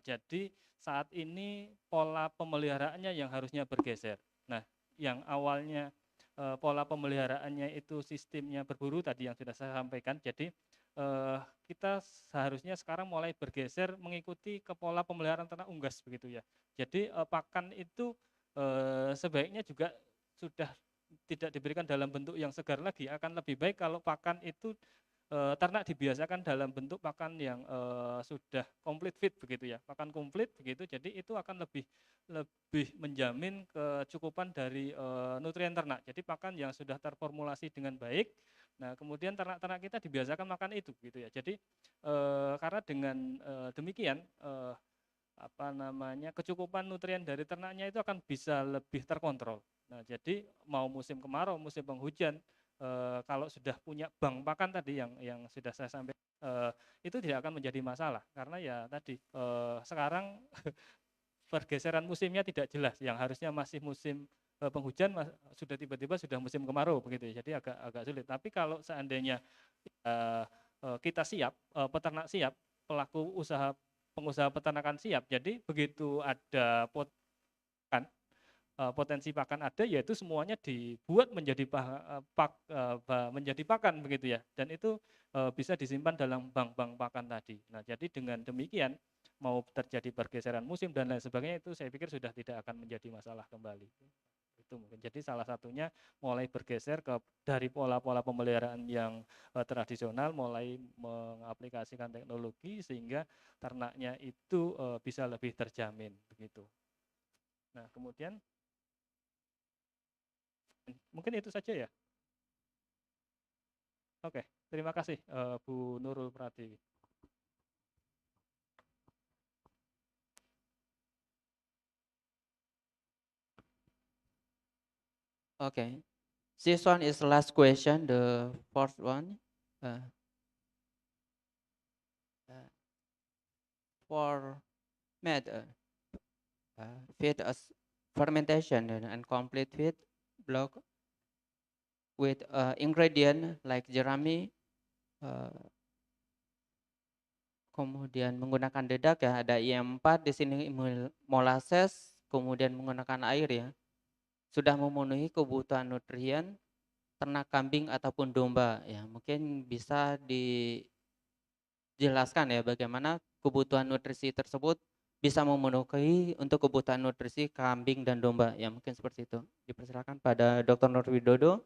jadi saat ini pola pemeliharaannya yang harusnya bergeser. Nah, yang awalnya pola pemeliharaannya itu sistemnya berburu tadi yang sudah saya sampaikan. Jadi kita seharusnya sekarang mulai bergeser mengikuti ke pola pemeliharaan ternak unggas begitu ya. Jadi pakan itu sebaiknya juga sudah tidak diberikan dalam bentuk yang segar lagi, akan lebih baik kalau pakan itu ternak dibiasakan dalam bentuk pakan yang sudah complete feed begitu ya, pakan komplit begitu. Jadi itu akan lebih menjamin kecukupan dari nutrien ternak. Jadi pakan yang sudah terformulasi dengan baik. Nah, kemudian ternak-ternak kita dibiasakan makan itu gitu ya. Jadi karena dengan demikian kecukupan nutrien dari ternaknya itu akan bisa lebih terkontrol. Nah, jadi mau musim kemarau, musim penghujan, kalau sudah punya bank pakan tadi yang sudah saya sampaikan, itu tidak akan menjadi masalah karena ya tadi sekarang pergeseran musimnya tidak jelas, yang harusnya masih musim penghujan sudah tiba-tiba sudah musim kemarau begitu ya, jadi agak sulit. Tapi kalau seandainya kita siap, peternak siap, pelaku pengusaha peternakan siap, jadi begitu ada potensi pakan ada, yaitu semuanya dibuat menjadi menjadi pakan begitu ya, dan itu bisa disimpan dalam bank-bank pakan tadi. Nah, jadi dengan demikian mau terjadi pergeseran musim dan lain sebagainya itu saya pikir sudah tidak akan menjadi masalah kembali. Itu mungkin. Jadi salah satunya mulai bergeser dari pola-pola pemeliharaan yang tradisional, mulai mengaplikasikan teknologi sehingga ternaknya itu bisa lebih terjamin begitu. Nah, kemudian mungkin itu saja ya. Oke, terima kasih Bu Nurul Pratiwi. Okay, this one is the last question, the fourth one. For feed as fermentation and complete feed block with ingredient like jerami, kemudian menggunakan dedak ya, ada IM4 di sini, molasses, kemudian menggunakan air ya, sudah memenuhi kebutuhan nutrien ternak kambing ataupun domba ya. Mungkin bisa dijelaskan ya bagaimana kebutuhan nutrisi tersebut bisa memenuhi untuk kebutuhan nutrisi kambing dan domba ya, mungkin seperti itu. Dipersilakan pada Dr. Nurwidodo.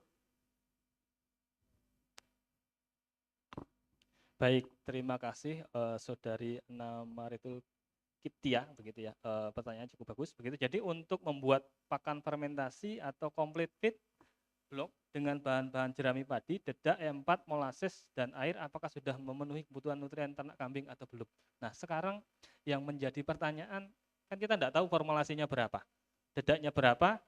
Baik, terima kasih Saudari Namaritul Kiptia begitu ya. Pertanyaan cukup bagus begitu. Jadi untuk membuat pakan fermentasi atau complete feed blok dengan bahan-bahan jerami padi, dedak, E4, molasses dan air, apakah sudah memenuhi kebutuhan nutrien ternak kambing atau belum? Nah, sekarang yang menjadi pertanyaan, kan kita tidak tahu formulasinya berapa, dedaknya berapa,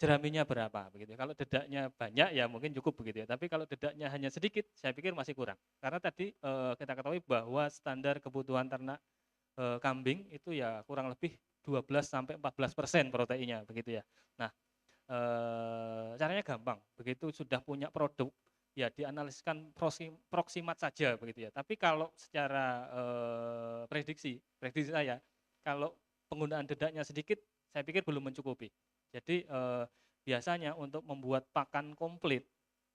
jeraminya berapa begitu. Kalau dedaknya banyak ya mungkin cukup begitu ya. Tapi kalau dedaknya hanya sedikit, saya pikir masih kurang. Karena tadi kita ketahui bahwa standar kebutuhan ternak kambing itu ya kurang lebih 12-14% proteinnya begitu ya. Nah, caranya gampang. Begitu sudah punya produk ya dianaliskan proksimat saja begitu ya. Tapi kalau secara prediksi saya, kalau penggunaan dedaknya sedikit, saya pikir belum mencukupi. Jadi biasanya untuk membuat pakan komplit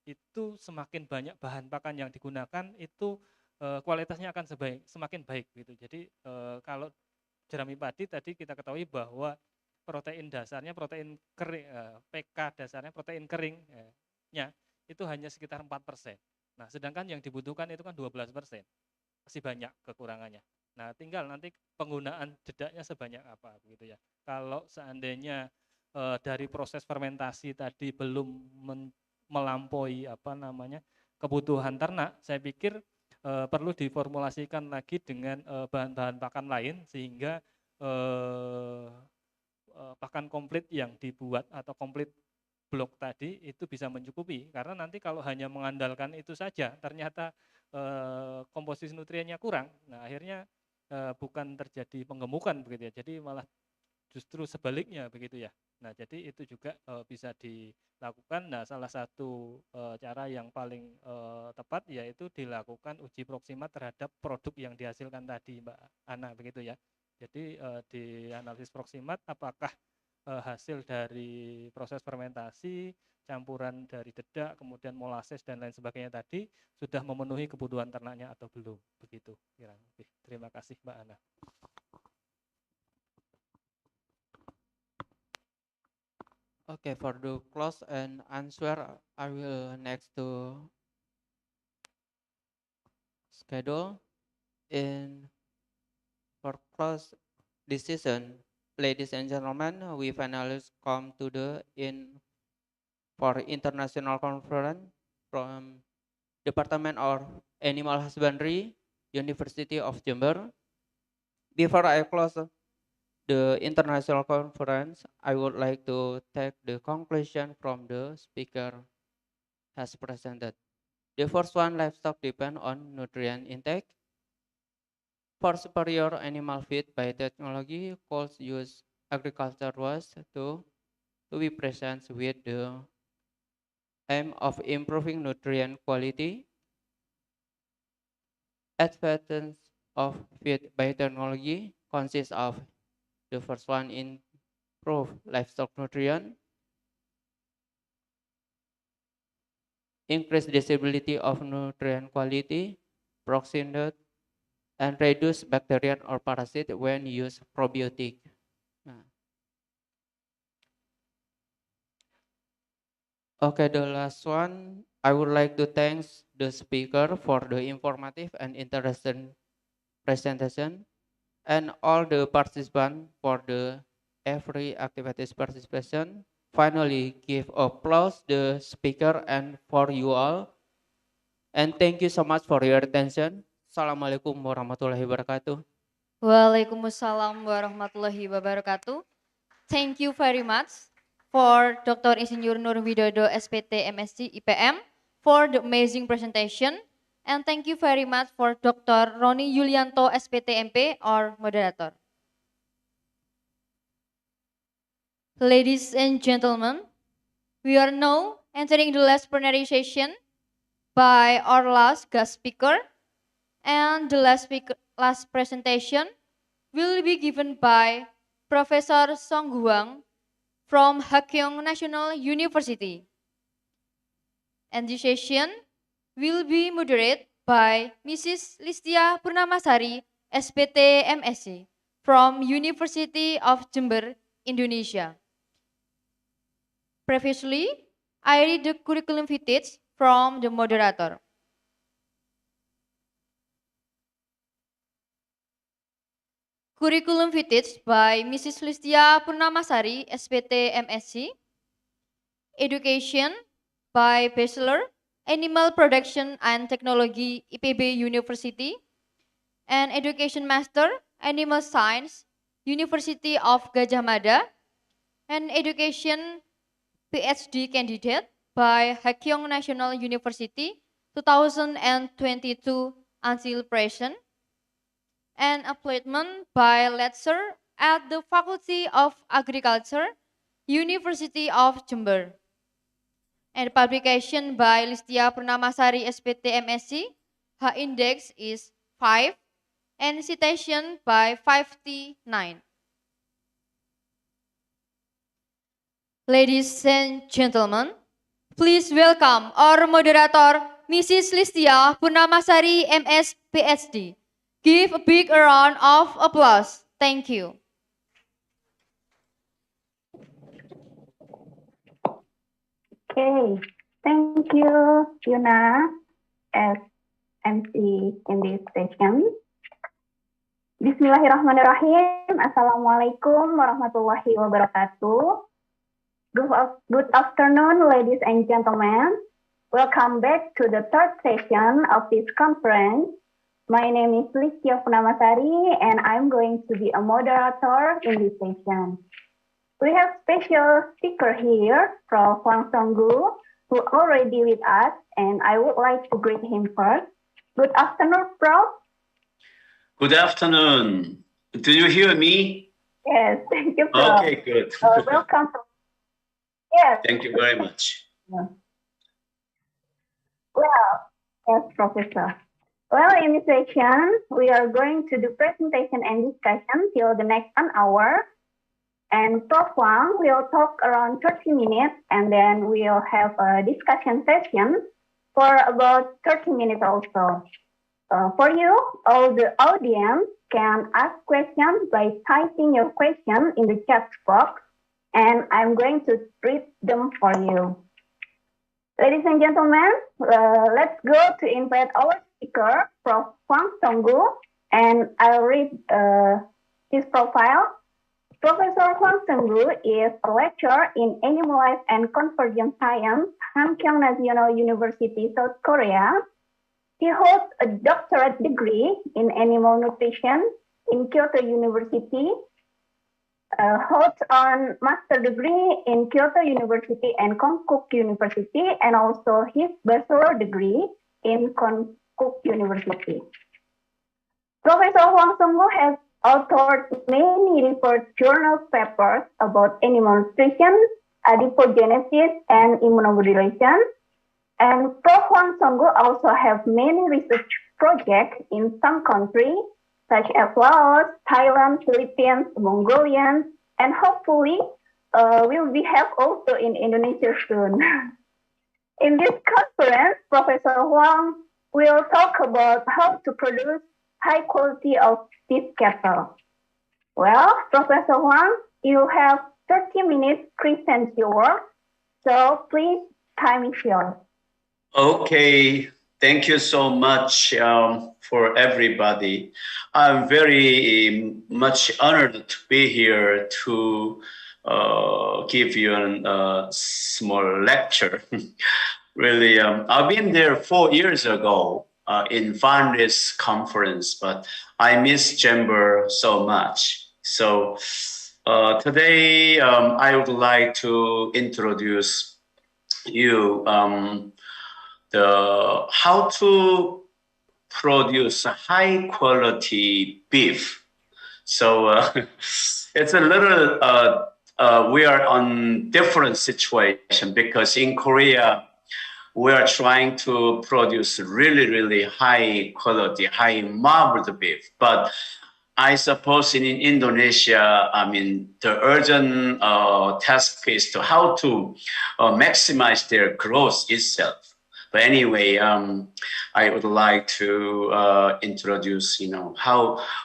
itu semakin banyak bahan pakan yang digunakan itu kualitasnya akan semakin baik gitu. Jadi kalau jerami padi tadi kita ketahui bahwa protein dasarnya protein kering, PK dasarnya protein keringnya itu hanya sekitar 4%. Nah, sedangkan yang dibutuhkan itu kan 12%. Masih banyak kekurangannya. Nah, tinggal nanti penggunaan dedaknya sebanyak apa begitu ya. Kalau seandainya dari proses fermentasi tadi belum melampaui kebutuhan ternak, saya pikir perlu diformulasikan lagi dengan bahan-bahan pakan lain sehingga pakan komplit yang dibuat atau komplit blok tadi itu bisa mencukupi. Karena nanti kalau hanya mengandalkan itu saja ternyata komposisi nutriennya kurang, nah akhirnya bukan terjadi penggemukan begitu ya, jadi malah justru sebaliknya begitu ya. Nah, jadi itu juga bisa dilakukan. Nah, salah satu cara yang paling tepat yaitu dilakukan uji proksimat terhadap produk yang dihasilkan tadi, Mbak Ana, begitu ya. Jadi di analisis proksimat apakah hasil dari proses fermentasi, campuran dari dedak, kemudian molases dan lain sebagainya tadi sudah memenuhi kebutuhan ternaknya atau belum, begitu kira lebih. Terima kasih Mbak Ana. Okay, for the close and answer, I will next to schedule in for close decision. Ladies and gentlemen, we finally come to the in for international conference from Department of Animal Husbandry, University of Jember. Before I close the international conference, I would like to take the conclusion from the speaker has presented. The first one, livestock depend on nutrient intake. For superior animal feed by technology, calls use agriculture was to be present with the aim of improving nutrient quality. Advantage of feed biotechnology consists of the first one, improve livestock nutrient, increase disability of nutrient quality, proximate, and reduce bacterial or parasite when use probiotic. Okay, the last one, I would like to thank the speaker for the informative and interesting presentation, and all the participants for the every activities participation. Finally, give applause the speaker and for you all. And thank you so much for your attention. Assalamualaikum warahmatullahi wabarakatuh. Waalaikumsalam warahmatullahi wabarakatuh. Thank you very much for Dr. Insinyur Nur Widodo SPT MSc IPM for the amazing presentation. And thank you very much for Dr. Roni Yulianto SPT MP, our moderator. Ladies and gentlemen, we are now entering the last plenary session by our last guest speaker. And the last presentation will be given by Professor Song Guang from Hakkyong National University. And this session will be moderated by Mrs. Listia Purnamasari, SPT MSc from University of Jember, Indonesia. Previously, I read the curriculum vitae from the moderator. Curriculum vitae by Mrs. Listia Purnamasari, SPT MSc. Education by Bachelor, Animal Production and Technology, IPB University. And Education Master, Animal Science, University of Gadjah Mada. And Education PhD Candidate by Hakkyong National University, 2022 until present. And appointment by lecturer at the Faculty of Agriculture, University of Jember. And publication by Listia Purnamasari SPT MSc, her index is 5 and citation by 59. Ladies and gentlemen, please welcome our moderator, Mrs. Listia Purnamasari MS PhD. Give a big round of applause. Thank you. Okay, thank you, Yuna, as MC in this session. Bismillahirrahmanirrahim. Assalamualaikum warahmatullahi wabarakatuh. Good afternoon, ladies and gentlemen. Welcome back to the third session of this conference. My name is Listia Purnamasari, and I'm going to be a moderator in this session. We have special speaker here, Prof. Wang Songgu, who already with us, and I would like to greet him first. Good afternoon, Prof. Good afternoon. Do you hear me? Yes, thank you, Prof. Okay, good. Welcome. Yes. Thank you very much. Well, yes, Professor. Well, in this session, we are going to do presentation and discussion till the next 1 hour. And Prof. Wang will talk around 30 minutes, and then we'll have a discussion session for about 30 minutes also. For you, all the audience can ask questions by typing your question in the chat box, and I'm going to read them for you. Ladies and gentlemen, let's go to invite our speaker, Prof. Hwang Song-gu, and I'll read his profile. Professor Hwang Song-gu is a lecturer in Animal Life and Convergent Science, Hamgyong National University, South Korea. He holds a doctorate degree in animal nutrition in Kyoto University, holds on master degree in Kyoto University and Konkuk University, and also his bachelor degree in Konkuk University. Professor Hwang Song-gu has authored many research journal papers about animal nutrition, adipogenesis, and immunomodulation. And Prof. Hwang Song-gu also have many research projects in some countries, such as Laos, Thailand, Philippines, Mongolia, and hopefully will be have also in Indonesia soon. In this conference, Professor Hwang will talk about how to produce high quality of beef cattle. Well, Professor Hwang, you have 30 minutes to present your work, so please, time is yours. Okay, thank you so much for everybody. I'm very much honored to be here to give you a small lecture. Really, I've been there 4 years ago in Faperta conference, but I miss chamber so much. So today I would like to introduce you how to produce a high quality beef. So it's a little, we are on different situation because in Korea, we are trying to produce really, really high quality, high marbled beef. But I suppose in Indonesia, I mean, the urgent task is to how to maximize their growth itself. But anyway, I would like to introduce,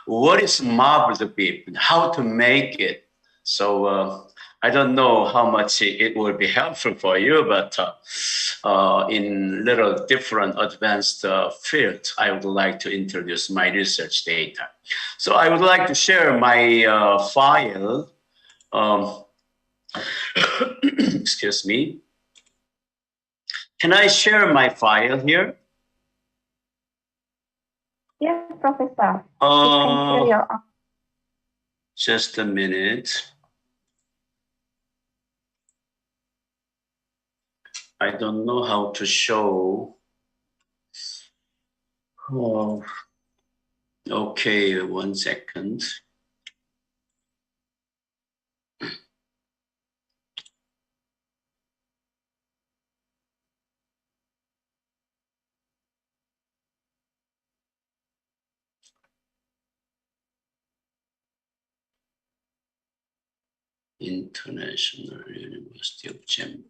what is marbled beef and how to make it. So I don't know how much it will be helpful for you, but in little different advanced field, I would like to introduce my research data. So I would like to share my file. Excuse me. Can I share my file here? Yes, Professor. You can share your... Just a minute. I don't know how to show. Oh, okay, 1 second. International University of Chemistry.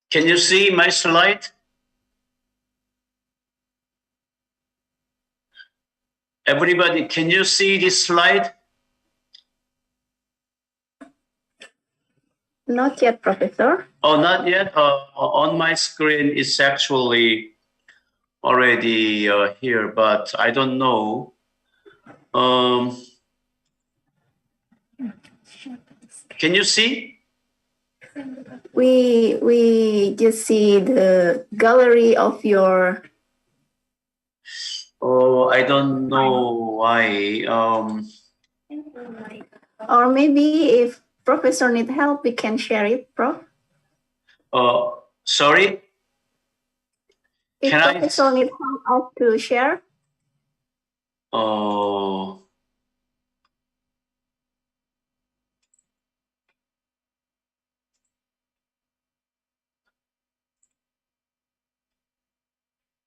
Can you see my slide? Everybody, can you see this slide? Not yet, Professor. Oh, not yet? On my screen, it's actually already here, but I don't know. Can you see? We just see the gallery of your... Oh, I don't know why. Or maybe if Professor need help, we can share it, Prof. Sorry? If Can I? Professor needs help to share, Oh,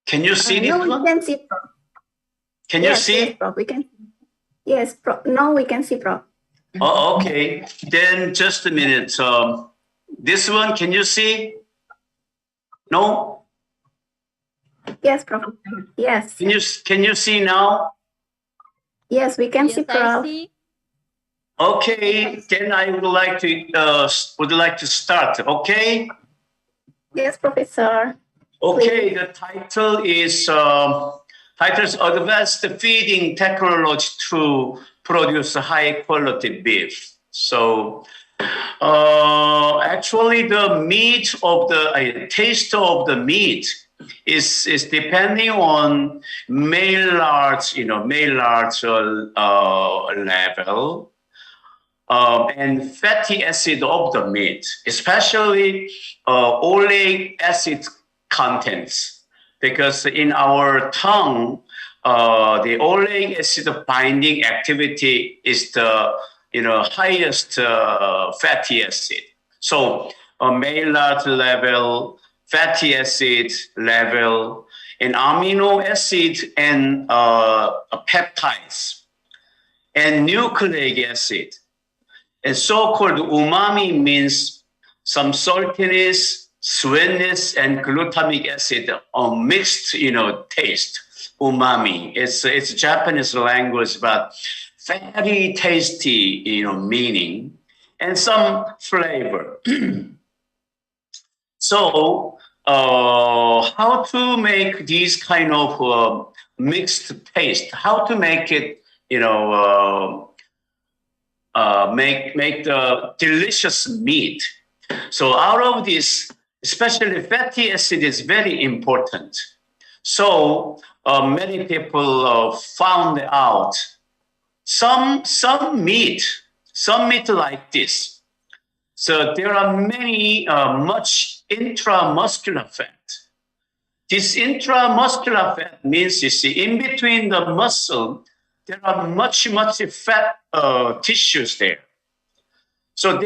can you see this no, we one? can see, Prof. Can you Yes, see? Prof. We can. Yes, Prof. Now we can see, Prof. Oh, okay. Then just a minute. This one, can you see? No? Yes, Prof. Yes. Can you see now? Yes, we can see, Yes, I Prof. see. Okay, then I would like to start. Okay. Yes, Professor. Okay. The title is Advanced Feeding Technology to Produce High Quality Beef. So actually, the meat of the taste of the meat is depending on Maillard's level. And fatty acid of the meat, especially oleic acid contents, because in our tongue, the oleic acid binding activity is the highest fatty acid. So Maillard level, fatty acid level, and amino acid and peptides, and nucleic acid. And so-called umami means some saltiness, sweetness, and glutamic acid on mixed, taste. Umami. It's Japanese language, but very tasty, meaning, and some flavor. So, how to make these kind of mixed taste? How to make it, make the delicious meat. So out of this, especially fatty acid is very important. So many people found out some meat like this. So there are many much intramuscular fat. This intramuscular fat means, you see, in between the muscle, there are much fat tissues there. So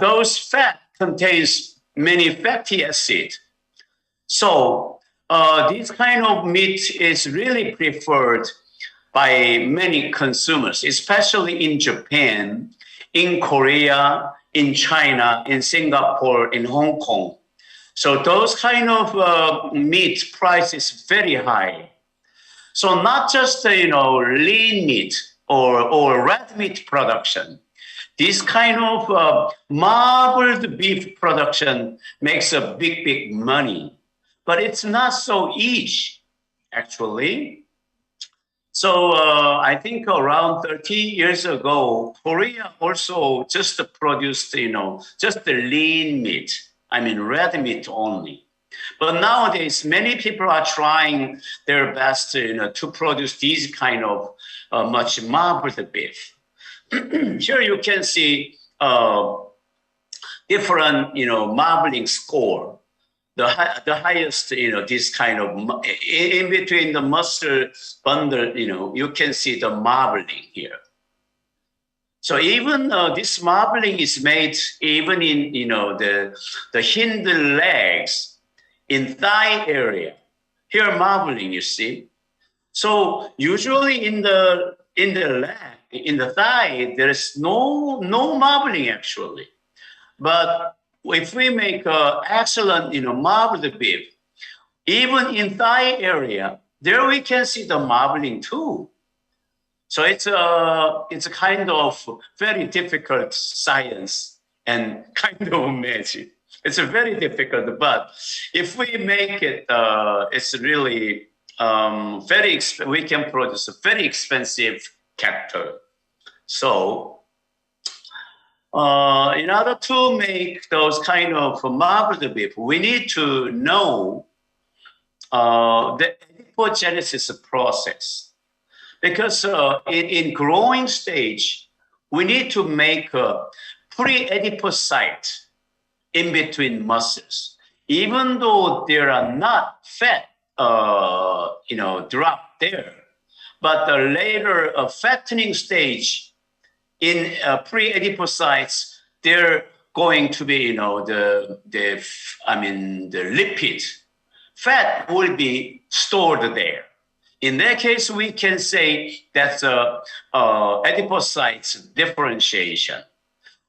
those fat contains many fatty acid. So this kind of meat is really preferred by many consumers, especially in Japan, in Korea, in China, in Singapore, in Hong Kong. So those kind of meat price is very high. So not just lean meat or red meat production. This kind of marbled beef production makes a big money, but it's not so easy, actually. So I think around 30 years ago, Korea also just produced, just the lean meat. I mean, red meat only. But nowadays, many people are trying their best, to produce these kind of much marbled beef. Here you can see different, marbling score. The highest, this kind of in between the muscle bundle, you can see the marbling here. So even this marbling is made even in, the hind legs, in thigh area. Here marbling, you see. So usually in the leg, in the thigh, there is no marbling actually. But if we make excellent, marbled beef, even in thigh area, there we can see the marbling too. So it's a kind of very difficult science and kind of magic. It's a very difficult, but if we make it, it's really we can produce a very expensive cattle. So in order to make those kind of marbled beef, we need to know the adipogenesis process. Because in growing stage, we need to make a pre-adipocyte in between muscles. Even though there are not fat drop there. But the later fattening stage in pre-adipocytes, they're going to be, the lipid fat will be stored there. In that case, we can say that's adipocytes differentiation.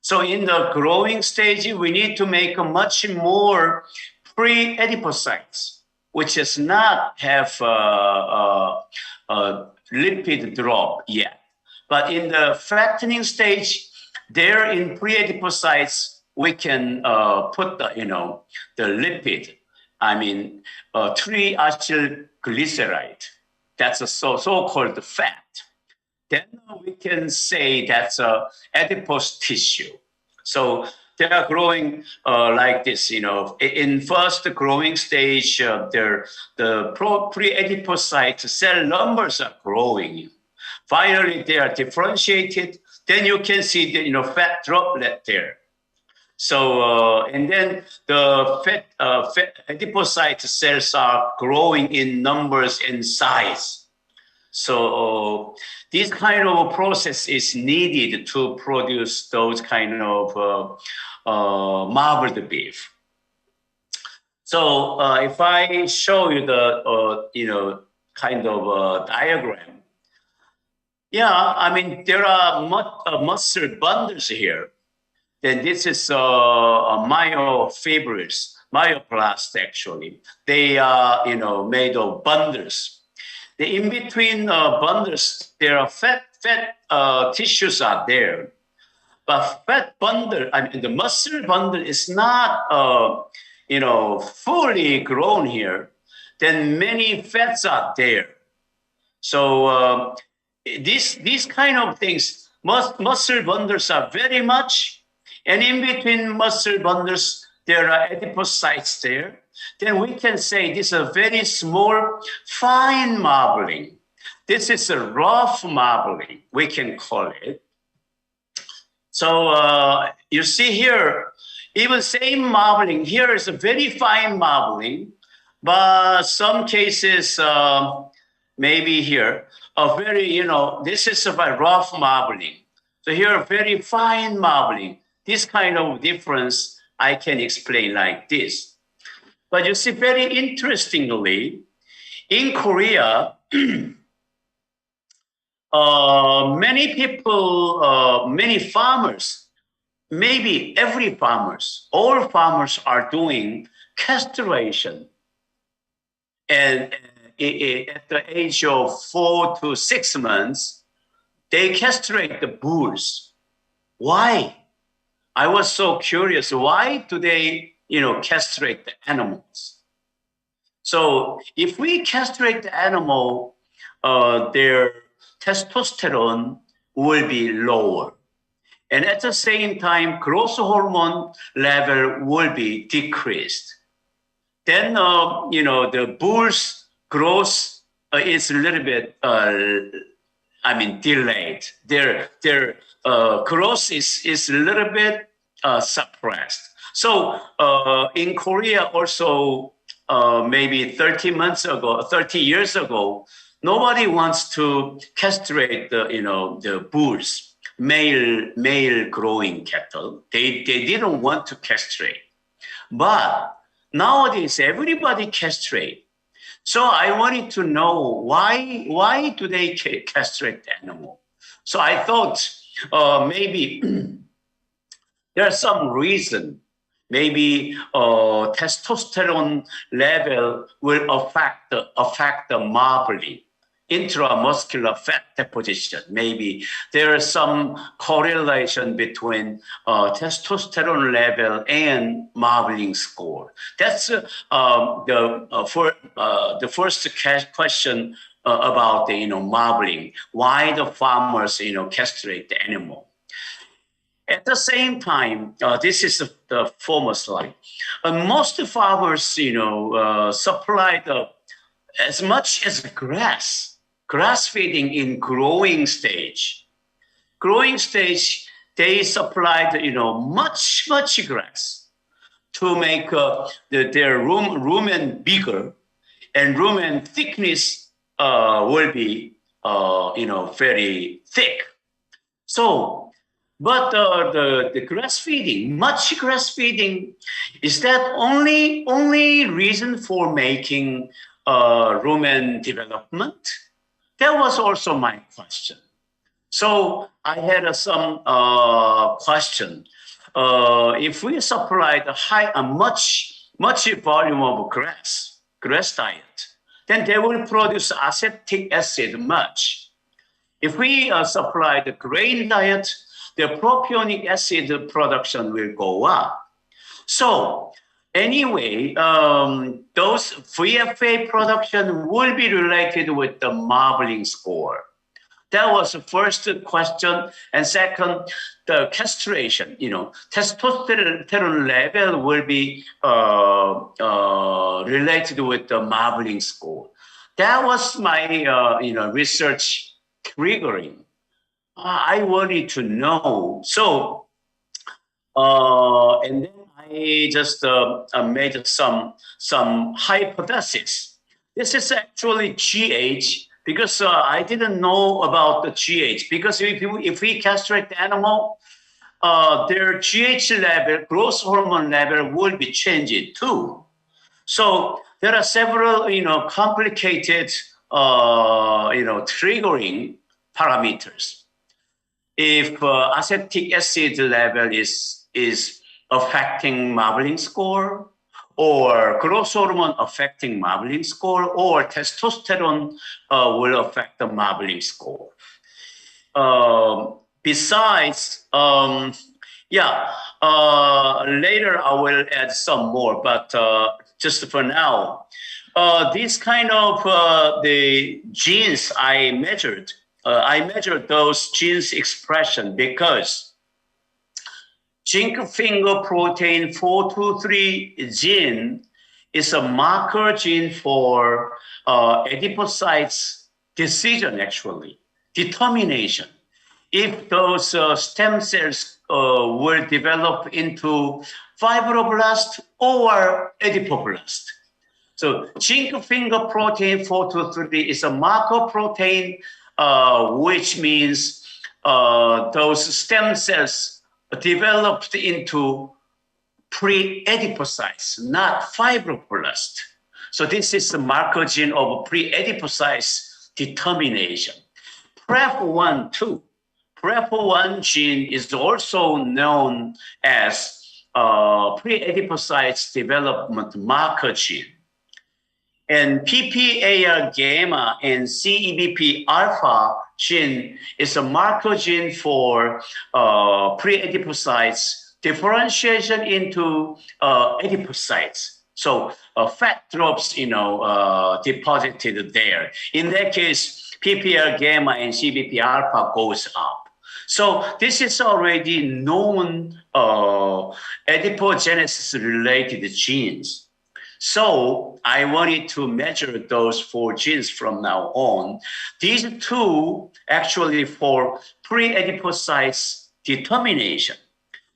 So in the growing stage, we need to make a much more pre-adipocytes, which does not have lipid drop yet. But in the fattening stage, there in pre-adipocytes, we can put the lipid, triacylglyceride. That's a so-called fat. Then we can say that's adipose tissue. So they are growing like this, in first growing stage, the pre-adipocyte cell numbers are growing. Finally, they are differentiated. Then you can see the fat droplet there. So and then the fat adipocyte cells are growing in numbers and size. So this kind of process is needed to produce those kind of marbled beef. So if I show you the kind of diagram, there are muscle bundles here. Then this is myofibrils, myoblast actually. They are made of bundles. The in between bundles, there are fat tissues are there, but fat bundle, the muscle bundle is not fully grown here. Then many fats are there. So these kind of things, muscle bundles are very much. And in between muscle bundles, there are adipocytes there. Then we can say this is a very small, fine marbling. This is a rough marbling, we can call it. So you see here, even same marbling, here is a very fine marbling, but some cases, maybe here, a very, this is a rough marbling. So here, very fine marbling. This kind of difference I can explain like this. But you see, very interestingly, in Korea, many people, many farmers, maybe every farmers, all farmers are doing castration. And at the age of 4 to 6 months, they castrate the bulls. Why? I was so curious. Why do they, castrate the animals? So if we castrate the animal, their testosterone will be lower. And at the same time, growth hormone level will be decreased. Then, the bull's growth is a little bit, delayed. Their growth is a little bit suppressed. So in Korea also, maybe 30 years ago, nobody wants to castrate the bulls, male growing cattle. They didn't want to castrate. But nowadays, everybody castrate. So I wanted to know why do they castrate the animal? So I thought maybe there's some reason. Maybe testosterone level will affect the marbling, intramuscular fat deposition. Maybe there is some correlation between testosterone level and marbling score. That's the first question about the marbling. Why the farmers castrate the animal? At the same time, this is the former slide. Most farmers, supply as much as grass feeding in growing stage. Growing stage, they supplied, much grass to make their rumen bigger. and rumen thickness will be very thick. So, but the grass feeding, much grass feeding, is that only reason for making rumen development? That was also my question. So I had some question. If we supplied a much volume of grass diet, then they will produce acetic acid much. If we supply the grain diet, the propionic acid production will go up. So anyway, those VFA production will be related with the marbling score. That was the first question. And second, the castration, testosterone level will be related with the marbling score. That was my, research triggering. I wanted to know. So, and then I just made some hypothesis. This is actually GH, because I didn't know about the GH. Because if we castrate the animal, their GH level, growth hormone level, will be changed too. So there are several, complicated, triggering parameters. If acetic acid level is affecting marbling score, or growth hormone affecting marbling score, or testosterone will affect the marbling score. Besides, later I will add some more, but just for now, this kind of the genes I measured those genes expression because zinc finger protein 423 gene is a marker gene for adipocytes decision, actually, determination. If those stem cells will develop into fibroblast or adipoblast. So zinc finger protein 423 is a marker protein, which means those stem cells developed into pre-adipocytes, not fibroblast. So this is the marker gene of pre-adipocytes determination. PREF1 too. PREF1 gene is also known as pre-adipocytes development marker gene. And PPAR gamma and CEBP alpha gene is a marker gene for pre-adipocytes differentiation into adipocytes. So fat drops, deposited there. In that case, PPAR gamma and CBP alpha goes up. So this is already known adipogenesis-related genes. So I wanted to measure those 4 genes from now on. These 2 actually for pre-adipocytes determination.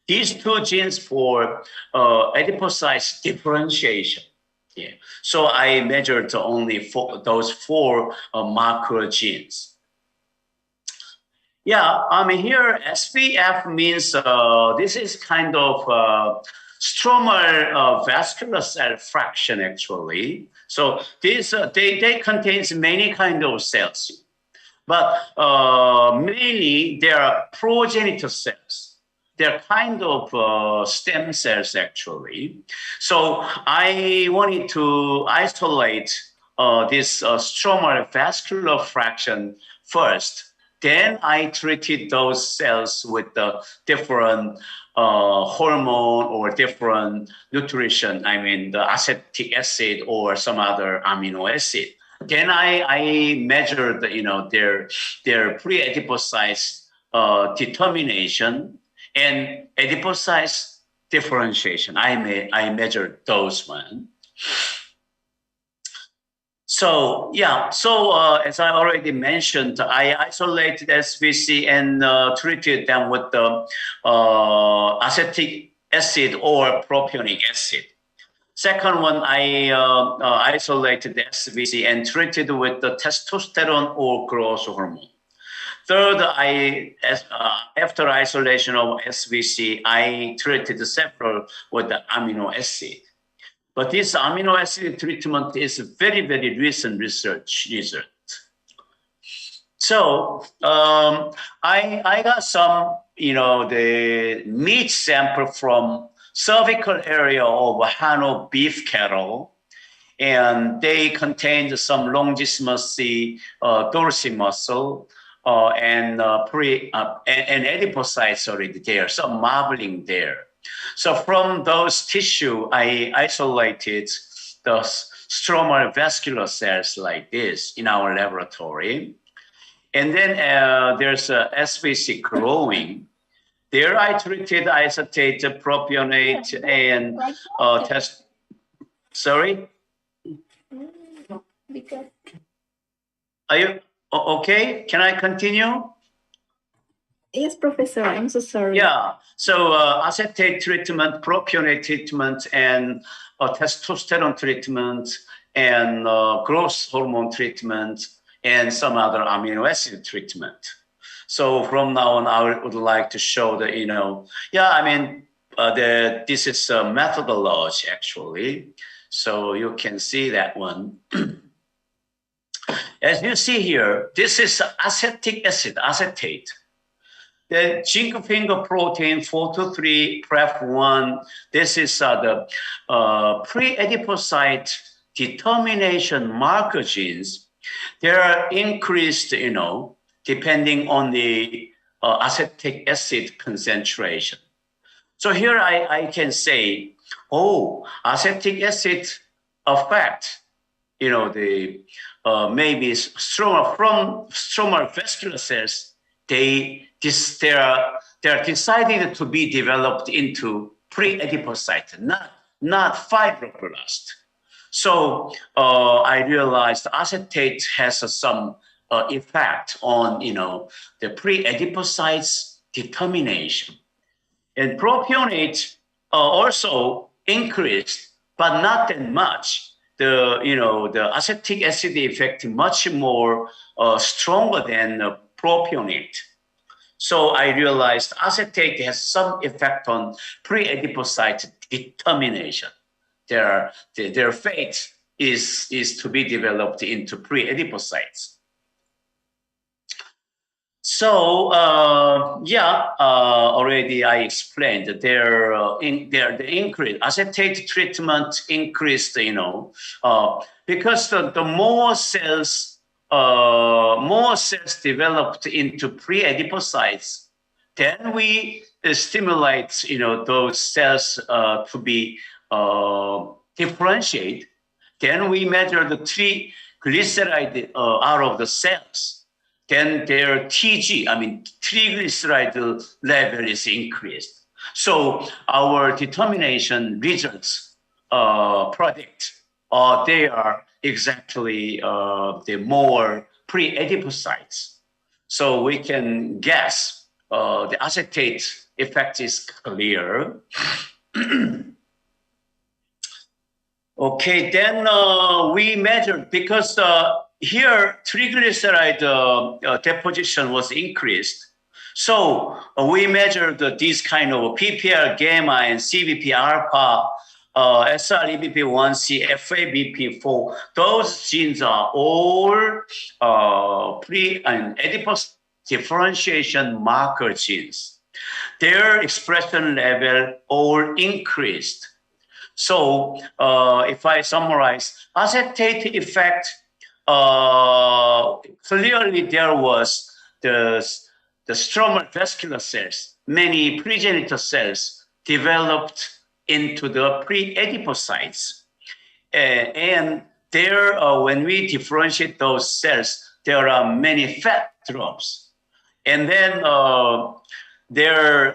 These 2 genes for adipocytes differentiation. Yeah. So I measured only those 4 marker genes. Yeah, here SVF means this is kind of stromal vascular cell fraction, actually. So these they contains many kind of cells, but mainly they are progenitor cells. They're kind of stem cells, actually. So I wanted to isolate this stromal vascular fraction first. Then I treated those cells with the different hormone or different nutrition. The acetic acid or some other amino acid. Then I measured, their pre-adipocytes determination and adipocytes differentiation. I measured those one. So as I already mentioned, I isolated SVC and treated them with the acetic acid or propionic acid. Second one, I isolated the SVC and treated with the testosterone or growth hormone. Third, after isolation of SVC, I treated several with the amino acid. But this amino acid treatment is very, very recent research result. So I got some, the meat sample from cervical area of Hano beef cattle, and they contained some longissimus dorsal muscle and adipocytes already there, some marbling there. So from those tissue, I isolated the stromal vascular cells like this in our laboratory. And then there's a SVC growing. There I treated acetate, propionate, and test. Sorry? Because Are you okay? Can I continue? yes, Professor, I'm so sorry. Yeah, so acetate treatment, propionate treatment, and testosterone treatment, and growth hormone treatment, and some other amino acid treatment. So from now on, I would like to show that, this is a methodology actually. So you can see that one. As you see here, this is acetic acid, acetate. The zinc finger protein 423 PREF1, this is the pre-adipocyte determination marker genes. They are increased, depending on the acetic acid concentration. So here I can say, acetic acid affect, maybe stromal vascular cells, they are decided to be developed into pre-adipocyte, not fibroblast. So I realized acetate has some effect on the pre-adipocytes determination, and propionate also increased, but not that much. The acetic acid effect much more stronger than propionate. So I realized acetate has some effect on pre-adipocyte determination. Their fate is to be developed into pre-adipocytes. So already I explained that the increase acetate treatment increased, because the more cells developed into pre-adipocytes, then we stimulate those cells to be differentiate. Then we measure the triglyceride out of the cells. Then their triglyceride level is increased. So our determination results predict they are exactly the more pre-adipocytes. So we can guess the acetate effect is clear. Okay, then we measured, because here triglyceride deposition was increased. So we measured these kind of PPR gamma and CBP alpha, SREBP1C, FABP4. Those genes are all adipose differentiation marker genes. Their expression level all increased. So if I summarize, acetate effect, clearly there was the stromal vascular cells, many progenitor cells developed into the pre-adipocytes. And there, when we differentiate those cells, there are many fat drops. And then the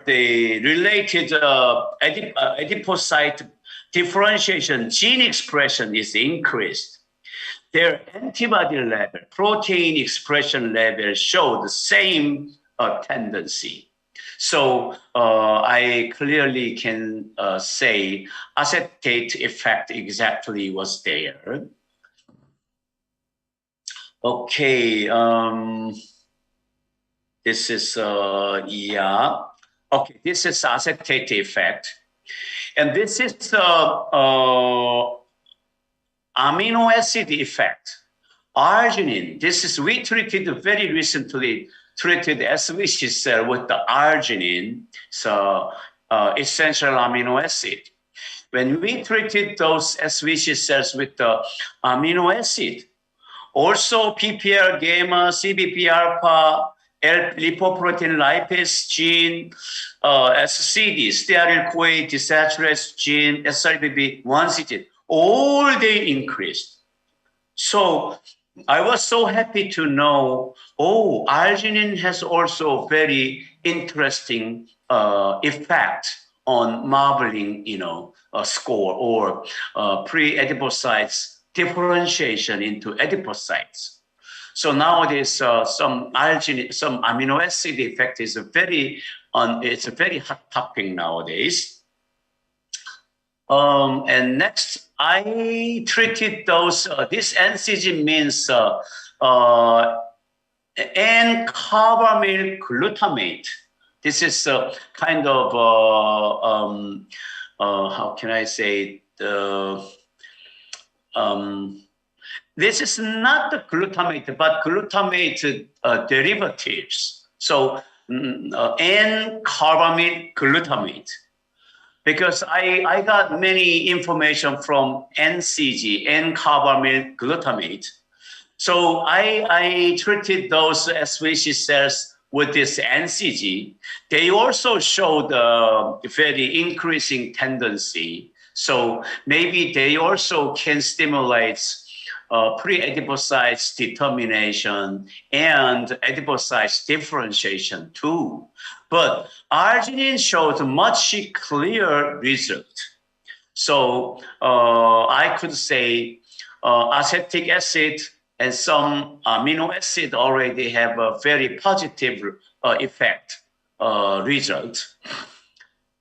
related adipocyte differentiation gene expression is increased. Their antibody level, protein expression level show the same tendency. So I clearly can say acetate effect exactly was there. Okay, this is, yeah. Okay, this is acetate effect. And this is amino acid effect. Arginine, this is, we treated very recently, treated SVC cell with the arginine, so essential amino acid. When we treated those SVC cells with the amino acid, also PPR gamma, CBP alpha, lipoprotein lipase gene, SCD, stearyl-CoA desaturase gene, SRBB1C gene, all they increased. So I was so happy to know, oh, arginine has also very interesting effect on marbling, score or pre-adipocytes differentiation into adipocytes. So nowadays, some arginine, some amino acid effect is it's a very hot topic nowadays. And next, I treated those, this NCG means N-carbamyl glutamate. This is a kind of, how can I say, this is not the glutamate, but glutamate derivatives. So N-carbamyl glutamate. Because I got many information from NCG, N-carbamyl glutamate. So I treated those SVC cells with this NCG. They also showed a very increasing tendency. So maybe they also can stimulate pre-adipocytes determination and adipocytes differentiation too. But arginine showed much clearer result. So I could say acetic acid and some amino acid already have a very positive effect result.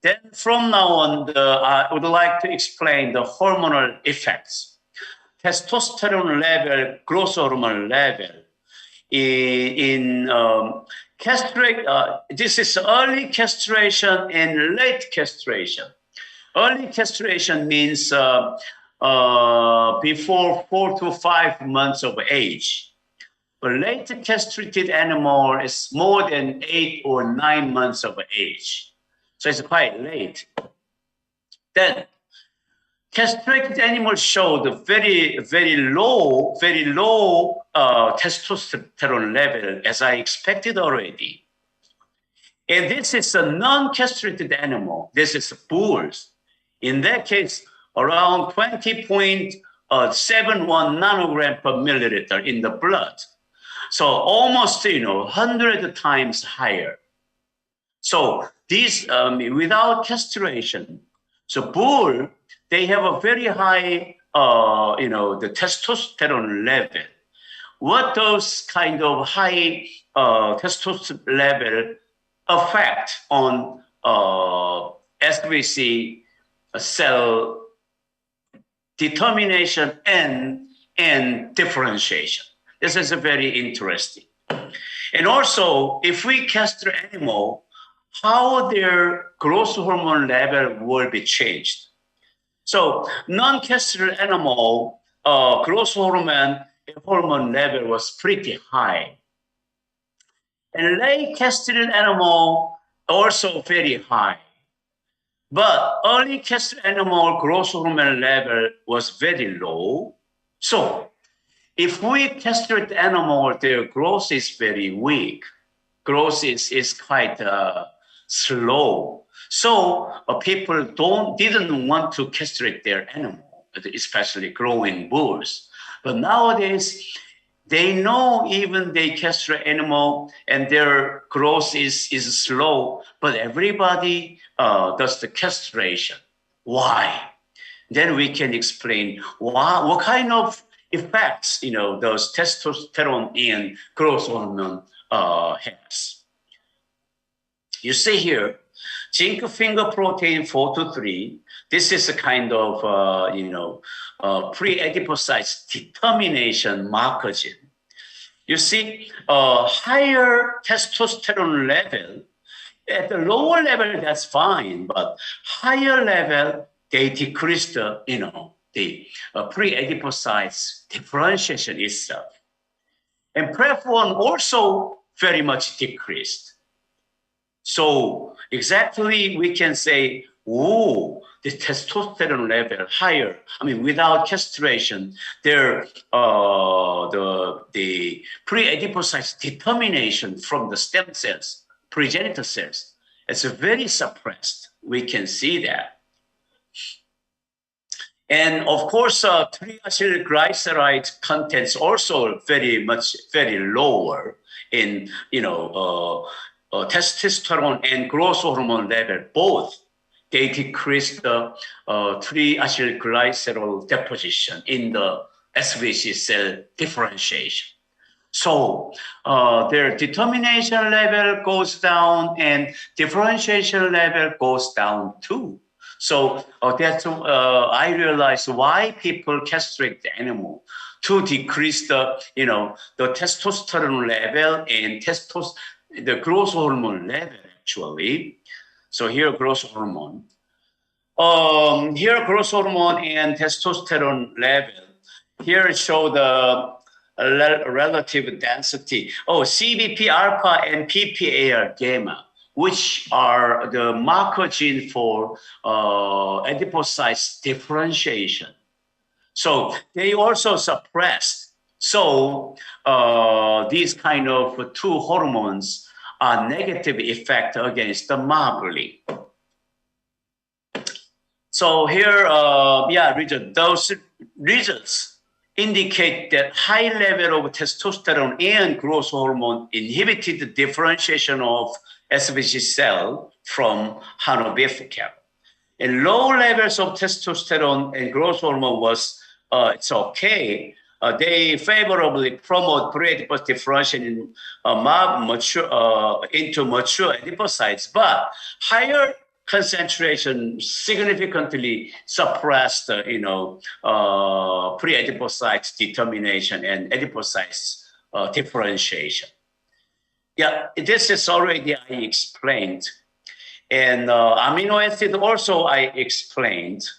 Then from now on, I would like to explain the hormonal effects. Testosterone level, growth hormone level in castrate. This is early castration and late castration. Early castration means before 4 to 5 months of age. But late castrated animal is more than 8 or 9 months of age. So it's quite late. Then castrated animals showed very, very low testosterone level, as I expected already. And this is a non-castrated animal. This is bulls. In that case, around 20.71 nanogram per milliliter in the blood. So almost, 100 times higher. So these, without castration, so bull, they have a very high, the testosterone level. What those kind of high testosterone level affect on SVC cell determination and differentiation? This is very interesting. And also, if we castrate animal, how their growth hormone level will be changed. So non-castrated animal growth hormone level was pretty high. And late castrated animal also very high. But early castrated animal growth hormone level was very low. So if we castrate the animal, their growth is very weak. Growth is quite slow. So people didn't want to castrate their animal, especially growing bulls. But nowadays, they know even they castrate animal and their growth is slow, but everybody does the castration. Why? Then we can explain what kind of effects, those testosterone and growth hormone has. You see here, zinc finger protein 4 to 3. This is a kind of, pre-adipocytes determination marker gene. You see, higher testosterone level, at the lower level, that's fine, but higher level, they decrease the, pre-adipocytes differentiation itself. And PREF1 also very much decreased. So exactly we can say, oh, the testosterone level higher. I mean, without castration, the pre-adipocytes determination from the stem cells, progenitor cells, it's very suppressed. We can see that. And of course, triacylglyceride contents also very lower in, testosterone and growth hormone level, both. They decrease the triacylglycerol deposition in the SVC cell differentiation. So their determination level goes down and differentiation level goes down too. So that's I realized why people castrate the animal to decrease the the testosterone level and the growth hormone level actually. So here growth hormone. Here growth hormone and testosterone level. Here show the relative density. Oh, CBP alpha and PPAR gamma, which are the marker gene for adipocytes differentiation. So they also suppressed. So these kind of two hormones are negative effect against the marbling. So here, those results indicate that high level of testosterone and growth hormone inhibited the differentiation of SVC cell from Hano-beef cattle. And low levels of testosterone and growth hormone was, it's okay. They favorably promote pre-adipose differentiation in into mature adipocytes, but higher concentration significantly suppressed, pre-adipocytes determination and adipocytes differentiation. Yeah, this is already I explained. And amino acid also I explained.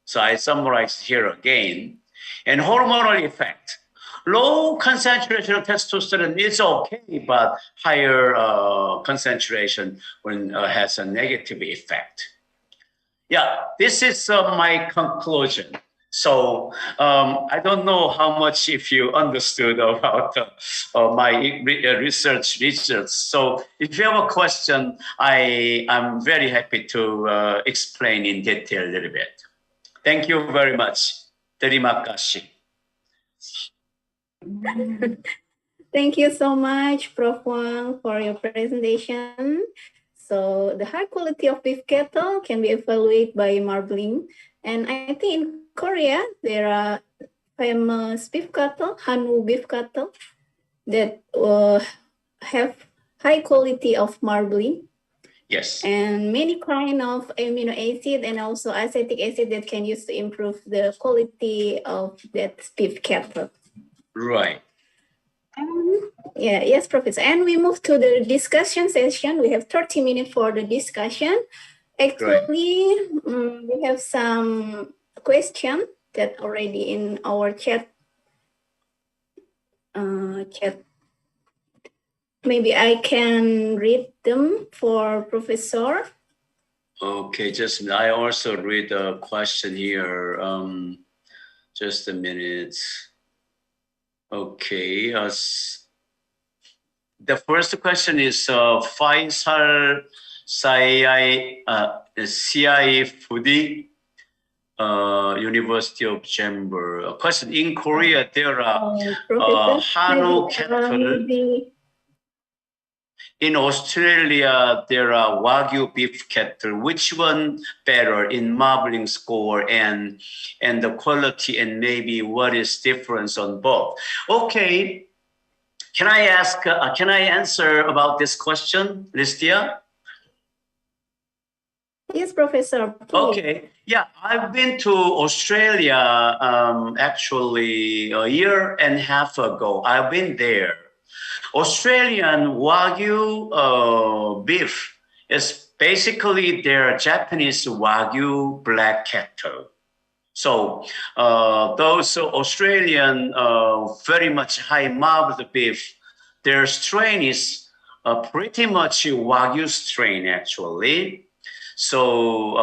So I summarize here again. And hormonal effect. Low concentration of testosterone is okay, but higher concentration has a negative effect. Yeah, this is my conclusion. So I don't know how much if you understood about my research results. So if you have a question, I'm very happy to explain in detail a little bit. Thank you very much. Terima kasih. Thank you so much, Prof. Wang, for your presentation. So the high quality of beef cattle can be evaluated by marbling. And I think in Korea, there are famous beef cattle, Hanu beef cattle, that have high quality of marbling. Yes. And many kind of amino acid and also acetic acid that can use to improve the quality of that beef cattle. Right. Yes, Professor. And we move to the discussion session. We have 30 minutes for the discussion. Actually, we have some question that already in our chat. Maybe I can read them for Professor. Okay, I also read a question here. Just a minute. Okay. The first question is Faisal CI Fudi, University of Chamber. A question: in Korea, there are Hano cattle. In Australia, there are Wagyu beef cattle. Which one better in marbling score and the quality, and maybe what is difference on both? Okay, can I answer about this question, Listia? Yes, Professor, please. Okay, yeah, I've been to Australia actually a year and a half ago. I've been there. Australian Wagyu beef is basically their Japanese Wagyu black cattle. So those Australian very much high marbled beef, their strain is pretty much Wagyu strain actually. So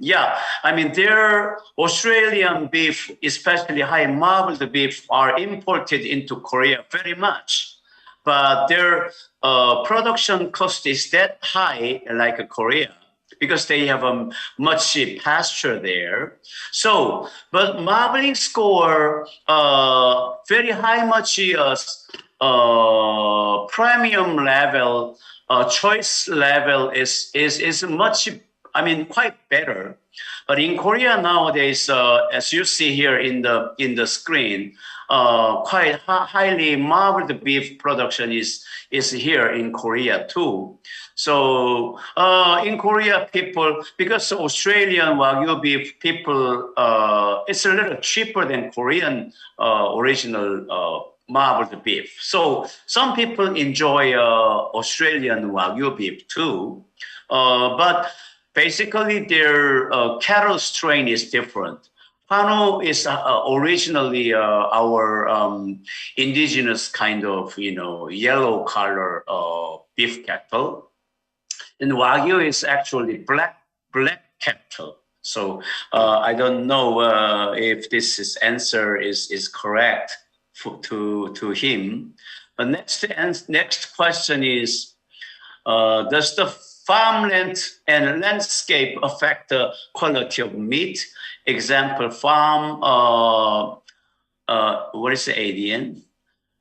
yeah, I mean their Australian beef, especially high marbled beef, are imported into Korea very much. But their production cost is that high, like Korea, because they have a much pasture there. So, but marbling score very high, much premium level, choice level is much. I mean, quite better. But in Korea nowadays, as you see here in the screen, quite highly marbled beef production is here in Korea too. So in Korea, people, because Australian Wagyu beef, people, it's a little cheaper than Korean original marbled beef. So some people enjoy Australian Wagyu beef too, but basically their cattle strain is different. Pano is originally our indigenous kind of, yellow color beef cattle. And Wagyu is actually black cattle. So I don't know if this answer is correct to him. But next question is, does the farmland and landscape affect the quality of meat? Example, farm, what is the ADN?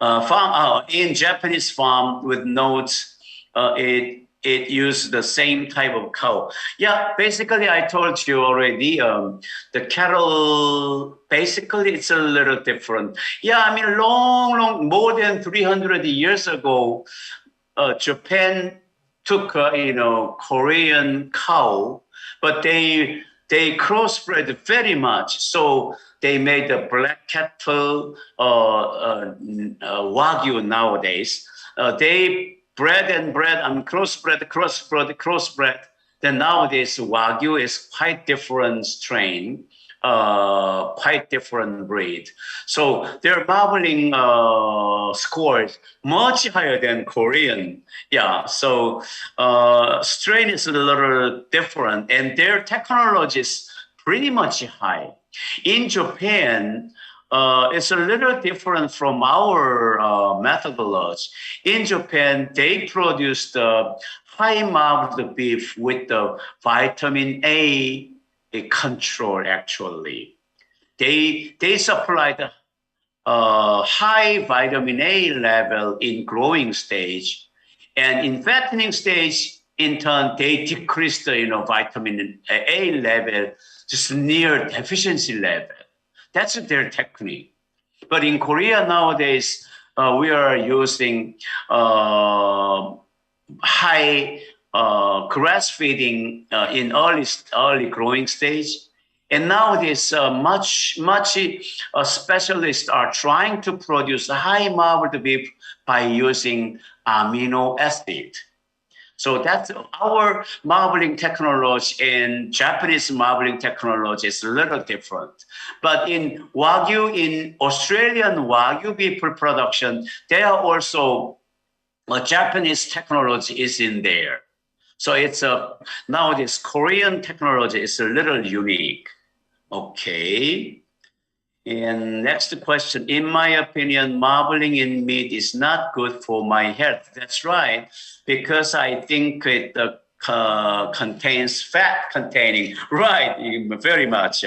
Farm in Japanese farm with notes, it used the same type of cow. Yeah, basically I told you already, the cattle, basically it's a little different. Yeah, I mean, long, more than 300 years ago, Japan took, Korean cow, but they crossbred very much. So they made the black cattle, Wagyu nowadays. They bred and bred and crossbred. Then nowadays Wagyu is quite different strain, quite different breed. So their marbling scores much higher than Korean. Yeah, so strain is a little different, and their technology is pretty much high. In Japan, it's a little different from our methodology. In Japan, they produce the high marbled beef with the vitamin A control, actually. They supply the high vitamin A level in growing stage, and in fattening stage, in turn, they decrease the vitamin A level just near deficiency level. That's their technique. But in Korea nowadays, we are using high grass feeding in early growing stage. And nowadays, much specialists are trying to produce high marbled beef by using amino acid. So that's our marbling technology, and Japanese marbling technology is a little different. But in Wagyu, in Australian Wagyu beef production, there are also Japanese technology is in there. So it's nowadays Korean technology is a little unique. Okay. And next question. In my opinion, marbling in meat is not good for my health. That's right, because I think it contains fat containing, right, very much,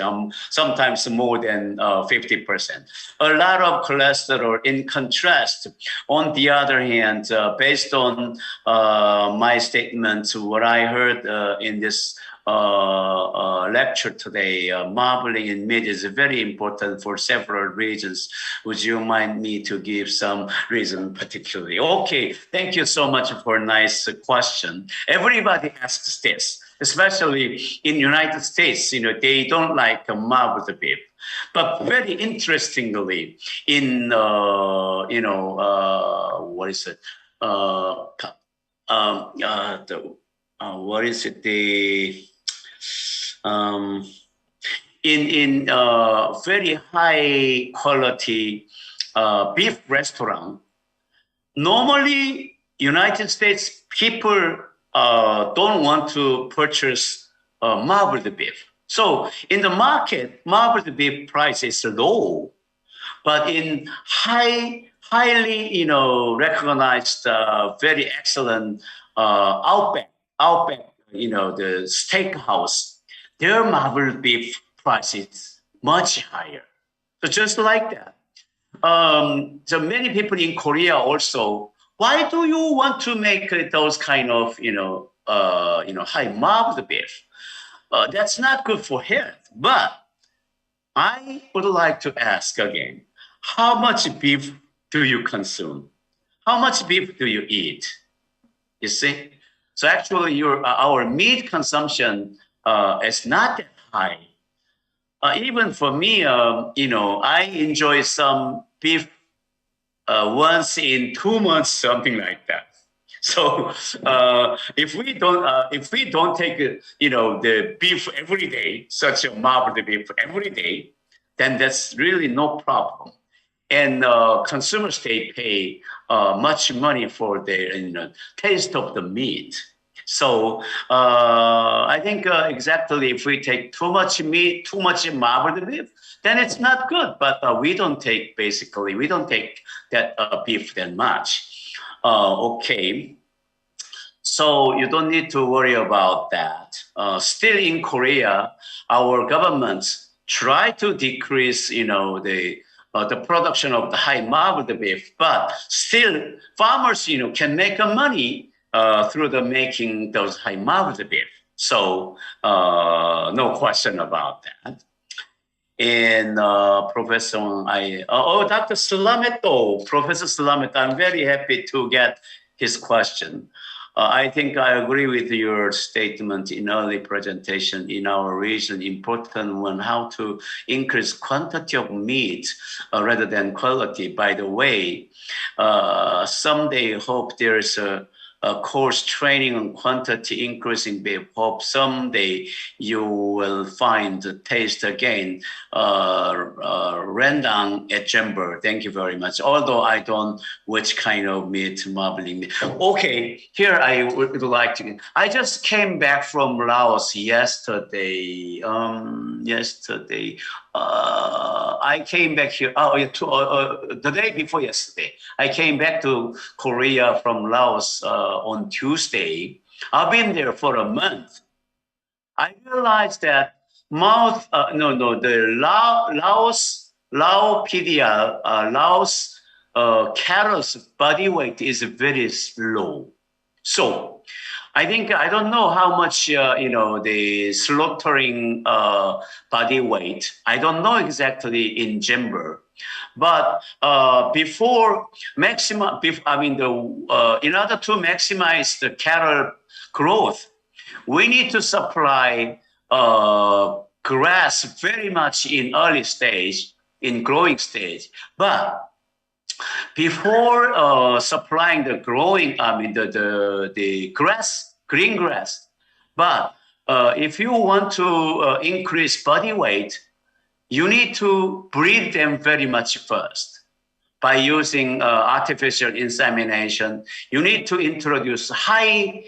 sometimes more than 50%. A lot of cholesterol. In contrast, on the other hand, based on my statements, what I heard in this lecture today, marbling in meat is very important for several reasons. Would you mind me to give some reason particularly? Okay, thank you so much for a nice question. Everybody asks this. especially in United States. They don't like marbled beef. But very interestingly, in what is it? What is it? Um, in very high quality beef restaurant, normally United States people don't want to purchase marbled beef. So in the market, marbled beef price is low, but in highly recognized, very excellent Outback, the steakhouse, their marbled beef price is much higher. So just like that. So many people in Korea also, why do you want to make those kind of, high marbled beef? That's not good for health. But I would like to ask again, how much beef do you consume? How much beef do you eat? You see? So actually, our meat consumption is not that high. Even for me, I enjoy some beef once in 2 months, something like that. So if we don't take the beef every day, such a marbled beef every day, then that's really no problem. And consumers, they pay much money for their taste of the meat. So I think exactly if we take too much meat, too much marbled beef, then it's not good. But we don't take that beef that much. Okay. So you don't need to worry about that. Still in Korea, our government try to decrease, the production of the high marbled beef, but still farmers, can make money through the making those high marbled beef. So no question about that. And Professor, Dr. Slameto, Professor Slameto, I'm very happy to get his question. I think I agree with your statement in early presentation in our region, important one, how to increase quantity of meat rather than quality. By the way, someday hope there's a course training on quantity increase in beef. Hope someday you will find the taste again. Rendang at Jember. Thank you very much. Although I don't which kind of meat, marbling meat. Okay, here I would like to. I just came back from Laos yesterday. I came back here. The day before yesterday, I came back to Korea from Laos on Tuesday. I've been there for a month. I realized that Laos cattle's body weight is very low. So I don't know how much the slaughtering body weight. I don't know exactly in Jember, but before maximum, in order to maximize the cattle growth, we need to supply grass very much in early stage, in growing stage, but before supplying the grass, green grass. But if you want to increase body weight, you need to breed them very much first by using artificial insemination. You need to introduce high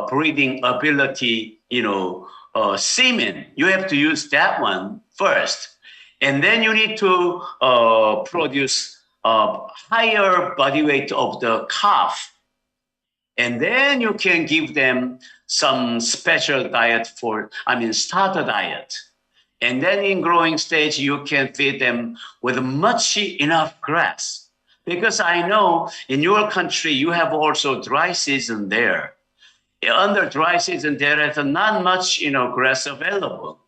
breeding ability, semen. You have to use that one first. And then you need to produce higher body weight of the calf. And then you can give them some special diet starter diet. And then in growing stage, you can feed them with enough grass. Because I know in your country, you have also dry season there. Under dry season, there is not much, grass available.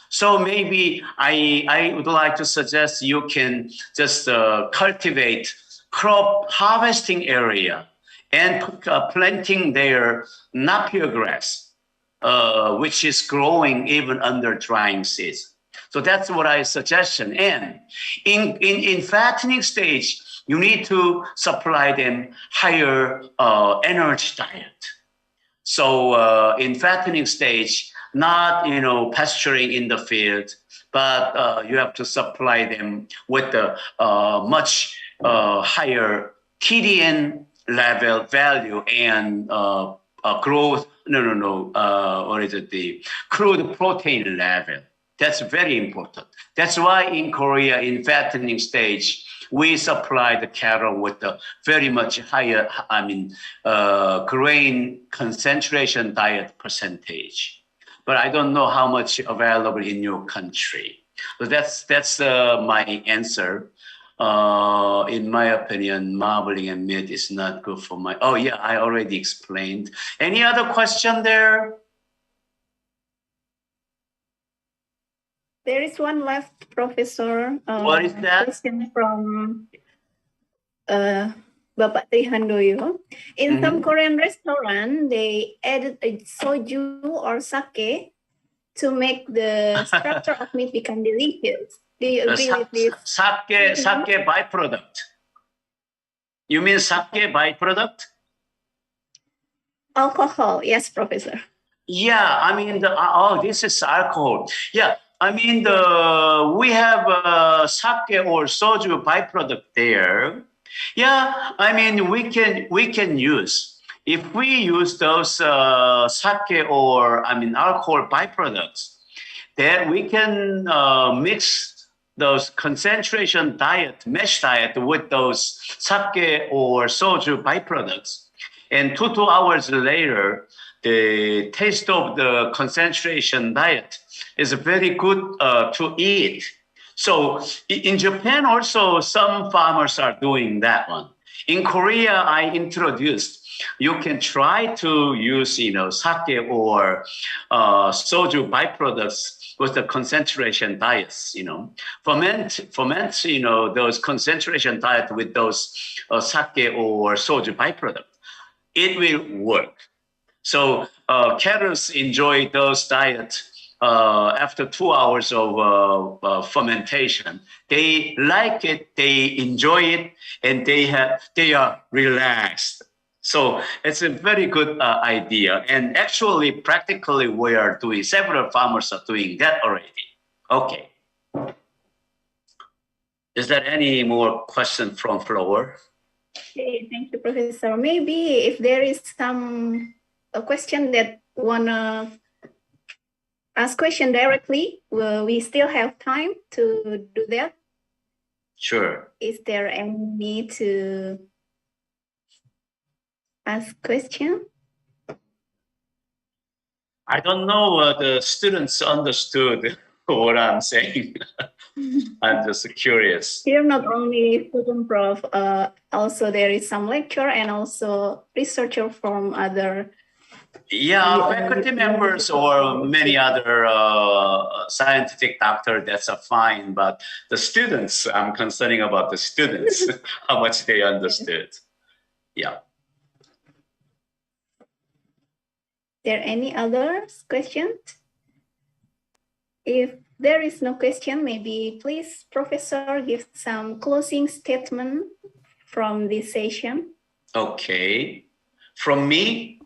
So maybe I would like to suggest you can just cultivate crop harvesting area and planting their napier grass. which is growing even under drying season. So that's what I suggestion. And in fattening stage, you need to supply them higher energy diet. So in fattening stage, not pasturing in the field, but you have to supply them with the much higher TDN level value and growth. What is it? The crude protein level. That's very important. That's why in Korea, in fattening stage, we supply the cattle with a very much higher, grain concentration diet percentage. But I don't know how much available in your country. So that's my answer. In my opinion, marbling and meat is not good for my. Oh yeah, I already explained. Any other question there? There is one left, Professor. What is that? Question from Bapak Trihandoyo. In some Korean restaurant, they added a soju or sake to make the structure of meat become delicious. Do you agree with this? Sake byproduct. You mean sake byproduct? Alcohol, yes, Professor. Yeah, I mean, this is alcohol. Yeah, I mean, we have sake or soju byproduct there. Yeah, I mean, we can use. If we use those sake or alcohol byproducts, then we can mix those concentration diet, mesh diet with those sake or soju byproducts. And 2 hours later, the taste of the concentration diet is very good to eat. So in Japan also, some farmers are doing that one. In Korea, I introduced, you can try to use, sake or soju byproducts with the concentration diets, ferment, those concentration diet with those sake or soju byproduct. It will work. So cattle enjoy those diets after 2 hours of fermentation. They like it, they enjoy it, and they are relaxed. So it's a very good idea. And actually, practically, several farmers are doing that already. Okay. Is there any more question from floor? Okay, thank you, Professor. Maybe if there is a question that wanna ask question directly, we still have time to do that. Sure. Is there any need to ask question? I don't know the students understood what I'm saying. I'm just curious. Here, not only student prof, also there is some lecture and also researcher from other. Yeah, faculty members or many other scientific doctor, that's fine. But the students, I'm concerning about the students, how much they understood. Yeah. There any other questions? If there is no question, maybe please, Professor, give some closing statement from this session. Okay. From me?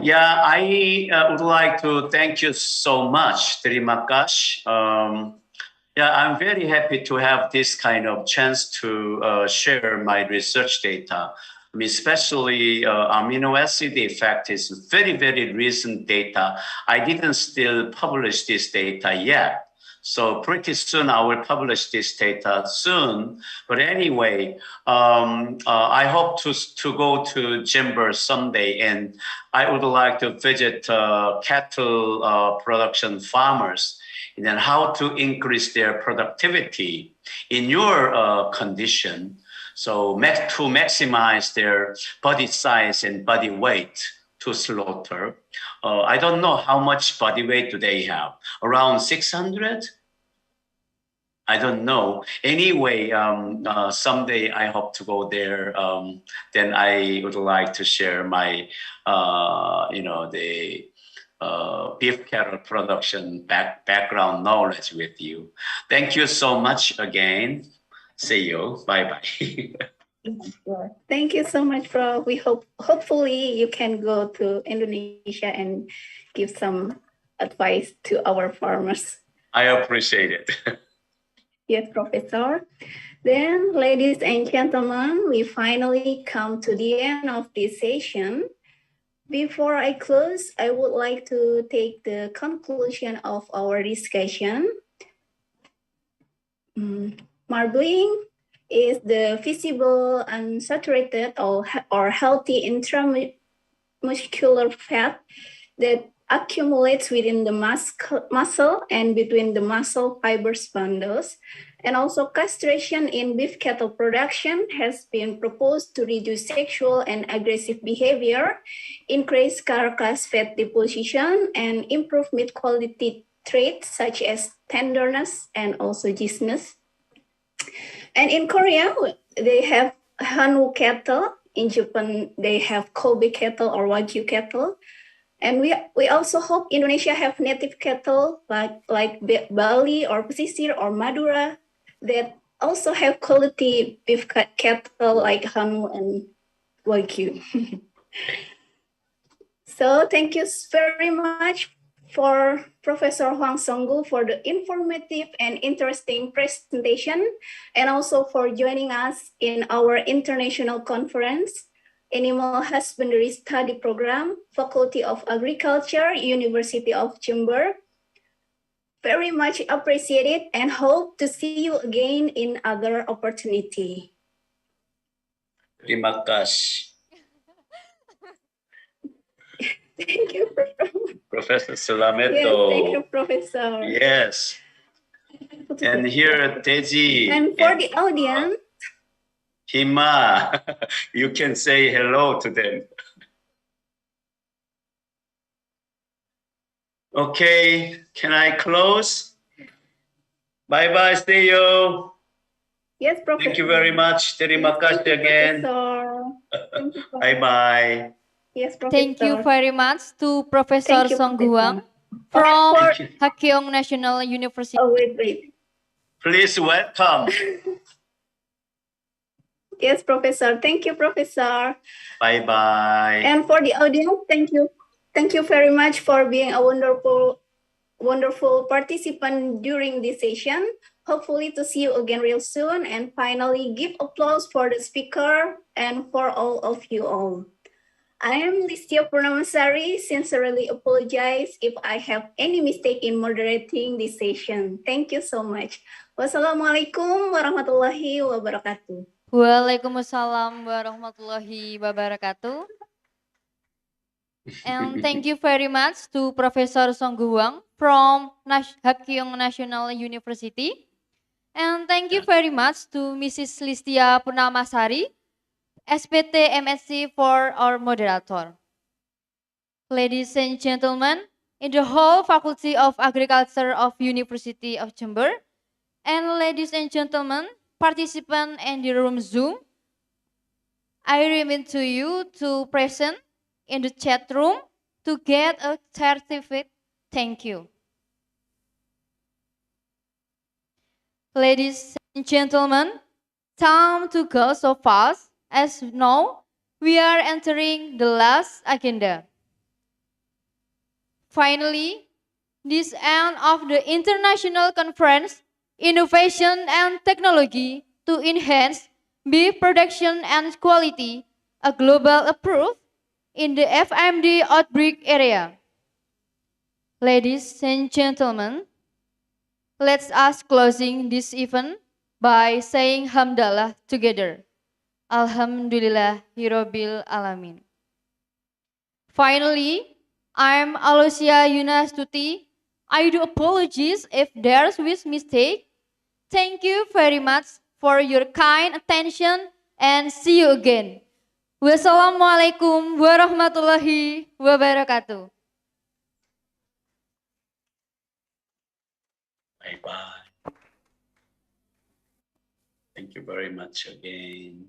Yeah, I would like to thank you so much, Terima kasih. Yeah, I'm very happy to have this kind of chance to share my research data. I mean, especially amino acid effect is very, very recent data. I didn't still publish this data yet. So pretty soon I will publish this data soon. But anyway, I hope to go to Jimber someday, and I would like to visit cattle production farmers, and then how to increase their productivity in your condition. So to maximize their body size and body weight to slaughter. I don't know how much body weight do they have. Around 600? I don't know. Anyway, someday I hope to go there. Then I would like to share my, the beef cattle production background knowledge with you. Thank you so much again. See you. Bye bye. Sure. Thank you so much, Prof. We hopefully you can go to Indonesia and give some advice to our farmers. I appreciate it. Yes, Professor. Then, ladies and gentlemen, we finally come to the end of this session. Before I close, I would like to take the conclusion of our discussion. Marbling is the visible unsaturated or healthy intramuscular fat that accumulates within the muscle and between the muscle fibers bundles. And also castration in beef cattle production has been proposed to reduce sexual and aggressive behavior, increase carcass fat deposition, and improve meat quality traits such as tenderness and also juiciness. And in Korea, they have Hanwoo cattle. In Japan, they have Kobe cattle or Wagyu cattle. And we also hope Indonesia have native cattle like Bali or Pesisir or Madura that also have quality beef cattle like Hanwoo and Wagyu. So thank you very much for Professor Hwang Song-gu for the informative and interesting presentation, and also for joining us in our international conference, Animal Husbandry Study Program, Faculty of Agriculture, University of Jember. Very much appreciated and hope to see you again in other opportunity. Terima kasih. Thank you, Professor Sulameto. Yes, thank you, Professor. Yes. And here, Teji. And for the audience, Hima, you can say hello to them. Okay, can I close? Bye-bye, see you. Yes, Professor. Thank you very much. Terima kasih again. Bye-bye. Yes, Professor. Thank you very much to Professor Thank you, Song Guang Professor. from Okay, Hakkyong National University. Oh, wait. Please welcome. Yes, Professor. Thank you, Professor. Bye-bye. And for the audience, thank you. Thank you very much for being a wonderful participant during this session. Hopefully to see you again real soon. And finally, give applause for the speaker and for all of you all. I am Listia Purnamasari. Sincerely apologize if I have any mistake in moderating this session. Thank you so much. Wassalamualaikum warahmatullahi wabarakatuh. Waalaikumsalam warahmatullahi wabarakatuh. And thank you very much to Professor Song Guang from Hakkyong National University. And thank you very much to Mrs. Listia Purnamasari, SPT MSc, for our moderator. Ladies and gentlemen, in the whole Faculty of Agriculture of University of Jember, and ladies and gentlemen, participants in the room Zoom, I recommend to you to present in the chat room to get a certificate. Thank you. Ladies and gentlemen, time to go so fast. As now, we are entering the last agenda. Finally, this end of the International Conference, Innovation and Technology to Enhance Beef Production and Quality, a global approach in the FMD outbreak area. Ladies and gentlemen, let's us closing this event by saying Hamdalah together. Alhamdulillahirabbil alamin. Finally, I'm Alosia Yunastuti. I do apologize if there's with mistake. Thank you very much for your kind attention and see you again. Wassalamualaikum warahmatullahi wabarakatuh. Bye-bye. Thank you very much again.